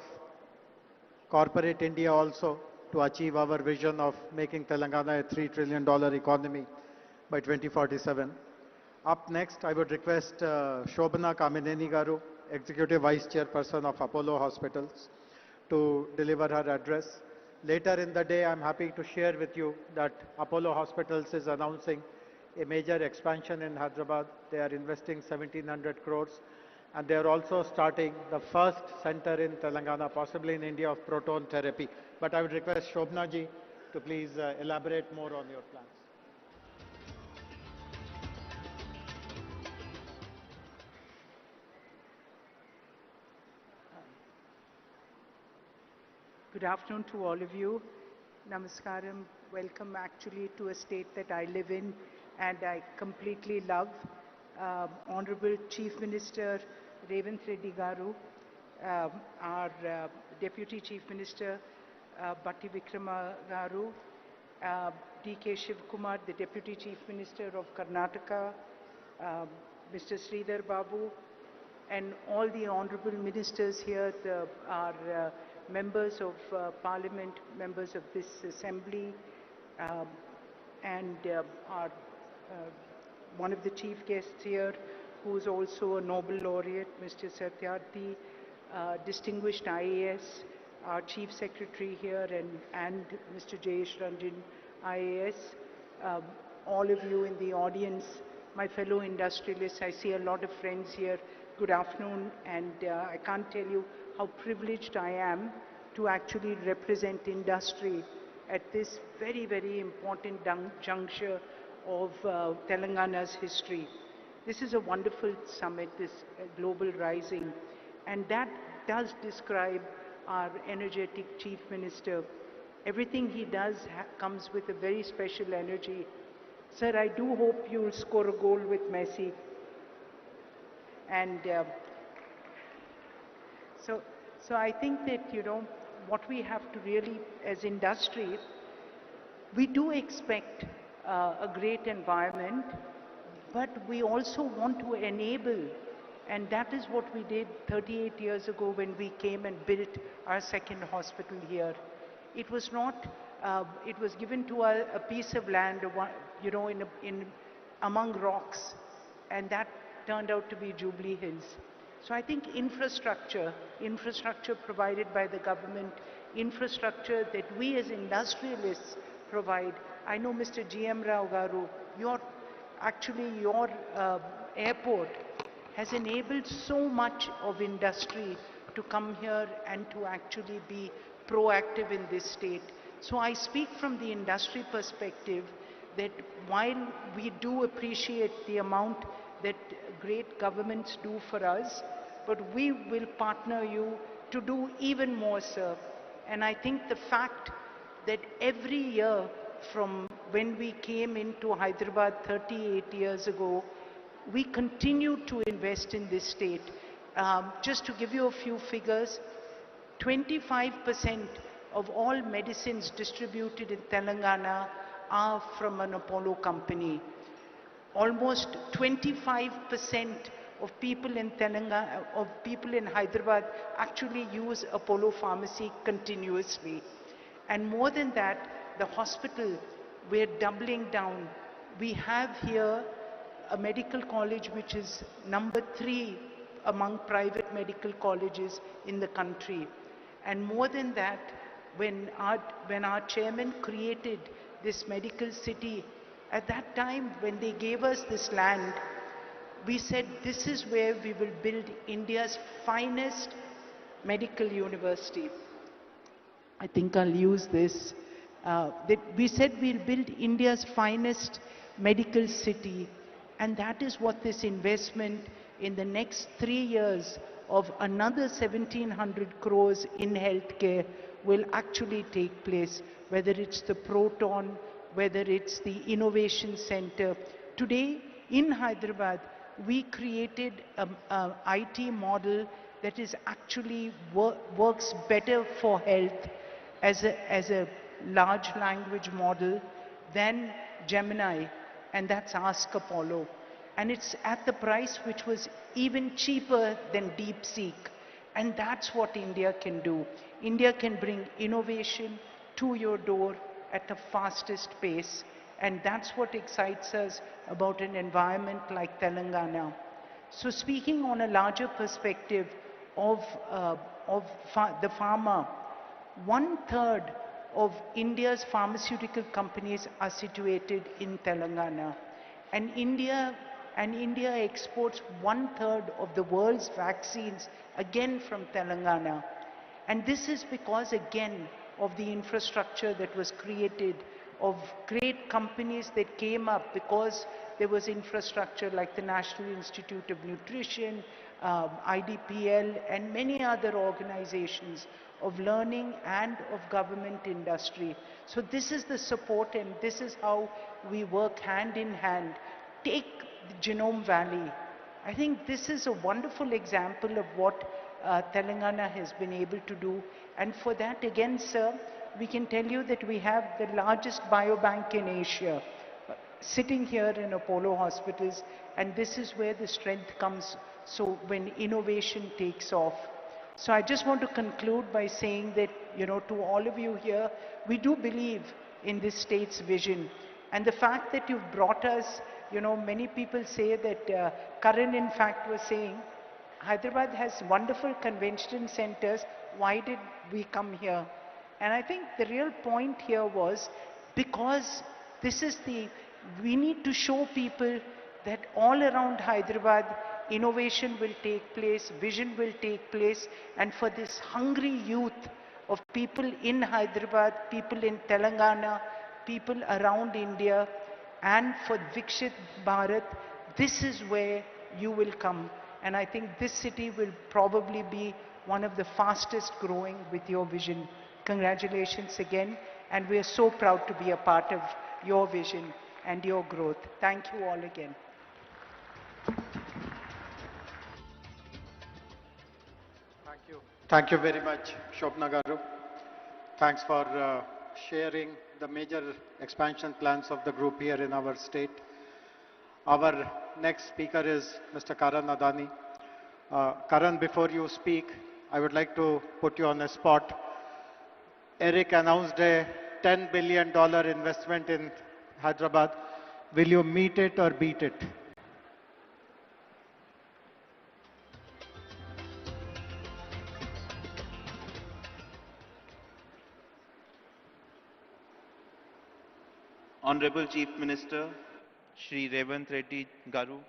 corporate India also to achieve our vision of making Telangana a $3 trillion economy by 2047. Up next, I would request Shobhana Kamineni Garu, Executive Vice Chairperson of Apollo Hospitals, to deliver her address. Later in the day, I'm happy to share with you that Apollo Hospitals is announcing a major expansion in Hyderabad. They are investing 1,700 crores, and they are also starting the first center in Telangana, possibly in India, of proton therapy. But I would request Shobhana ji to please elaborate more on your plans. Good afternoon to all of you. Namaskaram. Welcome actually to a state that I live in and I completely love. Honorable Chief Minister Revanth Reddy Garu, our Deputy Chief Minister Batti Vikrama Garu, D.K. Shivkumar, the Deputy Chief Minister of Karnataka, Mr. Sridhar Babu, and all the honorable ministers here, our members of parliament, members of this assembly, um, and our one of the chief guests here, who is also a Nobel laureate, Mr. Satyarthi, distinguished IAS, our chief secretary here, and Mr. Jayesh Ranjan, IAS, all of you in the audience, my fellow industrialists. I see a lot of friends here. Good afternoon, and I can't tell you how privileged I am to actually represent industry at this very, very important juncture of Telangana's history. This is a wonderful summit, this Global Rising, and that does describe our energetic Chief Minister. Everything he does comes with a very special energy. Sir, I do hope you'll score a goal with Messi. And so I think that, you know, what we have to really, as industry, we do expect a great environment, but we also want to enable, and that is what we did 38 years ago when we came and built our second hospital here. It was not, it was given to a piece of land, you know, among rocks, and that turned out to be Jubilee Hills. So I think infrastructure provided by the government, infrastructure that we as industrialists provide. I know Mr. G.M. Rao Garu, your airport has enabled so much of industry to come here and to actually be proactive in this state. So I speak from the industry perspective that while we do appreciate the amount that great governments do for us, but we will partner you to do even more, sir. And I think the fact that every year from when we came into Hyderabad 38 years ago, we continue to invest in this state. Just to give you a few figures, 25% of all medicines distributed in Telangana are from an Apollo company. Almost 25% of people in Telangana, of people in Hyderabad actually use Apollo Pharmacy continuously. And more than that, the hospital, we're doubling down. We have here a medical college which is number 3 among private medical colleges in the country. And more than that, when our chairman created this medical city, at that time when they gave us this land, we said this is where we will build India's finest medical university. I think I'll use this. We said we'll build India's finest medical city, and that is what this investment in the next 3 years of another 1,700 crores in healthcare will actually take place, whether it's the Proton, whether it's the Innovation Center. Today in Hyderabad, we created an IT model that is actually works better for health as a large language model than Gemini, and that's Ask Apollo. And it's at the price which was even cheaper than DeepSeek. And that's what India can do. India can bring innovation to your door at the fastest pace. And that's what excites us about an environment like Telangana. So speaking on a larger perspective of the pharma, 1/3 of India's pharmaceutical companies are situated in Telangana. And India exports 1/3 of the world's vaccines, again from Telangana. And this is because, again, of the infrastructure that was created, of great companies that came up because there was infrastructure like the National Institute of Nutrition, IDPL, and many other organizations of learning and of government industry. So this is the support, and this is how we work hand in hand. Take the Genome Valley. I think this is a wonderful example of what Telangana has been able to do. And for that, again, sir, we can tell you that we have the largest biobank in Asia sitting here in Apollo hospitals, and this is where the strength comes. So when innovation takes off. So I just want to conclude by saying that, to all of you here, we do believe in this state's vision. And the fact that you've brought us, many people say that, Karan in fact was saying, Hyderabad has wonderful convention centers, why did we come here? And I think the real point here was because we need to show people that all around Hyderabad, innovation will take place, vision will take place, and for this hungry youth of people in Hyderabad, people in Telangana, people around India, and for Vikshit Bharat, this is where you will come. And I think this city will probably be one of the fastest growing with your vision. Congratulations again, and we are so proud to be a part of your vision and your growth. Thank you all again. Thank you very much, Shobna Garu. Thanks for sharing the major expansion plans of the group here in our state. Our next speaker is Mr. Karan Adani. Karan, before you speak, I would like to put you on the spot. Eric announced a $10 billion investment in Hyderabad. Will you meet it or beat it? Honorable Chief Minister, Shri Revant Reddy Garu,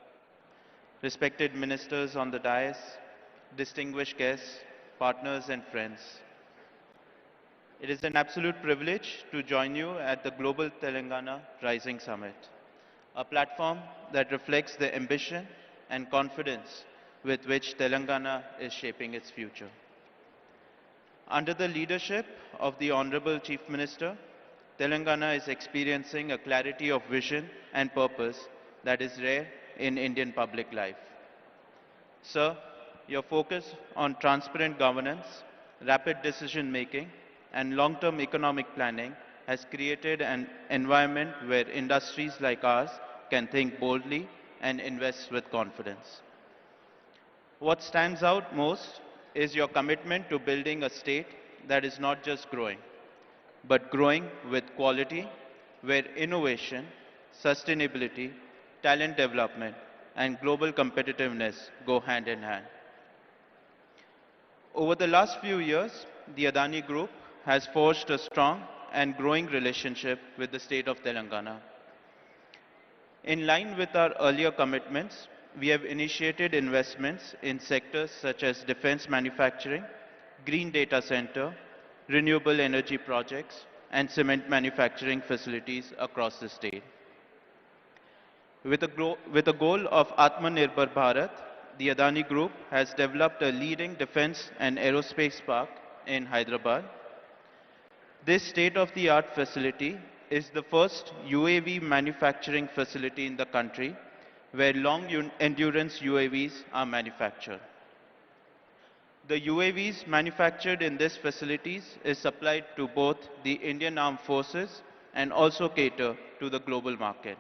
respected ministers on the dais, distinguished guests, partners and friends. It is an absolute privilege to join you at the Global Telangana Rising Summit, a platform that reflects the ambition and confidence with which Telangana is shaping its future. Under the leadership of the Honorable Chief Minister, Telangana is experiencing a clarity of vision and purpose that is rare in Indian public life. Sir, your focus on transparent governance, rapid decision-making, and long-term economic planning has created an environment where industries like ours can think boldly and invest with confidence. What stands out most is your commitment to building a state that is not just growing, but growing with quality, where innovation, sustainability, talent development, and global competitiveness go hand in hand. Over the last few years, the Adani Group has forged a strong and growing relationship with the state of Telangana. In line with our earlier commitments, we have initiated investments in sectors such as defense manufacturing, green data center, renewable energy projects, and cement manufacturing facilities across the state. With a goal of Atmanirbhar Bharat, the Adani Group has developed a leading defense and aerospace park in Hyderabad. This state-of-the-art facility is the first UAV manufacturing facility in the country where long-endurance UAVs are manufactured. The UAVs manufactured in these facilities is supplied to both the Indian Armed Forces and also cater to the global market.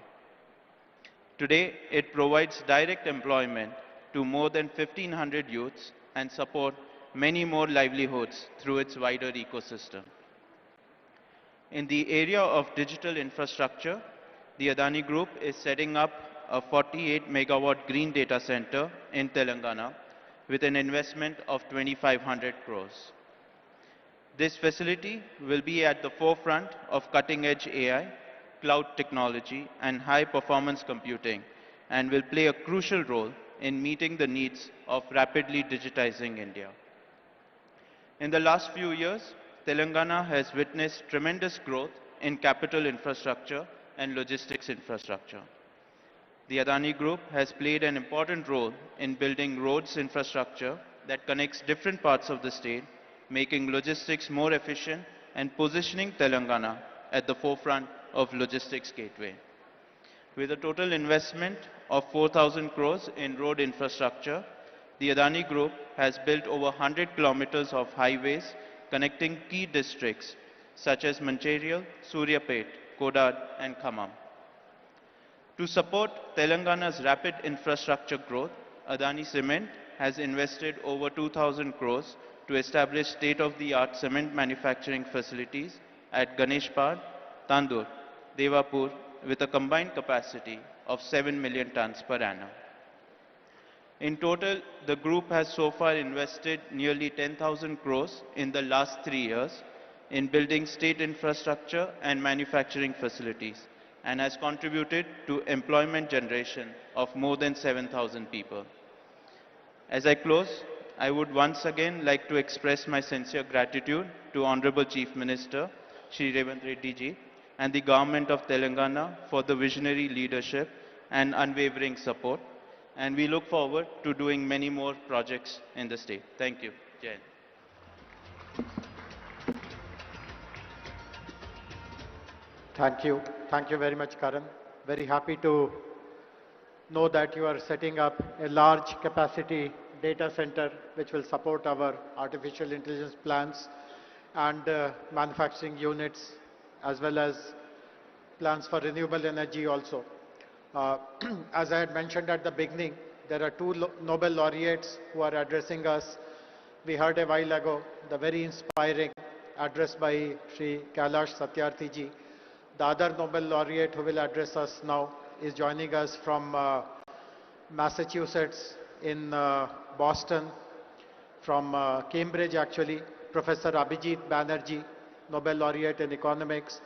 Today, it provides direct employment to more than 1,500 youths and support many more livelihoods through its wider ecosystem. In the area of digital infrastructure, the Adani Group is setting up a 48 megawatt green data center in Telangana with an investment of 2,500 crores. This facility will be at the forefront of cutting-edge AI, cloud technology, and high-performance computing, and will play a crucial role in meeting the needs of rapidly digitizing India. In the last few years, Telangana has witnessed tremendous growth in capital infrastructure and logistics infrastructure. the Adani Group has played an important role in building roads infrastructure that connects different parts of the state, making logistics more efficient and positioning Telangana at the forefront of logistics gateway. With a total investment of 4,000 crores in road infrastructure, the Adani Group has built over 100 kilometers of highways connecting key districts such as Mancherial, Suryapet, Kodad and Khammam. To support Telangana's rapid infrastructure growth, Adani Cement has invested over 2,000 crores to establish state-of-the-art cement manufacturing facilities at Ganeshpad, Tandur, Devapur with a combined capacity of 7 million tons per annum. In total, the group has so far invested nearly 10,000 crores in the last 3 years in building state infrastructure and manufacturing facilities and has contributed to employment generation of more than 7,000 people. As I close, I would once again like to express my sincere gratitude to Honorable Chief Minister, Shri Revanth Reddy ji, and the Government of Telangana for the visionary leadership and unwavering support. And we look forward to doing many more projects in the state. Thank you. Jai Hind. Thank you. Thank you very much, Karan. Very happy to know that you are setting up a large capacity data center which will support our artificial intelligence plans and manufacturing units as well as plans for renewable energy also. As I had mentioned at the beginning, there are two Nobel laureates who are addressing us. We heard a while ago the very inspiring address by Sri Kailash Satyarthi ji. The other Nobel laureate who will address us now is joining us from Massachusetts in Boston, from Cambridge actually, Professor Abhijit Banerjee, Nobel laureate in economics.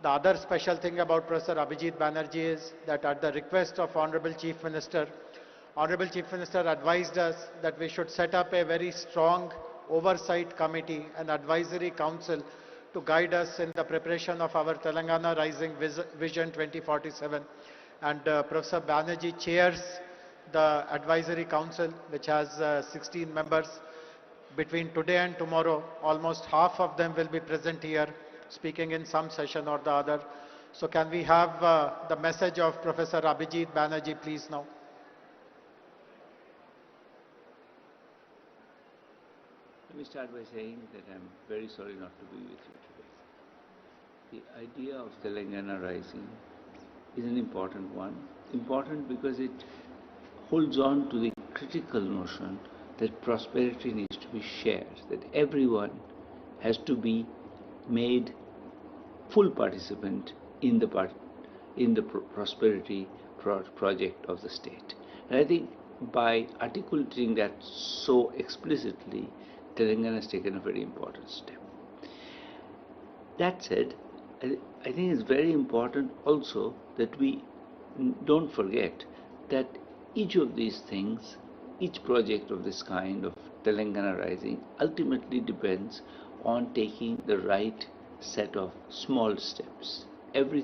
The other special thing about Professor Abhijit Banerjee is that at the request of Honorable Chief Minister advised us that we should set up a very strong oversight committee, an advisory council to guide us in the preparation of our Telangana Rising Vision 2047. And Professor Banerjee chairs the advisory council, which has 16 members. Between today and tomorrow, almost half of them will be present here, speaking in some session or the other. So can we have the message of Professor Abhijit Banerjee, please, now? Let me start by saying that I'm very sorry not to be with you today. The idea of Telangana Rising is an important one. Important because it holds on to the critical notion that prosperity needs to be shared, that everyone has to be made full participant in the prosperity project of the state. And I think by articulating that so explicitly, Telangana has taken a very important step. That said, I think it's very important also that we don't forget that each of these things, each project of this kind of Telangana Rising ultimately depends on taking the right set of small steps. Every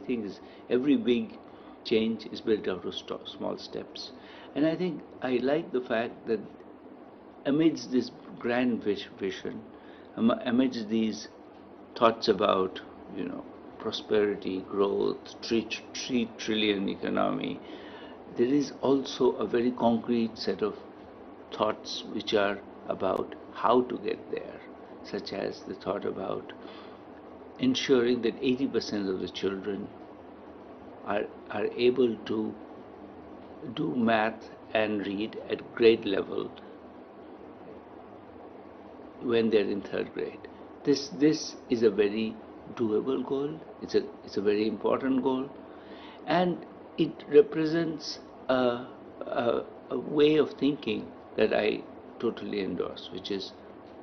big change is built out of small steps. And I think I like the fact that amidst this grand vision, amidst these thoughts about, prosperity, growth, 3 trillion economy, there is also a very concrete set of thoughts which are about how to get there, such as the thought about ensuring that 80% of the children are able to do math and read at grade level when they're in 3rd grade. This is a very doable goal. It's a very important goal, and it represents a way of thinking that I totally endorse, which is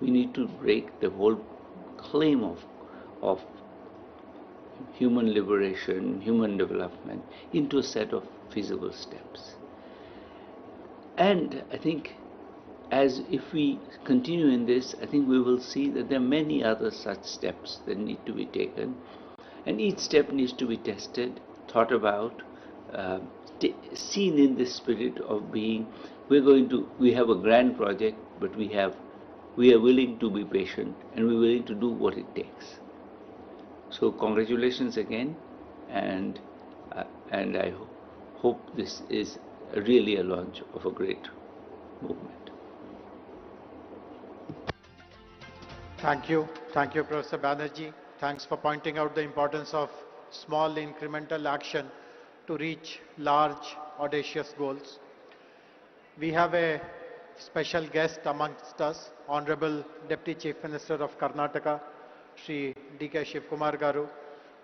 we need to break the whole claim of human liberation, human development into a set of feasible steps. And I think as if we continue in this, I think we will see that there are many other such steps that need to be taken, and each step needs to be tested, thought about, seen in the spirit of being, we have a grand project, but we are willing to be patient and we're willing to do what it takes. So congratulations again, and I hope this is really a launch of a great movement. Thank you, Professor Banerjee. Thanks for pointing out the importance of small incremental action to reach large, audacious goals. We have a special guest amongst us, Honorable Deputy Chief Minister of Karnataka, Shri D.K. Shivkumar Garu.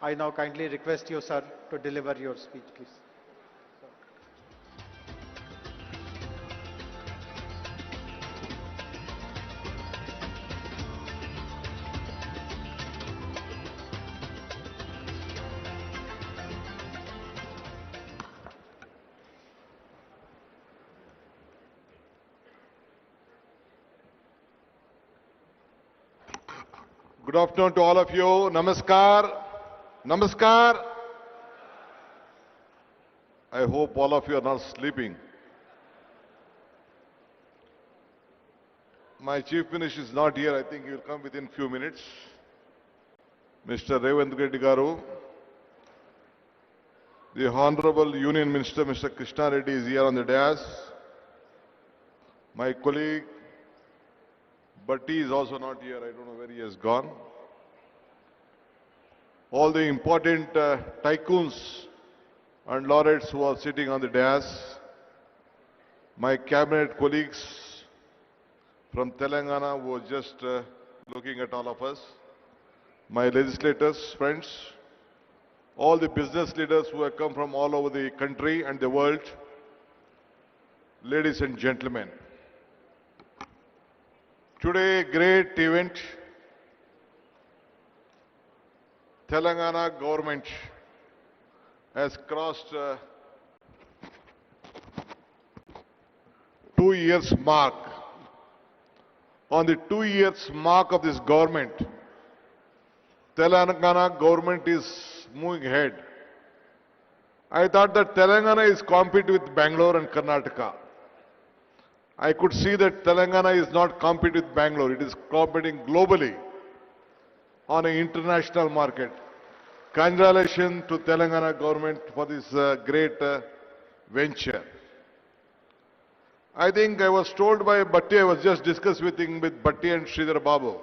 I now kindly request you, sir, to deliver your speech, please. Good afternoon to all of you. Namaskar. Namaskar. I hope all of you are not sleeping. My Chief Minister is not here. I think he will come within few minutes. Mr. Revant Reddy Garu, the Honorable Union Minister, Mr. Krishna Reddy, is here on the dais. My colleague, Bhatti, is also not here. I don't know where he has gone. All the important tycoons and laureates who are sitting on the dais. My cabinet colleagues from Telangana who are just looking at all of us. My legislators, friends, all the business leaders who have come from all over the country and the world, ladies and gentlemen. Today, great event. Telangana government has crossed 2 years mark. On the 2 years mark of this government, Telangana government is moving ahead. I thought that Telangana is competing with Bangalore and Karnataka. I could see that Telangana is not competing with Bangalore. It is competing globally on an international market. Congratulations to Telangana government for this great venture. I think I was told by Bhatti, I was just discussing with Bhatti and Sridhar Babu.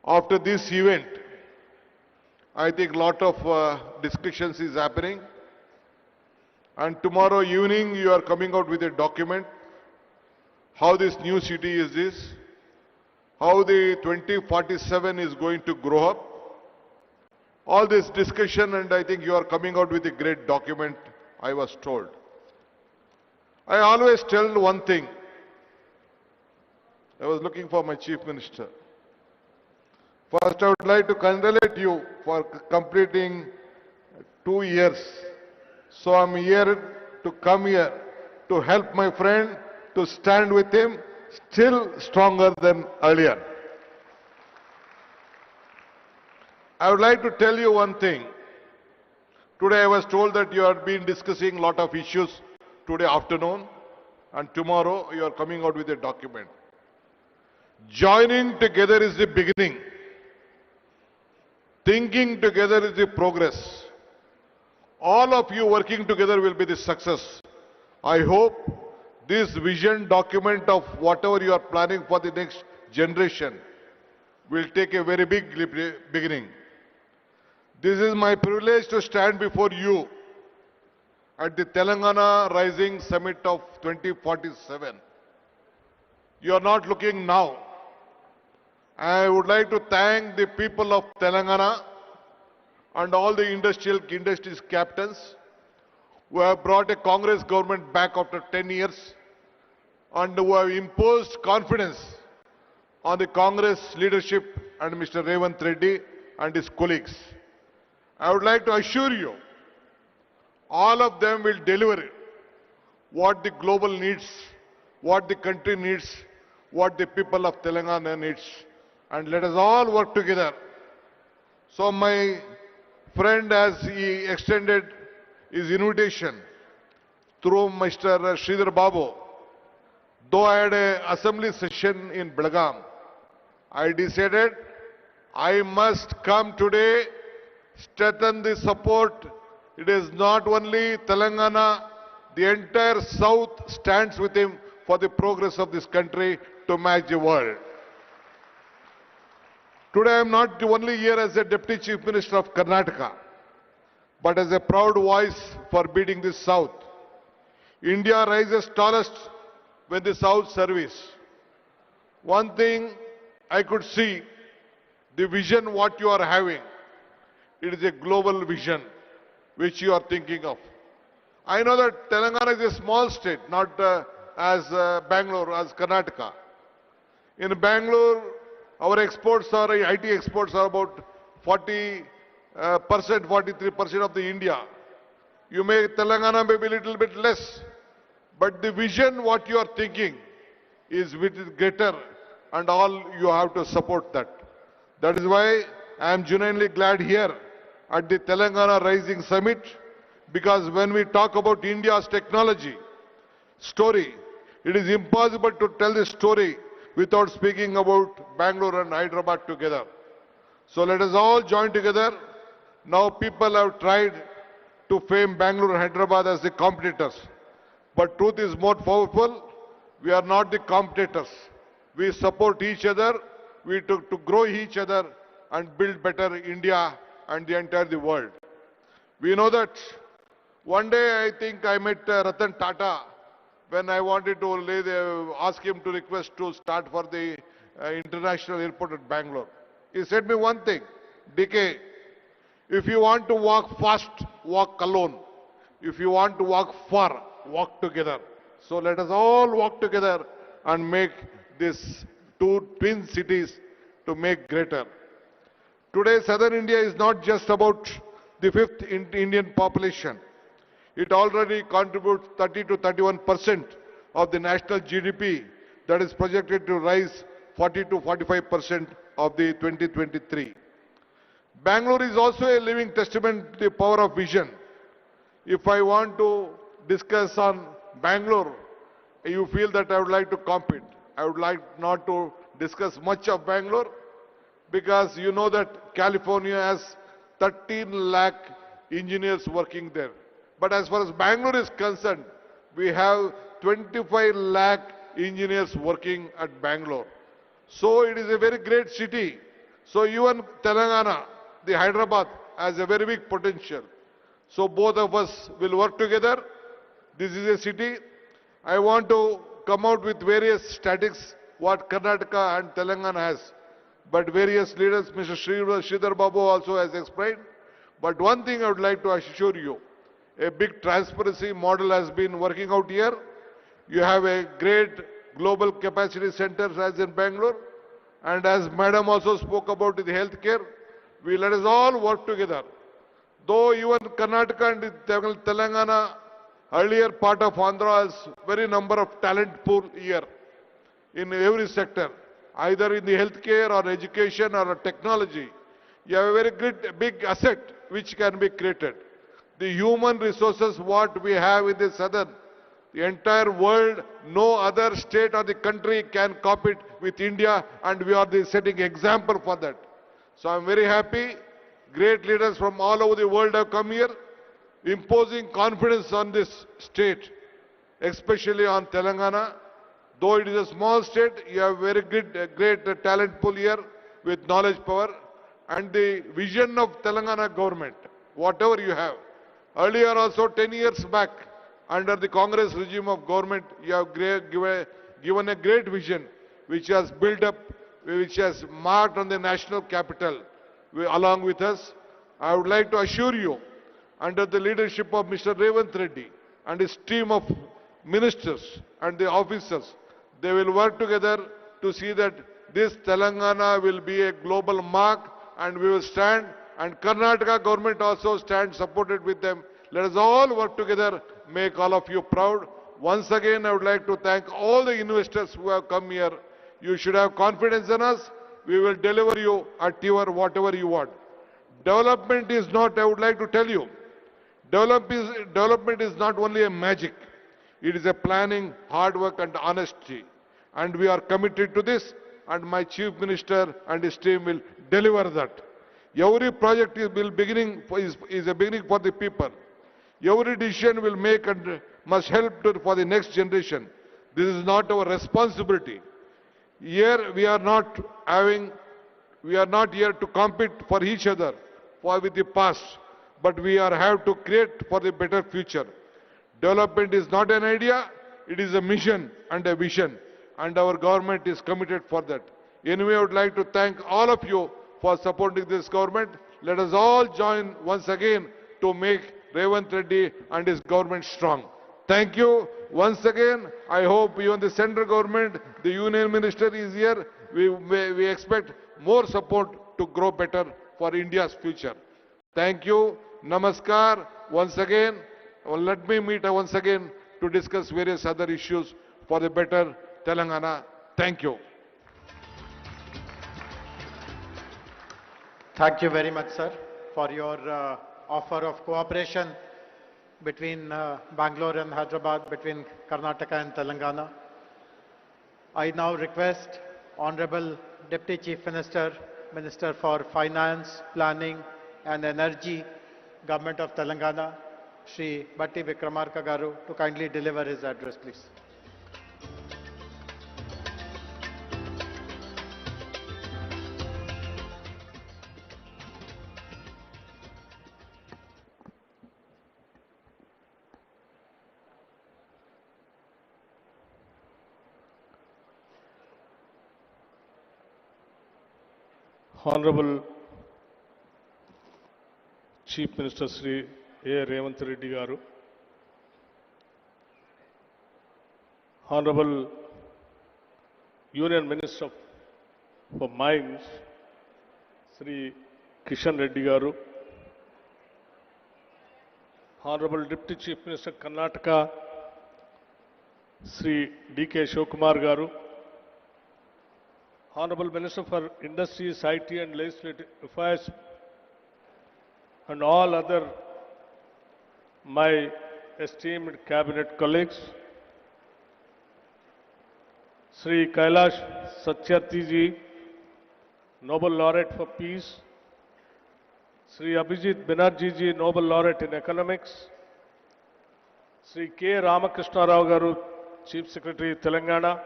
After this event, I think lot of discussions is happening. And tomorrow evening you are coming out with a document. How this new city is this, how the 2047 is going to grow up. All this discussion, and I think you are coming out with a great document, I was told. I always tell one thing. I was looking for my Chief Minister. First, I would like to congratulate you for completing 2 years. So I'm here to come here to help my friend, to stand with him, still stronger than earlier. I would like to tell you one thing. Today I was told that you have been discussing a lot of issues today afternoon, and tomorrow you are coming out with a document. Joining together is the beginning. Thinking together is the progress. All of you working together will be the success. I hope this vision document of whatever you are planning for the next generation will take a very big beginning. This is my privilege to stand before you at the Telangana Rising Summit of 2047. You are not looking now. I would like to thank the people of Telangana and all the industries captains who have brought a Congress government back after 10 years and who have imposed confidence on the Congress leadership and Mr. Revant Reddy and his colleagues. I would like to assure you, all of them will deliver what the global needs, what the country needs, what the people of Telangana needs, and let us all work together. So my friend, as he extended his invitation through Mr. Sridhar Babu, though I had an assembly session in Belgaum, I decided I must come today, strengthen the support. It is not only Telangana, the entire South stands with him for the progress of this country to match the world. Today I am not only here as a Deputy Chief Minister of Karnataka, but as a proud voice for beating the South. India rises tallest when the South service. One thing I could see, the vision what you are having, it is a global vision which you are thinking of. I know that Telangana is a small state, not as Bangalore, as Karnataka. In Bangalore, our exports are, IT exports are about 40%, 43% of the India. You may, Telangana may be a little bit less, but the vision what you are thinking is greater, and all you have to support that. That is why I am genuinely glad here at the Telangana Rising Summit, because when we talk about India's technology story, it is impossible to tell the story without speaking about Bangalore and Hyderabad together. So let us all join together. Now people have tried to frame Bangalore and Hyderabad as the competitors. But truth is more powerful. We are not the competitors. We support each other. We to grow each other and build better India and the entire the world. We know that one day I think I met Ratan Tata when I wanted to ask him to request to start for the international airport at Bangalore. He said me one thing, DK, if you want to walk fast, walk alone. If you want to walk far, walk together. So let us all walk together and make these two twin cities to make greater. Today, Southern India is not just about the fifth Indian population. It already contributes 30 to 31% of the national GDP that is projected to rise 40 to 45% of the 2023. Bangalore is also a living testament to the power of vision. If I want to discuss on Bangalore, you feel that I would like to compete. I would like not to discuss much of Bangalore because you know that California has 13 lakh engineers working there. But as far as Bangalore is concerned, we have 25 lakh engineers working at Bangalore. So it is a very great city. So even Telangana, the Hyderabad, has a very big potential. So both of us will work together. This is a city. I want to come out with various statistics what Karnataka and Telangana has. But various leaders, Mr. Sridhar Babu also has explained. But one thing I would like to assure you, a big transparency model has been working out here. You have a great global capacity center as in Bangalore. And as Madam also spoke about the healthcare, we let us all work together. Though even Karnataka and Telangana, earlier part of Andhra has very number of talent pool here in every sector, either in the healthcare or education or technology. You have a very good big asset which can be created. The human resources what we have in the southern, the entire world, no other state or the country can compete with India, and we are the setting example for that. So I'm very happy. Great leaders from all over the world have come here, imposing confidence on this state, especially on Telangana. Though it is a small state, you have very good, great talent pool here with knowledge power and the vision of Telangana government, whatever you have. Earlier also 10 years back, under the Congress regime of government, you have given a great vision which has built up, which has marked on the national capital along with us. I would like to assure you, under the leadership of Mr. Revanth Reddy and his team of ministers and the officers, they will work together to see that this Telangana will be a global mark, and we will stand, and Karnataka government also stands supported with them. Let us all work together, make all of you proud. Once again, I would like to thank all the investors who have come here. You should have confidence in us. We will deliver you at your whatever you want. Development is not, I would like to tell you, development is not only a magic. It is a planning, hard work and honesty. And we are committed to this, and my Chief Minister and his team will deliver that. Every project is a beginning for the people. Every decision will make and must help for the next generation. This is not our responsibility. Here we are not here to compete for each other with the past, but we have to create for the better future. Development is not an idea, it is a mission and a vision, and our government is committed for that. Anyway, I would like to thank all of you for supporting this government. Let us all join once again to make Revant Reddy and his government strong. Thank you once again. I hope even the central government, the union minister is here. We expect more support to grow better for India's future. Thank you. Namaskar. Once again, let me meet once again to discuss various other issues for the better Telangana. Thank you. Thank you very much, sir, for your offer of cooperation between Bangalore and Hyderabad, between Karnataka and Telangana. I now request Honorable Deputy Chief Minister, Minister for Finance, Planning and Energy, Government of Telangana, Shri Batti Vikramarka Garu, to kindly deliver his address, please. Honorable Chief Minister Sri A. Revant Reddy Garu, Honorable Union Minister for Mines Sri Kishan Reddy Garu, Honorable Deputy Chief Minister Karnataka Sri D.K. Shivakumar Garu, Honorable Minister for Industries, IT and Legislative Affairs, and all other my esteemed cabinet colleagues, Sri Kailash Satyarthi ji, Nobel Laureate for Peace, Sri Abhijit Banerjee ji, Nobel Laureate in Economics, Sri K. Ramakrishna Rao Garu, Chief Secretary, Telangana,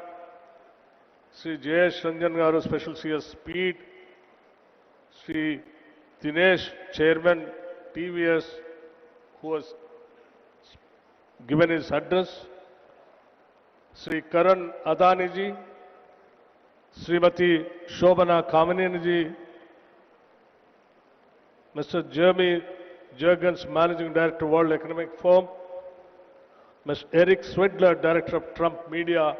Sri Jayesh Ranjan Garu, Special CS Speed, Sri Dinesh, Chairman, TVS, who has given his address, Sri Karan Adani ji, Srimati Shobana Kamineni ji, Mr. Jeremy Jurgens, Managing Director, World Economic Forum, Mr. Eric Swedler, Director of Trump Media,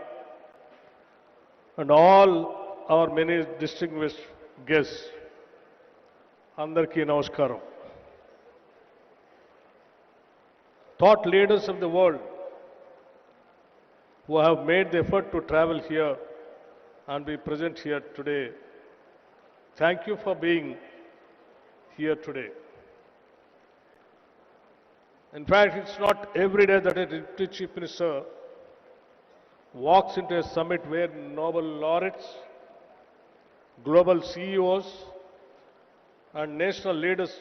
and all our many distinguished guests. Andarki Namaskaram. Thought leaders of the world who have made the effort to travel here and be present here today, thank you for being here today. In fact, it's not every day that a Deputy Chief Minister walks into a summit where Nobel laureates, global CEOs, and national leaders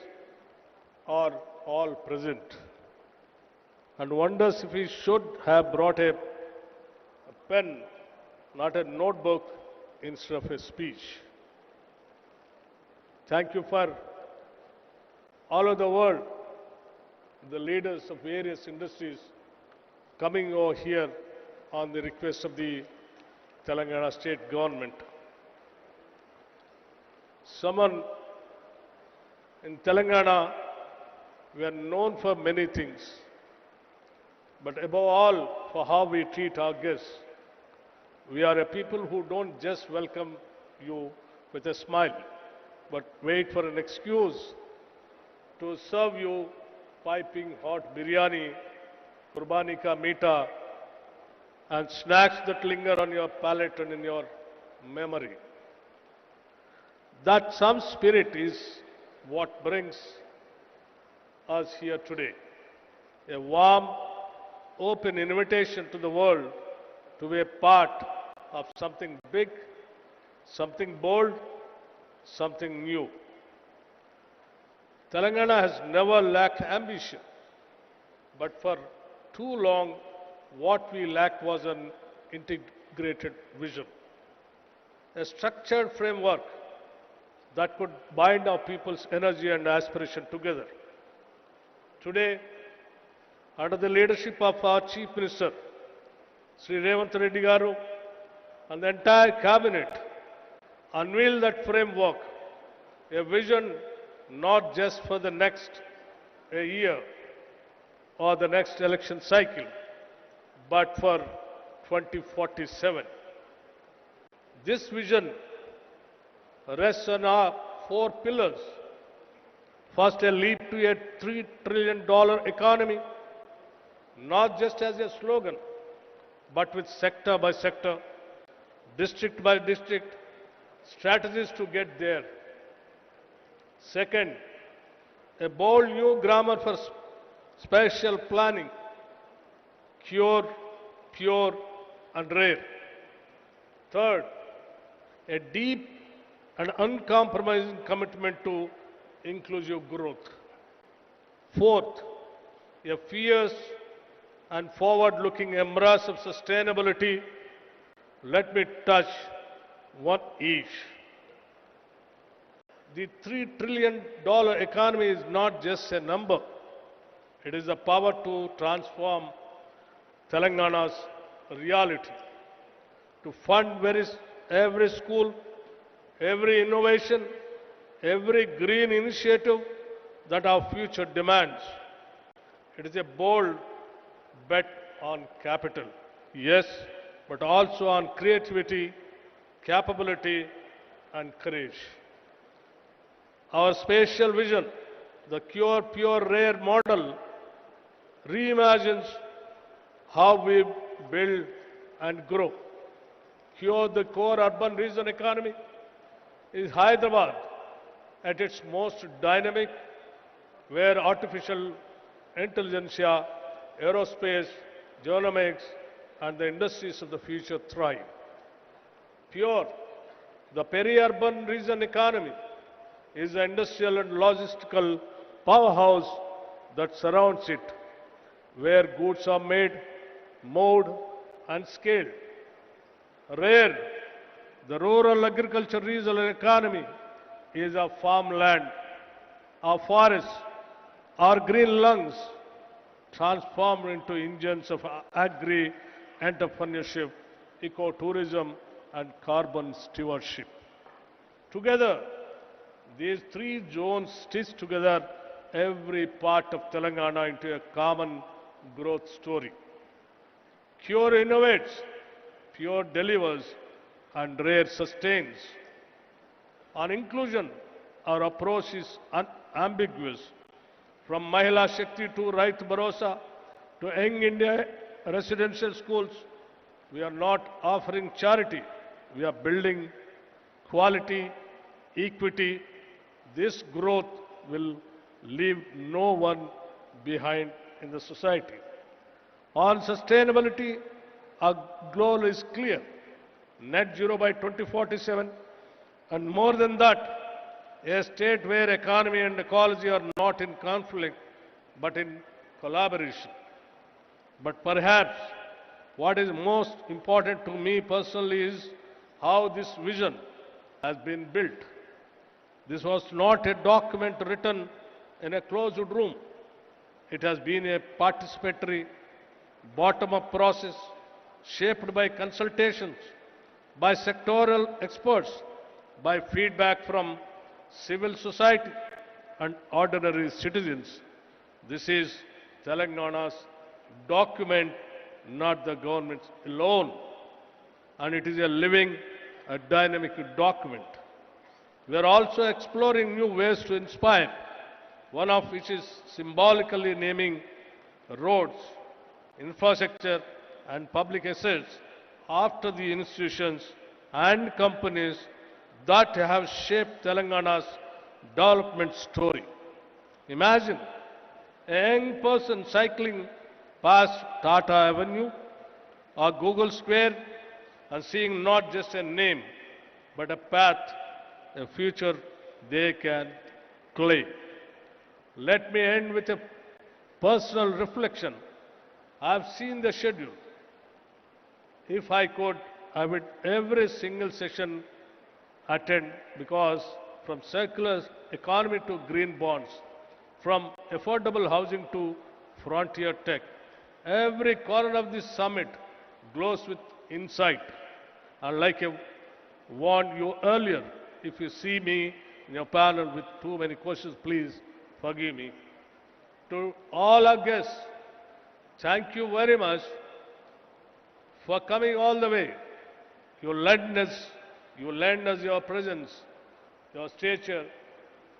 are all present, and wonders if he should have brought a pen, not a notebook, instead of a speech. Thank you for all over the world, the leaders of various industries coming over here on the request of the Telangana state government. Someone in Telangana, we are known for many things, but above all for how we treat our guests. We are a people who don't just welcome you with a smile, but wait for an excuse to serve you piping hot biryani, qurbani ka meeta, and snacks that linger on your palate and in your memory. That some spirit is what brings us here today. A warm, open invitation to the world to be a part of something big, something bold, something new. Telangana has never lacked ambition, but for too long, what we lacked was an integrated vision, a structured framework that could bind our people's energy and aspiration together. Today, under the leadership of our Chief Minister, Sri Revanth Reddy Garu, and the entire cabinet, unveil that framework, a vision not just for the next year or the next election cycle, but for 2047. This vision rests on our four pillars. First, a leap to a $3 trillion economy, not just as a slogan, but with sector by sector, district by district, strategies to get there. Second, a bold new grammar for spatial planning, cure, pure, and rare. Third, a deep and uncompromising commitment to inclusive growth. Fourth, a fierce and forward-looking embrace of sustainability. Let me touch one each. The $3 trillion economy is not just a number. It is the power to transform Telangana's reality, to fund every school, every innovation, every green initiative that our future demands. It is a bold bet on capital, yes, but also on creativity, capability, and courage. Our spatial vision, the Cure, Pure, Rare model, reimagines how we build and grow. Cure, the core urban region economy, is Hyderabad at its most dynamic, where artificial intelligentsia, aerospace, genomics, and the industries of the future thrive. Pure, the peri-urban region economy, is the industrial and logistical powerhouse that surrounds it, where goods are made, moved, and scaled. Rare, the rural agriculture regional economy, is our farmland, our forests, our green lungs, transformed into engines of agri-entrepreneurship, ecotourism, and carbon stewardship. Together, these three zones stitch together every part of Telangana into a common growth story. Cure innovates, Pure delivers, and Rare sustains. On inclusion, our approach is unambiguous. From Mahila Shakti to Right Bharosa to Young India residential schools, we are not offering charity. We are building quality, equity. This growth will leave no one behind in the society. On sustainability, our goal is clear. Net zero by 2047, and more than that, a state where economy and ecology are not in conflict, but in collaboration. But perhaps what is most important to me personally is how this vision has been built. This was not a document written in a closed room. It has been a participatory, bottom-up process shaped by consultations, by sectoral experts, by feedback from civil society and ordinary citizens. This is Telangana's document, not the government's alone. And it is a living, a dynamic document. We are also exploring new ways to inspire, one of which is symbolically naming roads, infrastructure, and public assets after the institutions and companies that have shaped Telangana's development story. Imagine a young person cycling past Tata Avenue or Google Square and seeing not just a name, but a path, a future they can claim. Let me end with a personal reflection. I have seen the schedule. If I could, I would every single session attend, because from circular economy to green bonds, from affordable housing to frontier tech, every corner of this summit glows with insight. And like I warned you earlier, if you see me in your panel with too many questions, please forgive me. To all our guests, thank you very much for coming all the way. You lend us your presence, your stature,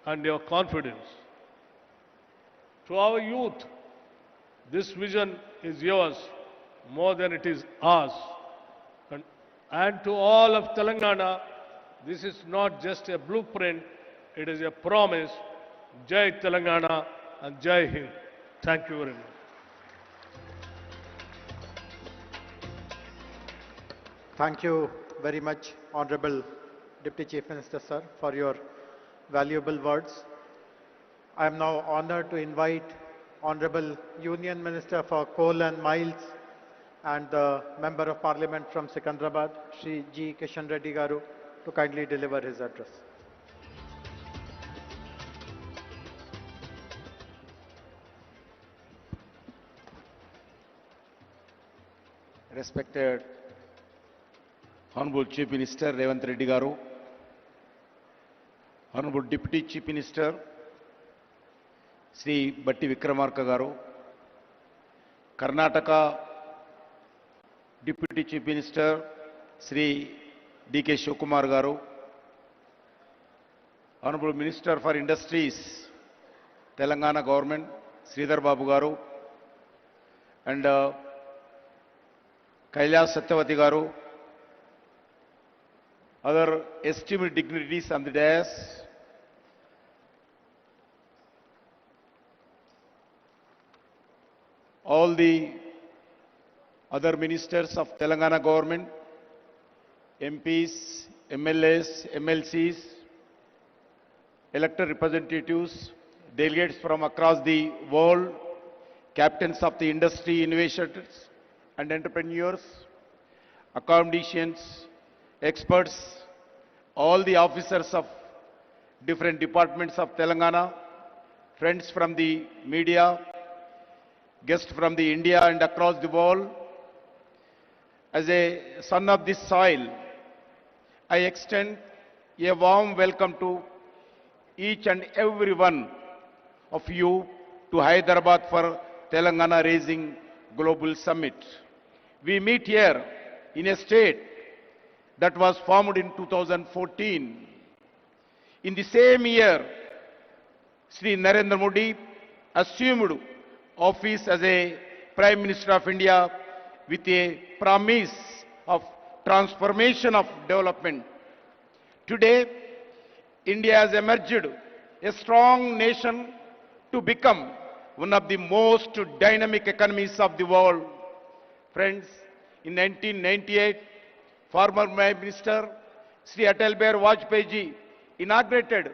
and your confidence. To our youth, this vision is yours more than it is ours. And to all of Telangana, this is not just a blueprint, it is a promise. Jai Telangana and Jai Hind. Thank you very much. Thank you very much, Honorable Deputy Chief Minister, sir, for your valuable words. I am now honored to invite Honorable Union Minister for Coal and Mines and the Member of Parliament from Secunderabad, Shri G. Kishan Reddy Garu, to kindly deliver his address. Respected Honorable Chief Minister Revanth Reddy Garu, Honorable Deputy Chief Minister Sri Batti Vikramarka Garu, Karnataka Deputy Chief Minister Sri D.K. Shivakumar Garu, Honorable Minister for Industries, Telangana Government, Sridhar Babu Garu, and Kailas Satyavati Garu, other esteemed dignitaries on the dais, all the other ministers of Telangana government, MPs, MLAs, MLCs, elected representatives, delegates from across the world, captains of the industry, innovators and entrepreneurs, academicians, experts, all the officers of different departments of Telangana, friends from the media, guests from the India and across the world. As a son of this soil, I extend a warm welcome to each and every one of you to Hyderabad for Telangana Raising Global Summit. We meet here in a state that was formed in 2014. In the same year, Sri Narendra Modi assumed office as a Prime Minister of India with a promise of transformation of development. Today, India has emerged a strong nation to become one of the most dynamic economies of the world. Friends, in 1998, former Prime Minister Sri Atal Bihari Vajpayee ji inaugurated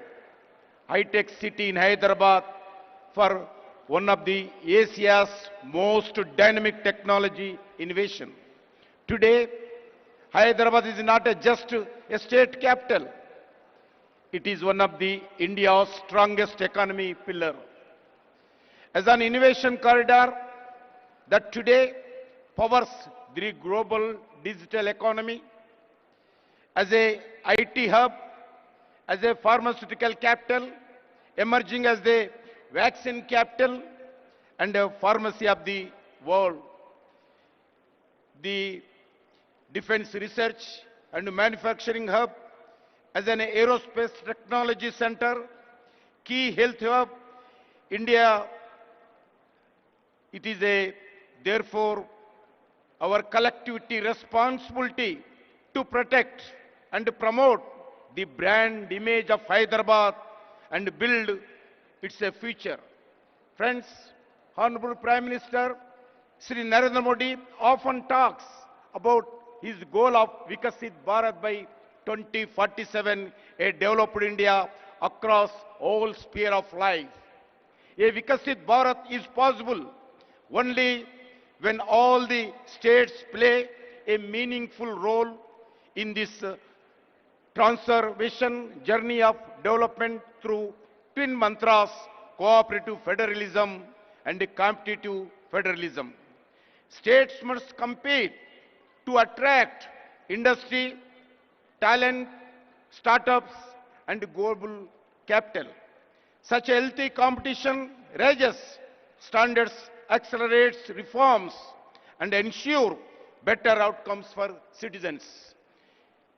high-tech city in Hyderabad for one of the Asia's most dynamic technology innovation. Today, Hyderabad is not just a state capital. It is one of the India's strongest economy pillar. As an innovation corridor that today powers the global digital economy, as a IT hub, as a pharmaceutical capital, emerging as the vaccine capital and a pharmacy of the world. The defense research and manufacturing hub, as an aerospace technology center, key health hub, India, it is therefore our collectivity responsibility to protect and promote the brand image of Hyderabad and build its future. Friends, Honorable Prime Minister Sri Narendra Modi often talks about his goal of Vikasit Bharat by 2047, a developed India across all sphere of life. A Vikasit Bharat is possible only when all the states play a meaningful role in this transformation journey of development through twin mantras, cooperative federalism and competitive federalism. States must compete to attract industry, talent, startups and global capital. Such a healthy competition raises standards, accelerates reforms and ensure better outcomes for citizens.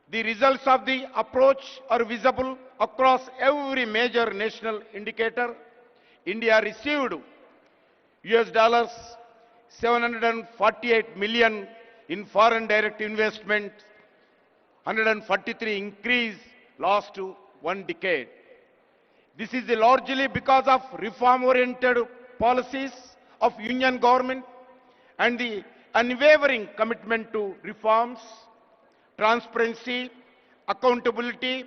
The results of the approach are visible across every major national indicator. India received US $748 million in foreign direct investment, 143 increase last one decade. This is largely because of reform-oriented policies of Union government and the unwavering commitment to reforms, transparency, accountability,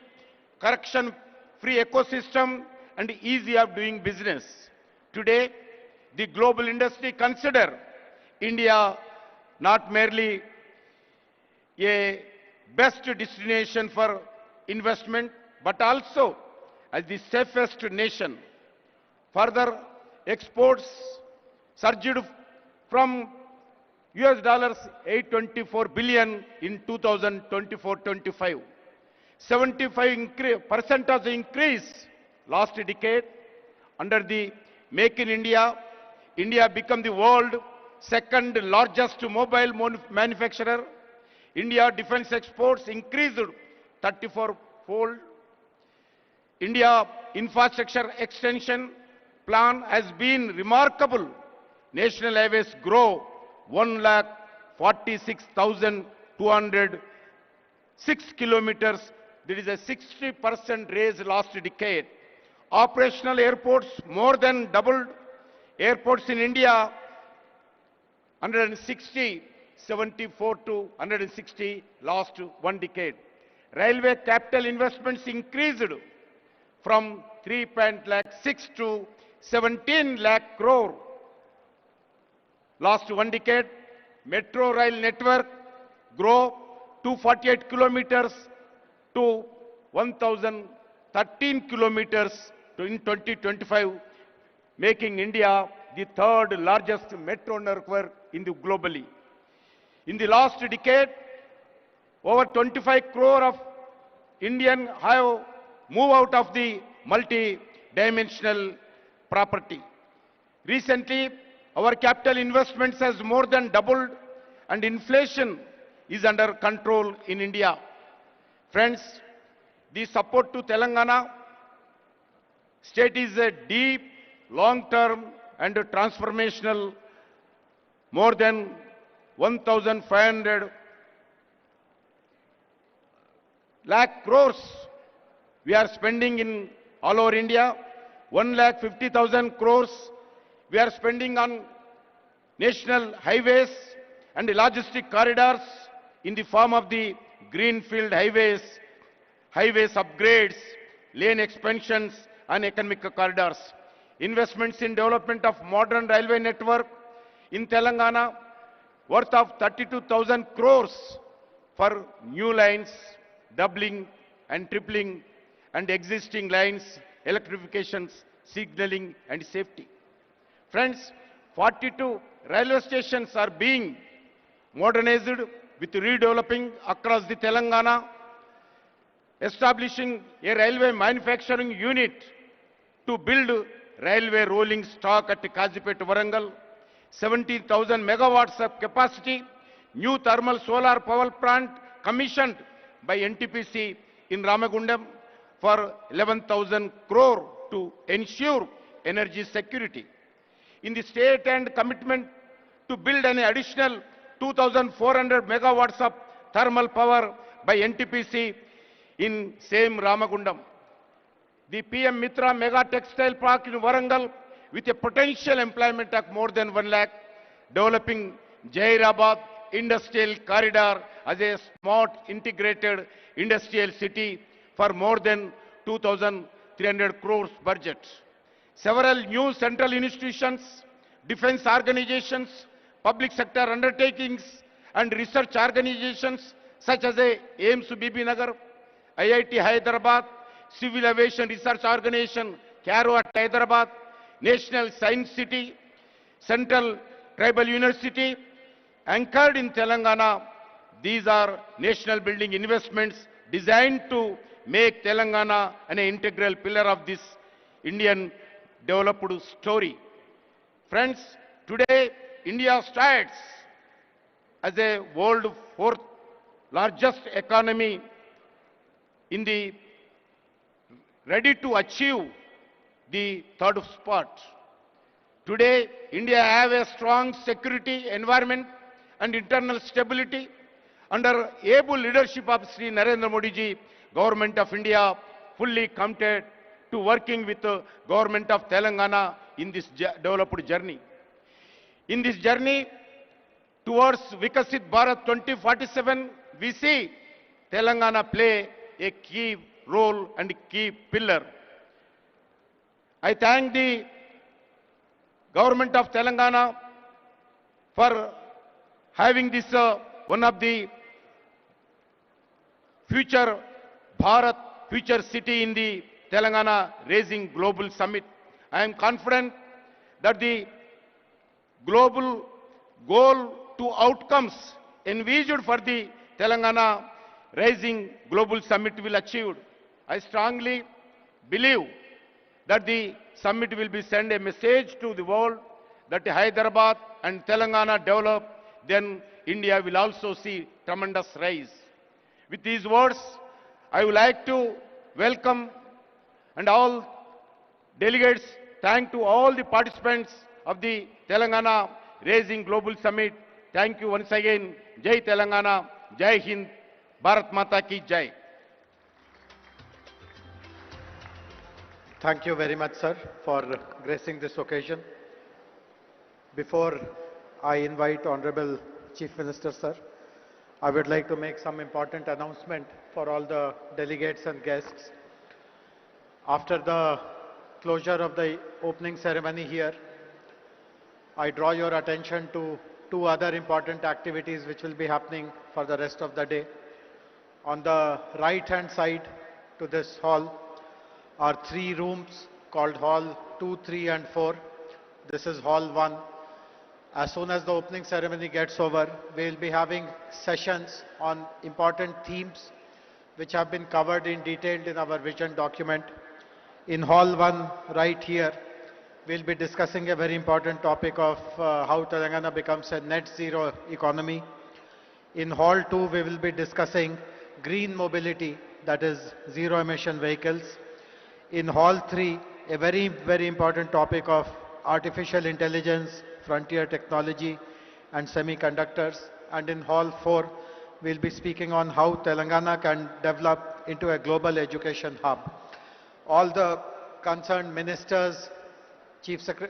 corruption-free ecosystem, and ease of doing business. Today, the global industry consider India not merely a best destination for investment, but also as the safest nation. Further, exports surged from US $824 billion in 2024-25. 75% of the increase last decade. Under the Make in India, India became the world second largest mobile manufacturer. India defense exports increased 34-fold. India infrastructure extension plan has been remarkable. National highways grow 1,46,206 kilometers. There is a 60% raise last decade. Operational airports more than doubled. Airports in India 160, 74 to 160 last one decade. Railway capital investments increased from 3.6 to 17 lakh crore last one decade. Metro rail network grow 248 kilometers to 1,013 kilometers in 2025, making India the third largest metro network in the globally. In the last decade, over 25 crore of Indian have moved out of the multi-dimensional property. Recently, our capital investments has more than doubled and inflation is under control in India. Friends, the support to Telangana state is a deep, long-term and transformational. More than 1,500 lakh crores we are spending in all over India. 1,50,000 crores we are spending on national highways and logistic corridors in the form of the greenfield highways, upgrades, lane expansions and economic corridors. Investments in development of modern railway network in Telangana worth of 32,000 crores for new lines, doubling and tripling, and existing lines, electrifications, signaling and safety. Friends, 42 railway stations are being modernized with redeveloping across the Telangana, establishing a railway manufacturing unit to build railway rolling stock at Kazipet, Warangal, 17,000 megawatts of capacity, new thermal solar power plant commissioned by NTPC in Ramagundam for 11,000 crore to ensure energy security. In the state and commitment to build an additional 2,400 megawatts of thermal power by NTPC in same Ramagundam. The PM Mitra Mega Textile Park in Warangal with a potential employment of more than 1 lakh developing Jairabad Industrial Corridor as a smart integrated industrial city for more than 2,300 crores budget. Several new central institutions, defense organizations, public sector undertakings and research organizations such as AIMS Bibinagar, IIT Hyderabad, Civil Aviation Research Organization, CARO at Hyderabad, National Science City, Central Tribal University, anchored in Telangana. These are national building investments designed to make Telangana an integral pillar of this Indian developed story. Friends, today India stands as a world fourth largest economy in the ready to achieve the third spot. Today, India have a strong security environment and internal stability under able leadership of Sri Narendra Modi ji, Government of India fully committed to working with the Government of Telangana in this developed journey. In this journey towards Vikasit Bharat 2047, we see Telangana play a key role and key pillar. I thank the Government of Telangana for having this one of the future Bharat, future city in the Telangana Raising Global Summit. I am confident that the global goal to outcomes envisaged for the Telangana Rising Global Summit will achieved. I strongly believe that the summit will be send a message to the world that Hyderabad and Telangana develop, then India will also see tremendous rise. With these words, I would like to welcome and all delegates, thank to all the participants of the Telangana Raising Global Summit. Thank you once again. Jai Telangana, Jai Hind, Bharat Mata ki Jai. Thank you very much, sir, for gracing this occasion. Before I invite Honorable Chief Minister, sir, I would like to make some important announcement for all the delegates and guests. After the closure of the opening ceremony here, I draw your attention to two other important activities which will be happening for the rest of the day. On the right-hand side to this hall are three rooms called Hall 2, 3 and 4. This is Hall 1. As soon as the opening ceremony gets over, we will be having sessions on important themes which have been covered in detail in our vision document. In Hall 1, right here, we will be discussing a very important topic of how Telangana becomes a net zero economy. In Hall 2, we will be discussing green mobility, that is zero emission vehicles. In Hall 3, a very, very important topic of artificial intelligence, frontier technology and semiconductors. And in Hall 4, we'll be speaking on how Telangana can develop into a global education hub. All the concerned ministers,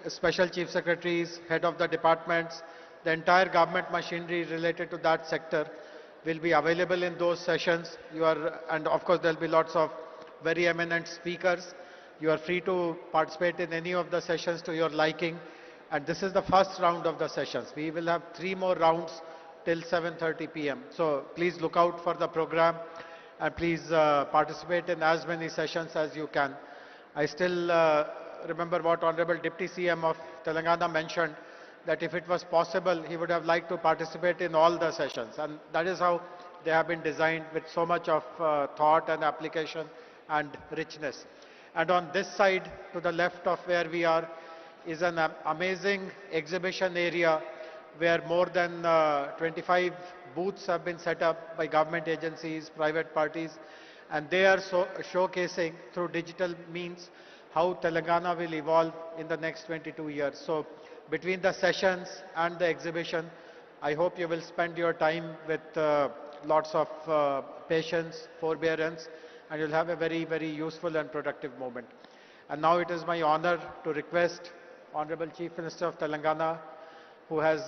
special chief secretaries, head of the departments, the entire government machinery related to that sector will be available in those sessions. And of course there'll be lots of very eminent speakers. You are free to participate in any of the sessions to your liking. And this is the first round of the sessions. We will have 3 more rounds till 7:30 p.m. So please look out for the program and please participate in as many sessions as you can. I still remember what Honorable Deputy CM of Telangana mentioned, that if it was possible, he would have liked to participate in all the sessions. And that is how they have been designed, with so much of thought and application and richness. And on this side, to the left of where we are, is an amazing exhibition area where more than 25 booths have been set up by government agencies, private parties, and they are showcasing through digital means how Telangana will evolve in the next 22 years. So between the sessions and the exhibition, I hope you will spend your time with lots of patience, forbearance, and you'll have a very, very useful and productive moment. And now it is my honor to request Honorable Chief Minister of Telangana who has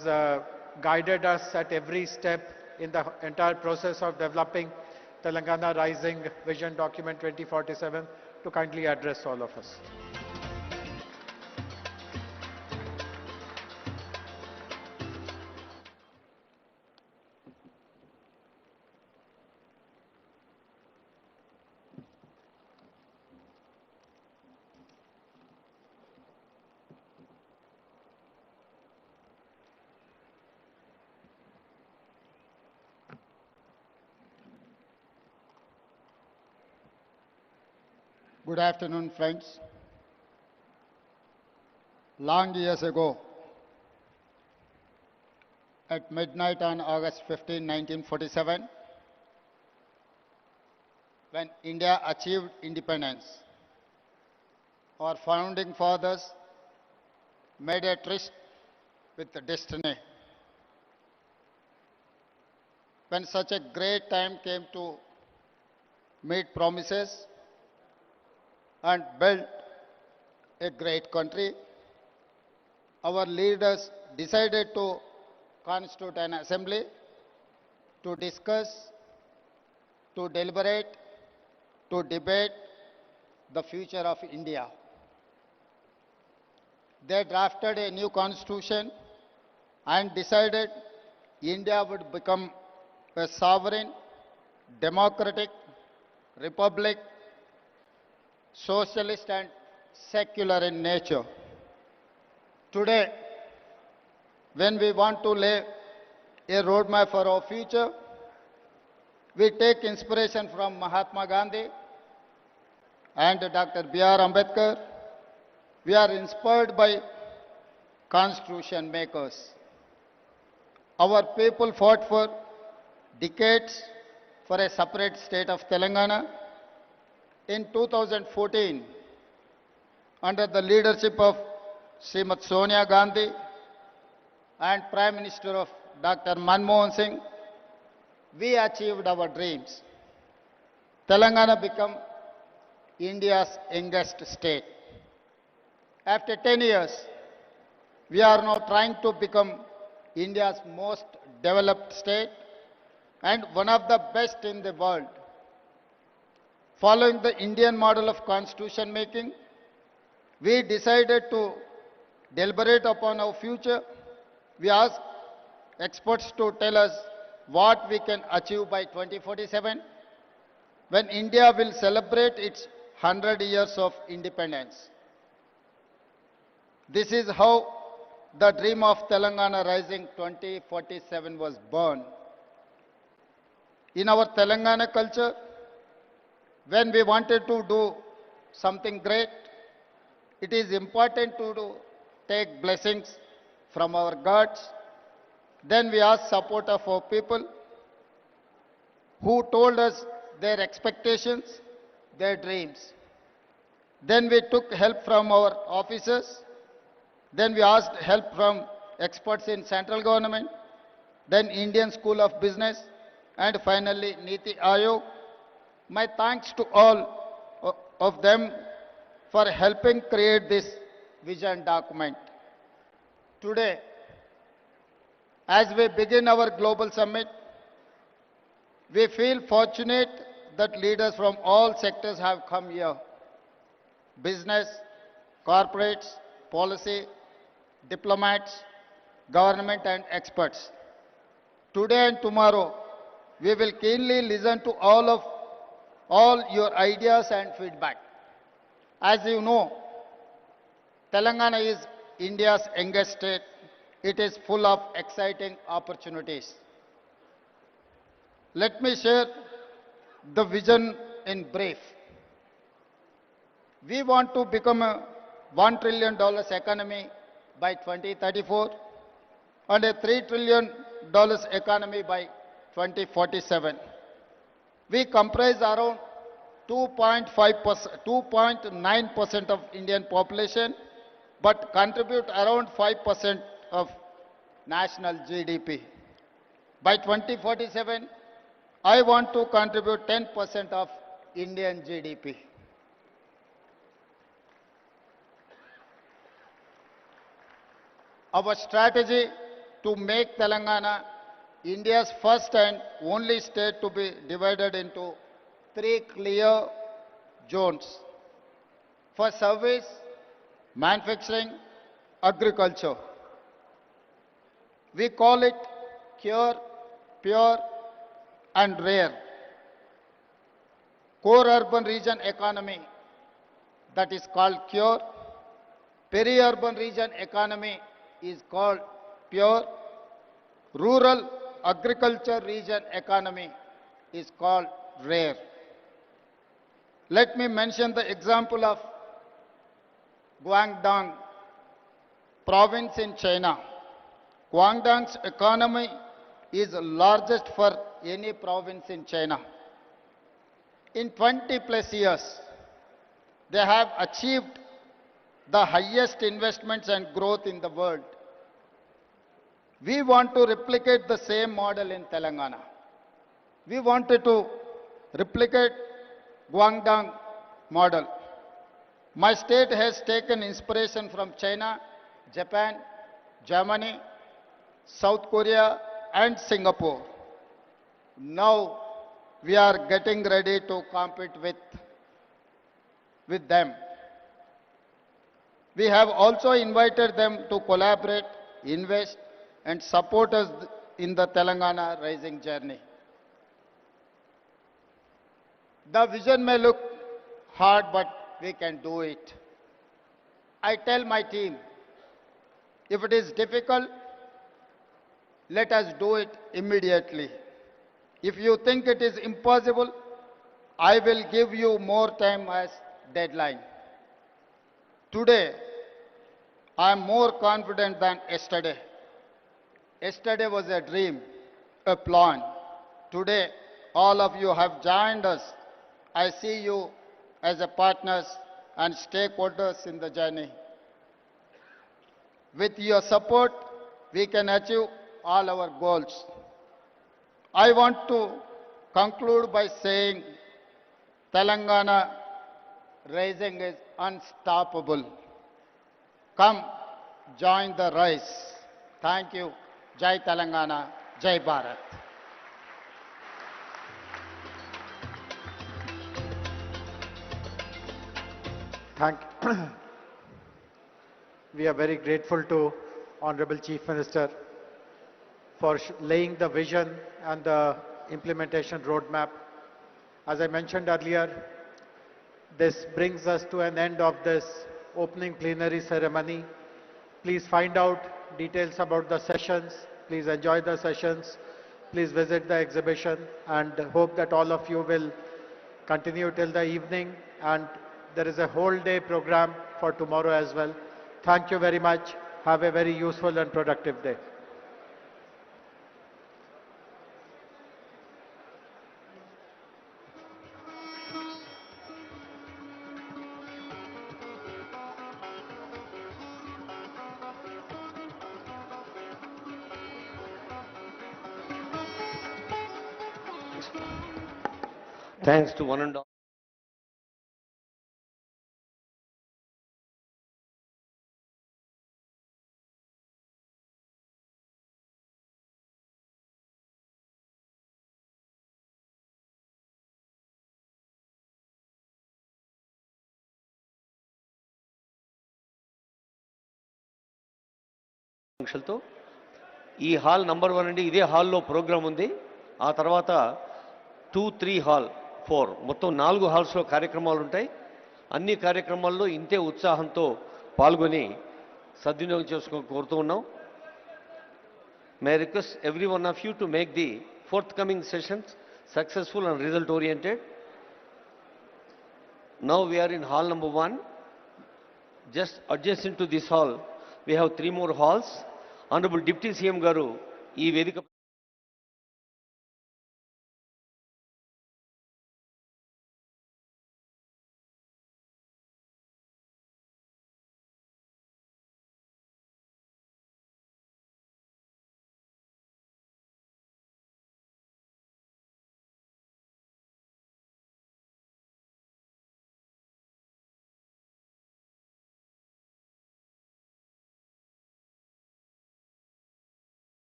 guided us at every step in the entire process of developing Telangana Rising Vision Document 2047, to kindly address all of us. Good afternoon, friends. Long years ago, at midnight on August 15, 1947, when India achieved independence, our founding fathers made a tryst with the destiny. When such a great time came to meet promises and build a great country, our leaders decided to constitute an assembly to discuss, to deliberate, to debate the future of India. They drafted a new constitution and decided India would become a sovereign, democratic republic, socialist and secular in nature. Today, when we want to lay a roadmap for our future, we take inspiration from Mahatma Gandhi and Dr. B.R. Ambedkar. We are inspired by constitution makers. Our people fought for decades for a separate state of Telangana. In 2014, under the leadership of Srimati Sonia Gandhi and Prime Minister of Dr. Manmohan Singh, we achieved our dreams. Telangana became India's youngest state. After 10 years, we are now trying to become India's most developed state and one of the best in the world. Following the Indian model of constitution making, we decided to deliberate upon our future. We asked experts to tell us what we can achieve by 2047, when India will celebrate its 100 years of independence. This is how the dream of Telangana Rising 2047 was born. In our Telangana culture, when we wanted to do something great, it is important to take blessings from our gods. Then we asked support of our people who told us their expectations, their dreams. Then we took help from our officers. Then we asked help from experts in central government, then Indian School of Business, and finally Niti Aayog. My thanks to all of them for helping create this vision document. Today, as we begin our global summit, we feel fortunate that leaders from all sectors have come here. Business, corporates, policy, diplomats, government and experts. Today and tomorrow, we will keenly listen to all your ideas and feedback. As you know, Telangana is India's youngest state. It is full of exciting opportunities. Let me share the vision in brief. We want to become a $1 trillion economy by 2034 and a $3 trillion economy by 2047. We comprise around 2.9% of Indian population, but contribute around 5% of national GDP. By 2047, I want to contribute 10% of Indian GDP. Our strategy to make Telangana India's first and only state to be divided into three clear zones for service, manufacturing, agriculture. We call it cure, pure and rare. Core urban region economy, that is called cure. Peri-urban region economy is called pure. Rural agriculture region economy is called rare. Let me mention the example of Guangdong province in China. Guangdong's economy is the largest for any province in China. In 20 plus years, they have achieved the highest investments and growth in the world. We want to replicate the same model in Telangana. We wanted to replicate Guangdong model. My state has taken inspiration from China, Japan, Germany, South Korea and Singapore. Now we are getting ready to compete with them. We have also invited them to collaborate, invest and support us in the Telangana rising journey. The vision may look hard, but we can do it. I tell my team, if it is difficult, let us do it immediately. If you think it is impossible, I will give you more time as deadline. Today, I am more confident than yesterday. Yesterday was a dream, a plan. Today, all of you have joined us. I see you as a partners and stakeholders in the journey. With your support, we can achieve all our goals. I want to conclude by saying Telangana rising is unstoppable. Come, join the rise. Thank you. Jai Telangana, Jai Bharat. We are very grateful to Honorable Chief Minister for laying the vision and the implementation roadmap. As I mentioned earlier, this brings us to an end of this opening plenary ceremony. Please find out details about the sessions. Please enjoy the sessions. Please visit the exhibition and hope that all of you will continue till the evening, and there is a whole day program for tomorrow as well. Thank you very much. Have a very useful and productive day. Thanks to one and all. ఆంక్షలతో ఈ hall number 1 అండి. ఇదే హాల్లో programme ఉంది. ఆ తర్వాత 2, 3 hall 4 మొత్తం 4 హాల్స్లో కార్యక్రమాలు ఉంటాయి. అన్ని కార్యక్రమాల్లో ఇంతే ఉత్సాహంతో పాల్గొని సద్వినియోగం చేసుకో కోరుతూ ఉన్నాం. May I request every one of you to make the forthcoming sessions successful and result oriented. Now we are in hall number 1. Just adjacent to this hall, we have 3 more halls. Honorable Deputy CM Garu, ఈ వేదిక